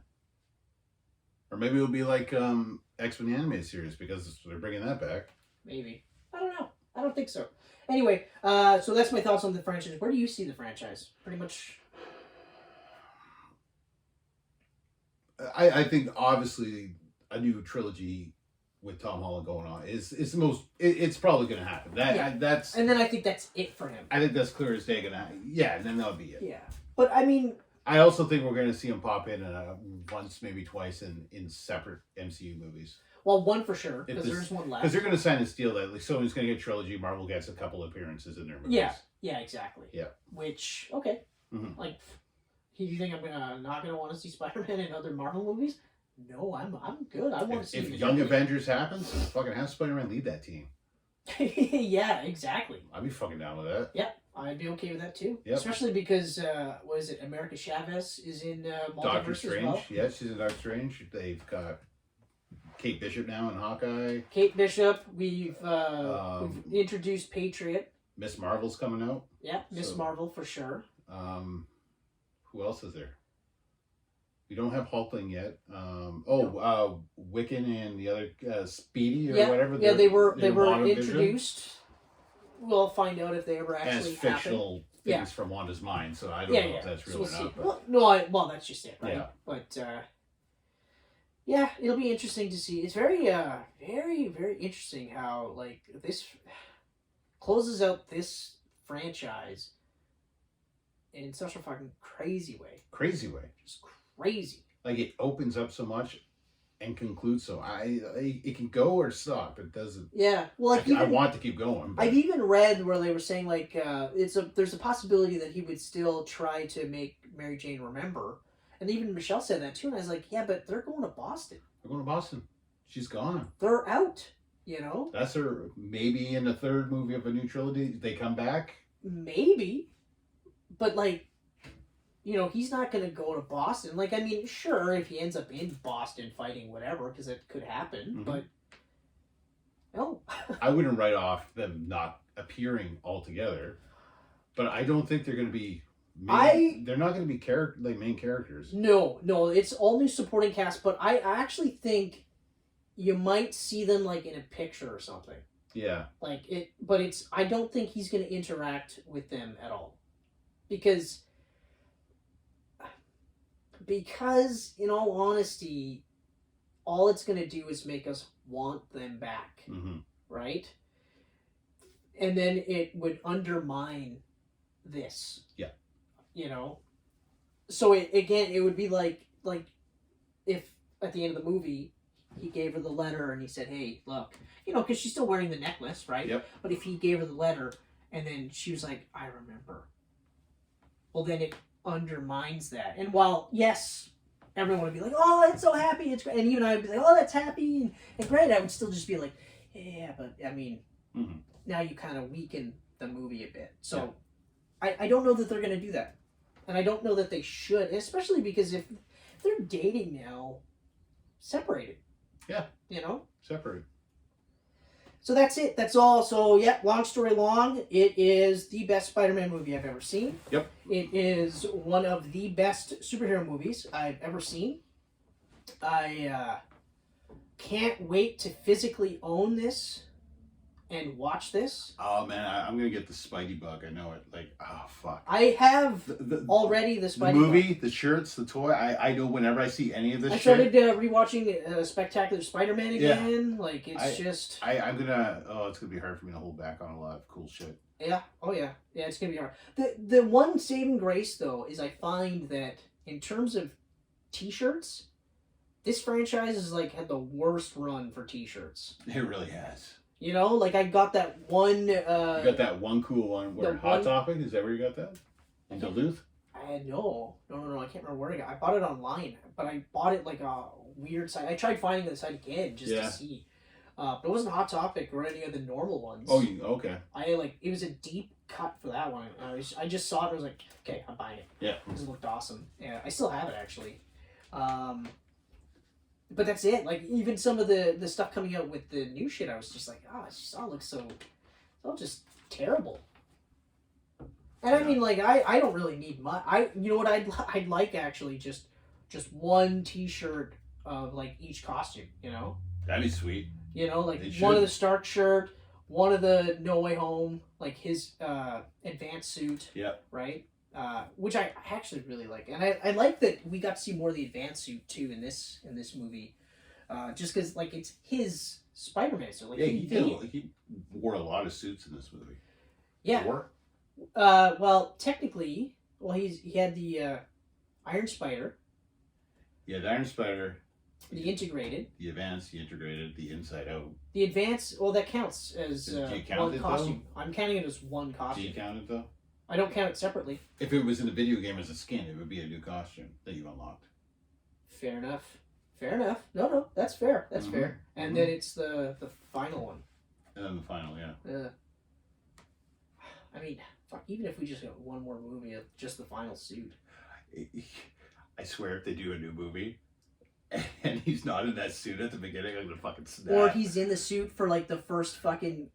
Or maybe it'll be like X-Men animated series because they're bringing that back. Maybe. I don't know. I don't think so. Anyway, so that's my thoughts on the franchise. Where do you see the franchise? Pretty much... I think obviously a new trilogy with Tom Holland going on is the most. It's probably going to happen. That's. And then I think that's it for him. I think that's clear as day. Gonna happen. Yeah, and then that'll be it. Yeah, but I mean. I also think we're going to see him pop in once, maybe twice in separate MCU movies. Well, one for sure because there's one left. Because they're going to sign this deal that like someone's going to get a trilogy. Marvel gets a couple appearances in their movies. Yeah, exactly. Yeah. Which like. Do you think I'm not gonna want to see Spider-Man in other Marvel movies? No, I'm good. I want to see. If Young Avengers happens, fucking have Spider-Man lead that team. Yeah, exactly. I'd be fucking down with that. Yeah, I'd be okay with that too. Yep. Especially because what is it? America Chavez is in Doctor Multiverse Strange. as well. Yeah, she's in Doctor Strange. They've got Kate Bishop now in Hawkeye. Kate Bishop. We've introduced Patriot. Miss Marvel's coming out. Yeah, Miss Marvel for sure. Who else is there? We don't have Hulkling yet. Wiccan and the other Speedy or whatever. Yeah, they were introduced. We'll find out if they ever actually as fictional things from Wanda's mind. So I don't know if that's real or not. But... Well, that's just it, right? Yeah. But it'll be interesting to see. It's very, very, very interesting how like this closes out this franchise in such a fucking crazy way. Crazy way. Just crazy. Like it opens up so much and concludes so. It can go or stop. It doesn't. Yeah. Well, like I want to keep going. But... I've even read where they were saying like there's a possibility that he would still try to make Mary Jane remember. And even Michelle said that too. And I was like, yeah, but they're going to Boston. They're going to Boston. She's gone. They're out. You know. That's her. Maybe in the third movie of a new trilogy, they come back. Maybe. But, like, you know, he's not going to go to Boston. Like, I mean, sure, if he ends up in Boston fighting whatever, because it could happen, but no. I wouldn't write off them not appearing altogether, but I don't think they're going to be... they're not going to be main characters. No, it's all new supporting cast, but I actually think you might see them, like, in a picture or something. Yeah. I don't think he's going to interact with them at all. Because in all honesty, all it's going to do is make us want them back, right? And then it would undermine this. Yeah. You know? So, it would be like if at the end of the movie, he gave her the letter and he said, hey, look, you know, because she's still wearing the necklace, right? Yep. But if he gave her the letter and then she was like, I remember. Well, then it undermines that. And while, yes, everyone would be like, oh, it's so happy, it's great. And even I would be like, oh, that's happy and great. I would still just be like, yeah, but, I mean, now you kind of weaken the movie a bit. So, I don't know that they're going to do that. And I don't know that they should, especially because if they're dating now, separated. Yeah. You know? Separated. So that's it. That's all. So, yeah, long story long, it is the best Spider-Man movie I've ever seen. Yep. It is one of the best superhero movies I've ever seen. I can't wait to physically own this and watch this. Oh, man, I'm going to get the Spidey bug. I know it. Like, oh, fuck. I have already the Spidey movie, bug. The shirts, the toy. I know whenever I see any of this I started rewatching Spectacular Spider-Man again. Yeah. Like, it's I'm going to... Oh, it's going to be hard for me to hold back on a lot of cool shit. Yeah. Oh, yeah. Yeah, it's going to be hard. The one saving grace, though, is I find that in terms of T-shirts, this franchise has, like, had the worst run for T-shirts. It really has. You know, like I got that one... you got that one cool one where Hot Topic? Is that where you got that? In Duluth? No. I can't remember where I got it. I bought it online, but I bought it like a weird site. I tried finding the site again just to see. But it wasn't Hot Topic or any of the normal ones. Oh, okay. It was a deep cut for that one. I just saw it and I was like, okay, I'm buying it. Yeah. Because it looked awesome. Yeah, I still have it actually. But that's it. Like, even some of the stuff coming out with the new shit, I was just like, it just all looks so... It's all just terrible. And I mean, like, I don't really need much. You know what I'd like actually just one T-shirt of like each costume. You know. That'd be sweet. You know, like one of the Stark shirt, one of the No Way Home, like his advanced suit. Yep. Right. Which I actually really like, and I like that we got to see more of the advanced suit too in this movie, just because like it's his Spider-Man. So like he wore a lot of suits in this movie. Yeah. Wore? Well, technically, he had the Iron Spider. Yeah, the Iron Spider. The integrated. The advanced, the integrated, the inside out. The advanced, well, that counts as Do you count one it, costume. I'm counting it as one costume. Do you count it though? I don't count it separately. If it was in a video game as a skin, it would be a new costume that you unlocked. Fair enough. Fair enough. No, that's fair. That's fair. And then it's the final one. And then the final, yeah. I mean, fuck, even if we just got one more movie of just the final suit. I swear if they do a new movie and he's not in that suit at the beginning, I'm gonna fucking snap. Or he's in the suit for like the first fucking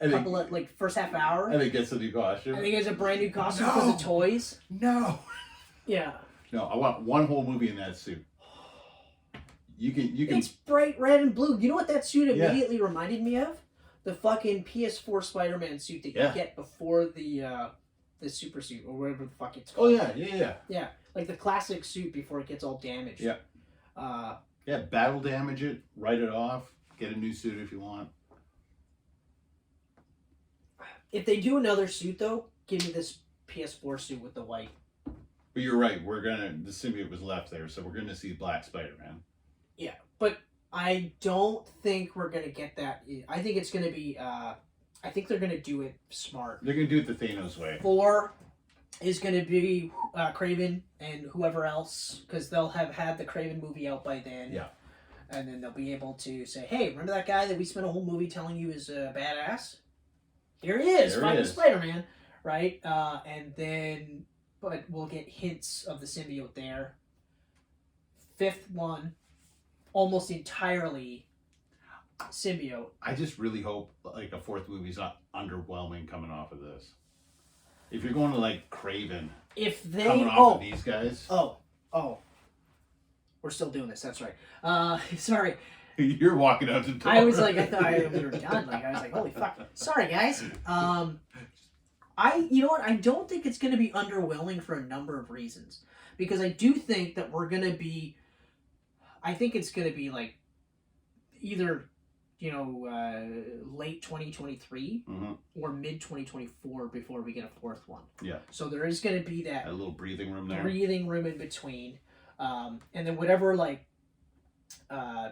first half hour. And he gets a new costume. And he gets a brand new costume because of toys. No. Yeah. No, I want one whole movie in that suit. You can. It's bright red and blue. You know what that suit immediately reminded me of? The fucking PS4 Spider-Man suit that you get before the super suit or whatever the fuck it's called. Oh yeah. Yeah, like the classic suit before it gets all damaged. Yeah. Battle damage it, write it off, get a new suit if you want. If they do another suit though, give me this PS4 suit with the white. But you're right. The symbiote was left there, so we're gonna see Black Spider-Man. Yeah, but I don't think we're gonna get that. I think it's gonna be. I think they're gonna do it smart. They're gonna do it the Thanos way. 4 is gonna be Kraven and whoever else, because they'll have had the Kraven movie out by then. Yeah. And then they'll be able to say, "Hey, remember that guy that we spent a whole movie telling you is a badass? Here he is, fighting Spider-Man." Right? And then, but we'll get hints of the symbiote there. 5th one, almost entirely symbiote. I just really hope like a 4th movie's not underwhelming coming off of this. If you're going to like Kraven, if they coming off of these guys, we're still doing this. That's right. Sorry. You're walking out the door. I was like, I thought we were done. Like I was like, holy fuck. Sorry, guys. You know what? I don't think it's going to be underwhelming for a number of reasons, because I do think that we're going to be. I think it's going to be like either, late 2023 or mid 2024 before we get a 4th one. Yeah. So there is going to be that a little breathing room there. Breathing room in between. And then whatever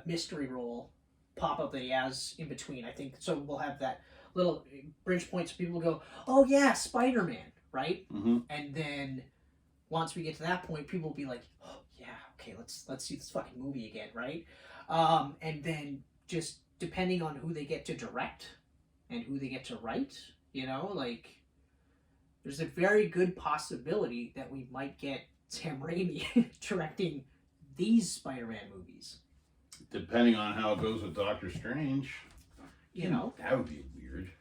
mystery role pop up that he has in between. I think so. We'll have that little bridge point so people go, "Oh yeah, Spider-Man," right? And then once we get to that point, people will be like, "Oh yeah, okay, let's see this fucking movie again," right? And then just depending on who they get to direct and who they get to write, there's a very good possibility that we might get Sam Raimi directing these Spider-Man movies. Depending on how it goes with Doctor Strange. That would be weird.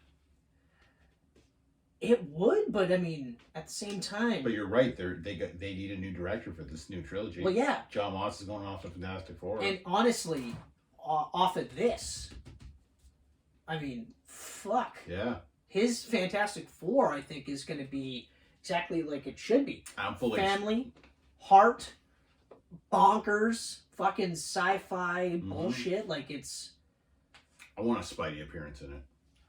It would, but I mean, at the same time. But you're right. They need a new director for this new trilogy. Well, yeah. John Watts is going off to Fantastic Four. And honestly, off of this, I mean, fuck. Yeah. His Fantastic Four, I think, is going to be exactly like it should be. I'm fully family, heart, bonkers, fucking sci-fi bullshit. Like it's. I want a Spidey appearance in it.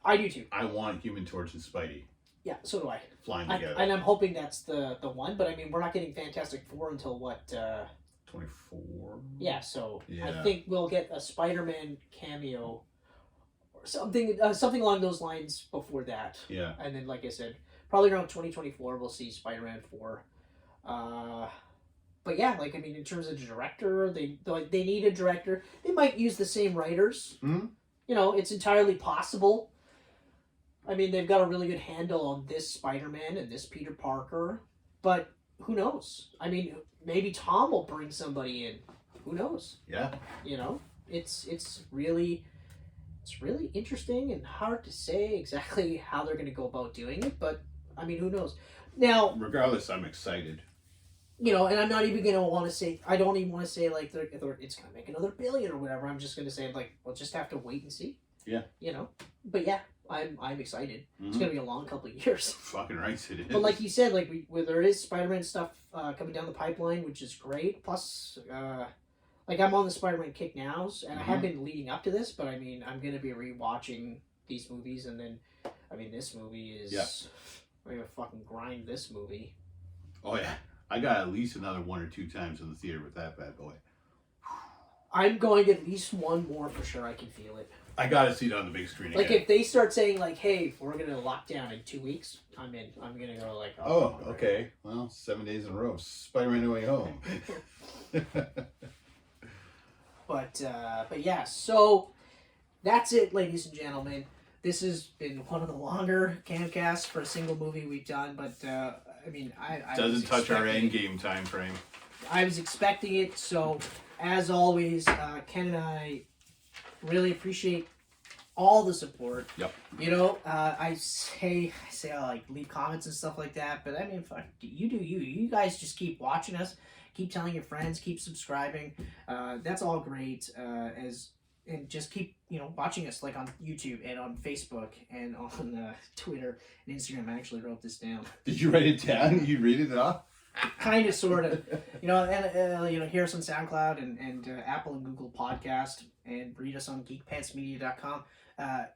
I do too. I want Human Torch and Spidey. Yeah, so do I. Flying together. And I'm hoping that's the one, but I mean, we're not getting Fantastic Four until what? 24. Yeah, so yeah. I think we'll get a Spider-Man cameo or something along those lines before that. Yeah. And then, like I said, probably around 2024 we'll see Spider-Man 4. But yeah, like I mean, in terms of director, they need a director. They might use the same writers. It's entirely possible. I mean, they've got a really good handle on this Spider-Man and this Peter Parker, but who knows? I mean, maybe Tom will bring somebody in. Who knows? Yeah. It's really interesting and hard to say exactly how they're going to go about doing it, but I mean, who knows? Now, regardless, I'm excited. You know, and I'm not even gonna want to say. I don't even want to say like it's gonna make another billion or whatever. I'm just gonna say like we'll just have to wait and see. Yeah. You know, but yeah, I'm excited. It's gonna be a long couple of years. Fucking right, it is. But like you said, like where there is Spider-Man stuff coming down the pipeline, which is great. Plus, like I'm on the Spider-Man kick now, and I have been leading up to this. But I mean, I'm gonna be rewatching these movies, and then, I mean, this movie is. Yeah. We're gonna fucking grind this movie. Oh yeah. I got at least another 1 or 2 times in the theater with that bad boy. I'm going at least one more for sure. I can feel it. I got to see it on the big screen again. Like if they start saying like, "Hey, we're gonna lock down in 2 weeks," I'm in. I'm gonna go like, "Oh, okay. Well, 7 days in a row. Spider-Man No Way Home." But yeah. So that's it, ladies and gentlemen. This has been one of the longer camcasts for a single movie we've done, but I mean, I doesn't touch our end game time frame. I was expecting it, so as always, Ken and I really appreciate all the support. Yep. You know, I say I like leave comments and stuff like that, but I mean, fuck, you do you. You guys just keep watching us, keep telling your friends, keep subscribing. That's all great. And just keep, you know, watching us like on YouTube and on Facebook and on Twitter and Instagram. I actually wrote this down. Did you write it down? You read it off? Kind of, sort of. You know, and you know, hear us on SoundCloud and Apple and Google Podcast, and read us on geekpantsmedia.com.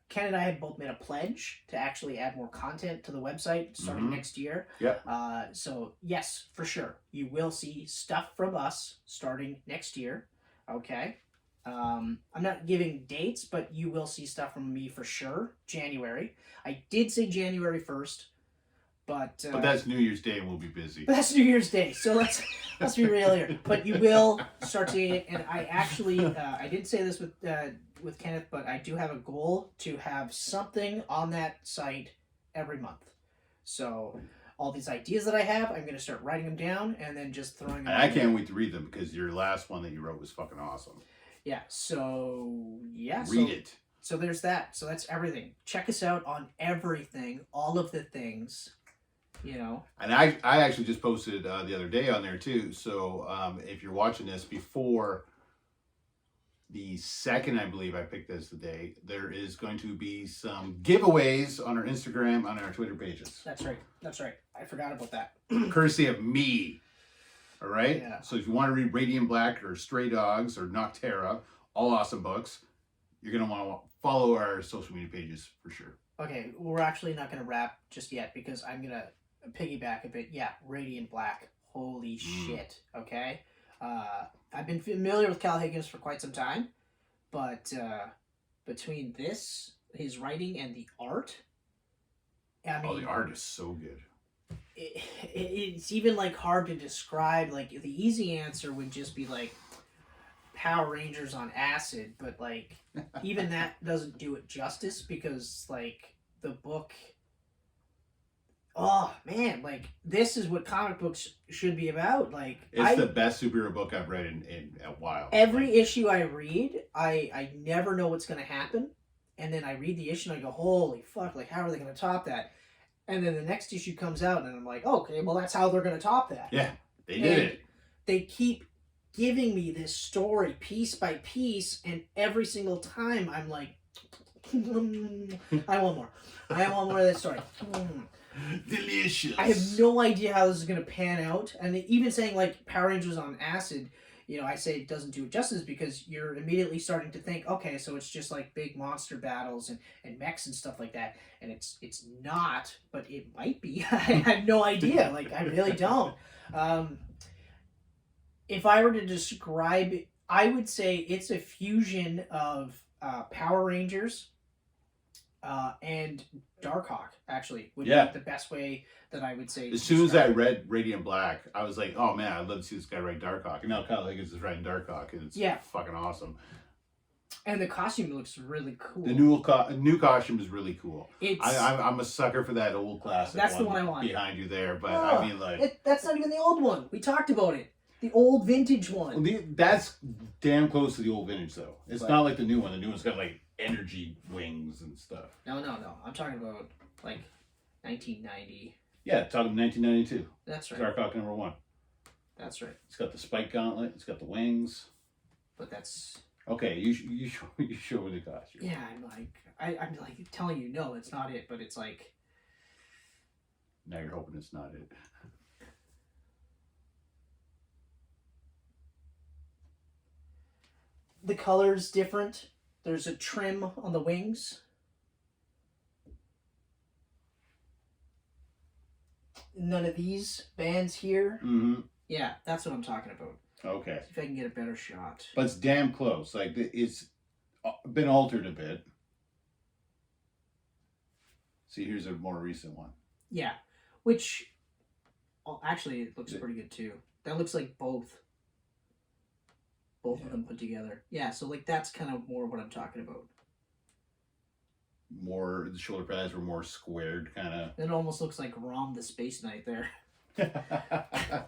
Ken and I have both made a pledge to actually add more content to the website starting next year. Yep. So yes, for sure, you will see stuff from us starting next year. Okay. I'm not giving dates, but you will see stuff from me for sure. January. I did say January 1st, but that's New Year's Day and we'll be busy. That's New Year's Day, so let's be real here. But you will start seeing it, and I actually I didn't say this with Kenneth, but I do have a goal to have something on that site every month. So all these ideas that I have, I'm going to start writing them down and then just throwing them. And I can't wait to read them because your last one that you wrote was fucking awesome. Yeah, so, yeah. Read it. So there's that. So that's everything. Check us out on everything, all of the things, you know. And I actually just posted the other day on there, too. So if you're watching this before the 2nd, I believe I picked this today, there is going to be some giveaways on our Instagram, on our Twitter pages. That's right. That's right. I forgot about that. Courtesy of me. All right? Yeah. So if you want to read Radiant Black or Stray Dogs or Noctera, all awesome books, you're going to want to follow our social media pages for sure. Okay, we're actually not going to wrap just yet because I'm going to piggyback a bit. Yeah, Radiant Black. Holy shit. Okay? I've been familiar with Cal Higgins for quite some time, but between this, his writing, and the art, I mean... Oh, the art is so good. It's even like hard to describe. Like the easy answer would just be like Power Rangers on acid, but like even that doesn't do it justice because like the book, oh man, like this is what comic books should be about. Like it's the best superhero book I've read in a while. Every issue I read, I never know what's gonna happen, and then I read the issue and I go, holy fuck, like how are they gonna top that? And then the next issue comes out, and I'm like, okay, well, that's how they're going to top that. Yeah, they did it. They keep giving me this story piece by piece, and every single time I'm like, I want more. I want more of this story. Delicious. I have no idea how this is going to pan out. And even saying, like, Power Rangers on acid, you know, I say it doesn't do it justice because you're immediately starting to think, okay, so it's just like big monster battles and mechs and stuff like that. And it's not, but it might be. I have no idea. Like, I really don't. If I were to describe it, I would say it's a fusion of Power Rangers and Darkhawk, actually, would be the best way that I would say. As soon as I read Radiant Black, I was like, oh man, I'd love to see this guy write Darkhawk. And now Kyle Higgins is writing Darkhawk, and it's fucking awesome. And the costume looks really cool. The new costume is really cool. I'm a sucker for that old classic. That's the one I want. Behind you there, but I mean, like... that's not even the old one. We talked about it. The old vintage one. That's damn close to the old vintage, though. It's not like the new one. The new one's got, like, energy wings and stuff. No. I'm talking about, like, 1990, Yeah, talking 1992. That's right. Darkhawk #1. That's right. It's got the spike gauntlet. It's got the wings. But that's... Okay, you show me the costume. Yeah, I'm like telling you, no, it's not it. But it's like... Now you're hoping it's not it. The color's different. There's a trim on the wings. None of these bands here. Mm-hmm. Yeah, that's what I'm talking about. Okay. See if I can get a better shot. But it's damn close. Like, it's been altered a bit. See, here's a more recent one. Yeah, which... Oh, actually, it looks pretty good, too. That looks like both of them put together. Yeah, so, like, that's kind of more what I'm talking about. More, the shoulder pads were more squared, kind of. It almost looks like Rom the Space Knight there.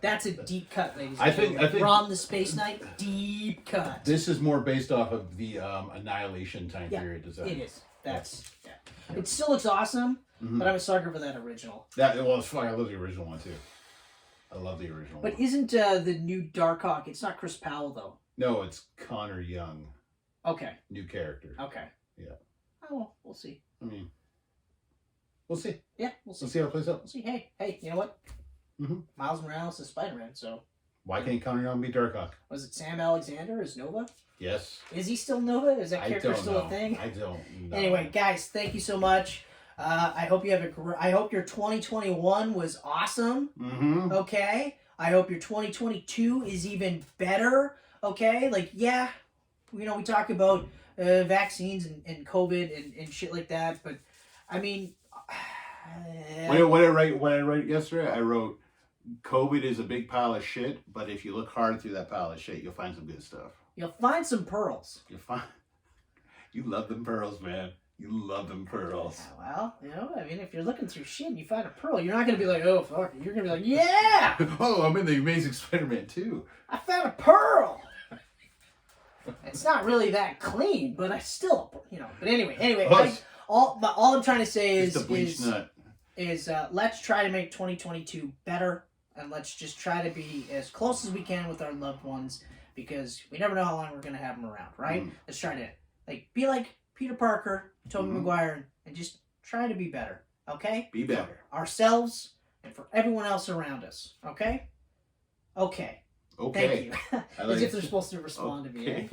That's a deep cut, ladies and I think Rom the Space Knight, deep cut. This is more based off of the Annihilation time period design. It is. That's It still looks awesome, but I'm a sucker for that original. It's fine. I love the original one too. I love the original But one. isn't the new Darkhawk? It's not Chris Powell though. No, it's Connor Young. Okay. New character. Okay. Yeah. Oh, well, we'll see. I mean, we'll see. Yeah, we'll see. We'll see how it plays out. We'll see. Hey, you know what? Mm-hmm. Miles Morales is Spider-Man, so... Why can't Connor Young be Darkhawk? Was it Sam Alexander as Nova? Yes. Is he still Nova? Is that character still a thing? I don't know. Anyway, guys, thank you so much. I hope you have I hope your 2021 was awesome. Mm-hmm. Okay? I hope your 2022 is even better. Okay? Like, yeah, we talk about vaccines and COVID and shit like that, but I mean... What I write yesterday, I wrote, COVID is a big pile of shit, but if you look hard through that pile of shit, you'll find some good stuff. You'll find some pearls. You love them pearls, man. You love them pearls. Yeah, well, I mean, if you're looking through shit and you find a pearl, you're not going to be like, oh, fuck. You're going to be like, yeah! Oh, I'm in the Amazing Spider-Man 2. I found a pearl! It's not really that clean, but I still, But anyway, all I'm trying to say is... It's the bleach nut. Let's try to make 2022 better, and let's just try to be as close as we can with our loved ones, because we never know how long we're going to have them around, right? Let's try to be like Peter Parker, Tobey Maguire, and just try to be better, okay? Be better. For ourselves and for everyone else around us, okay? Okay. Thank you. As if they're supposed to respond to me, eh?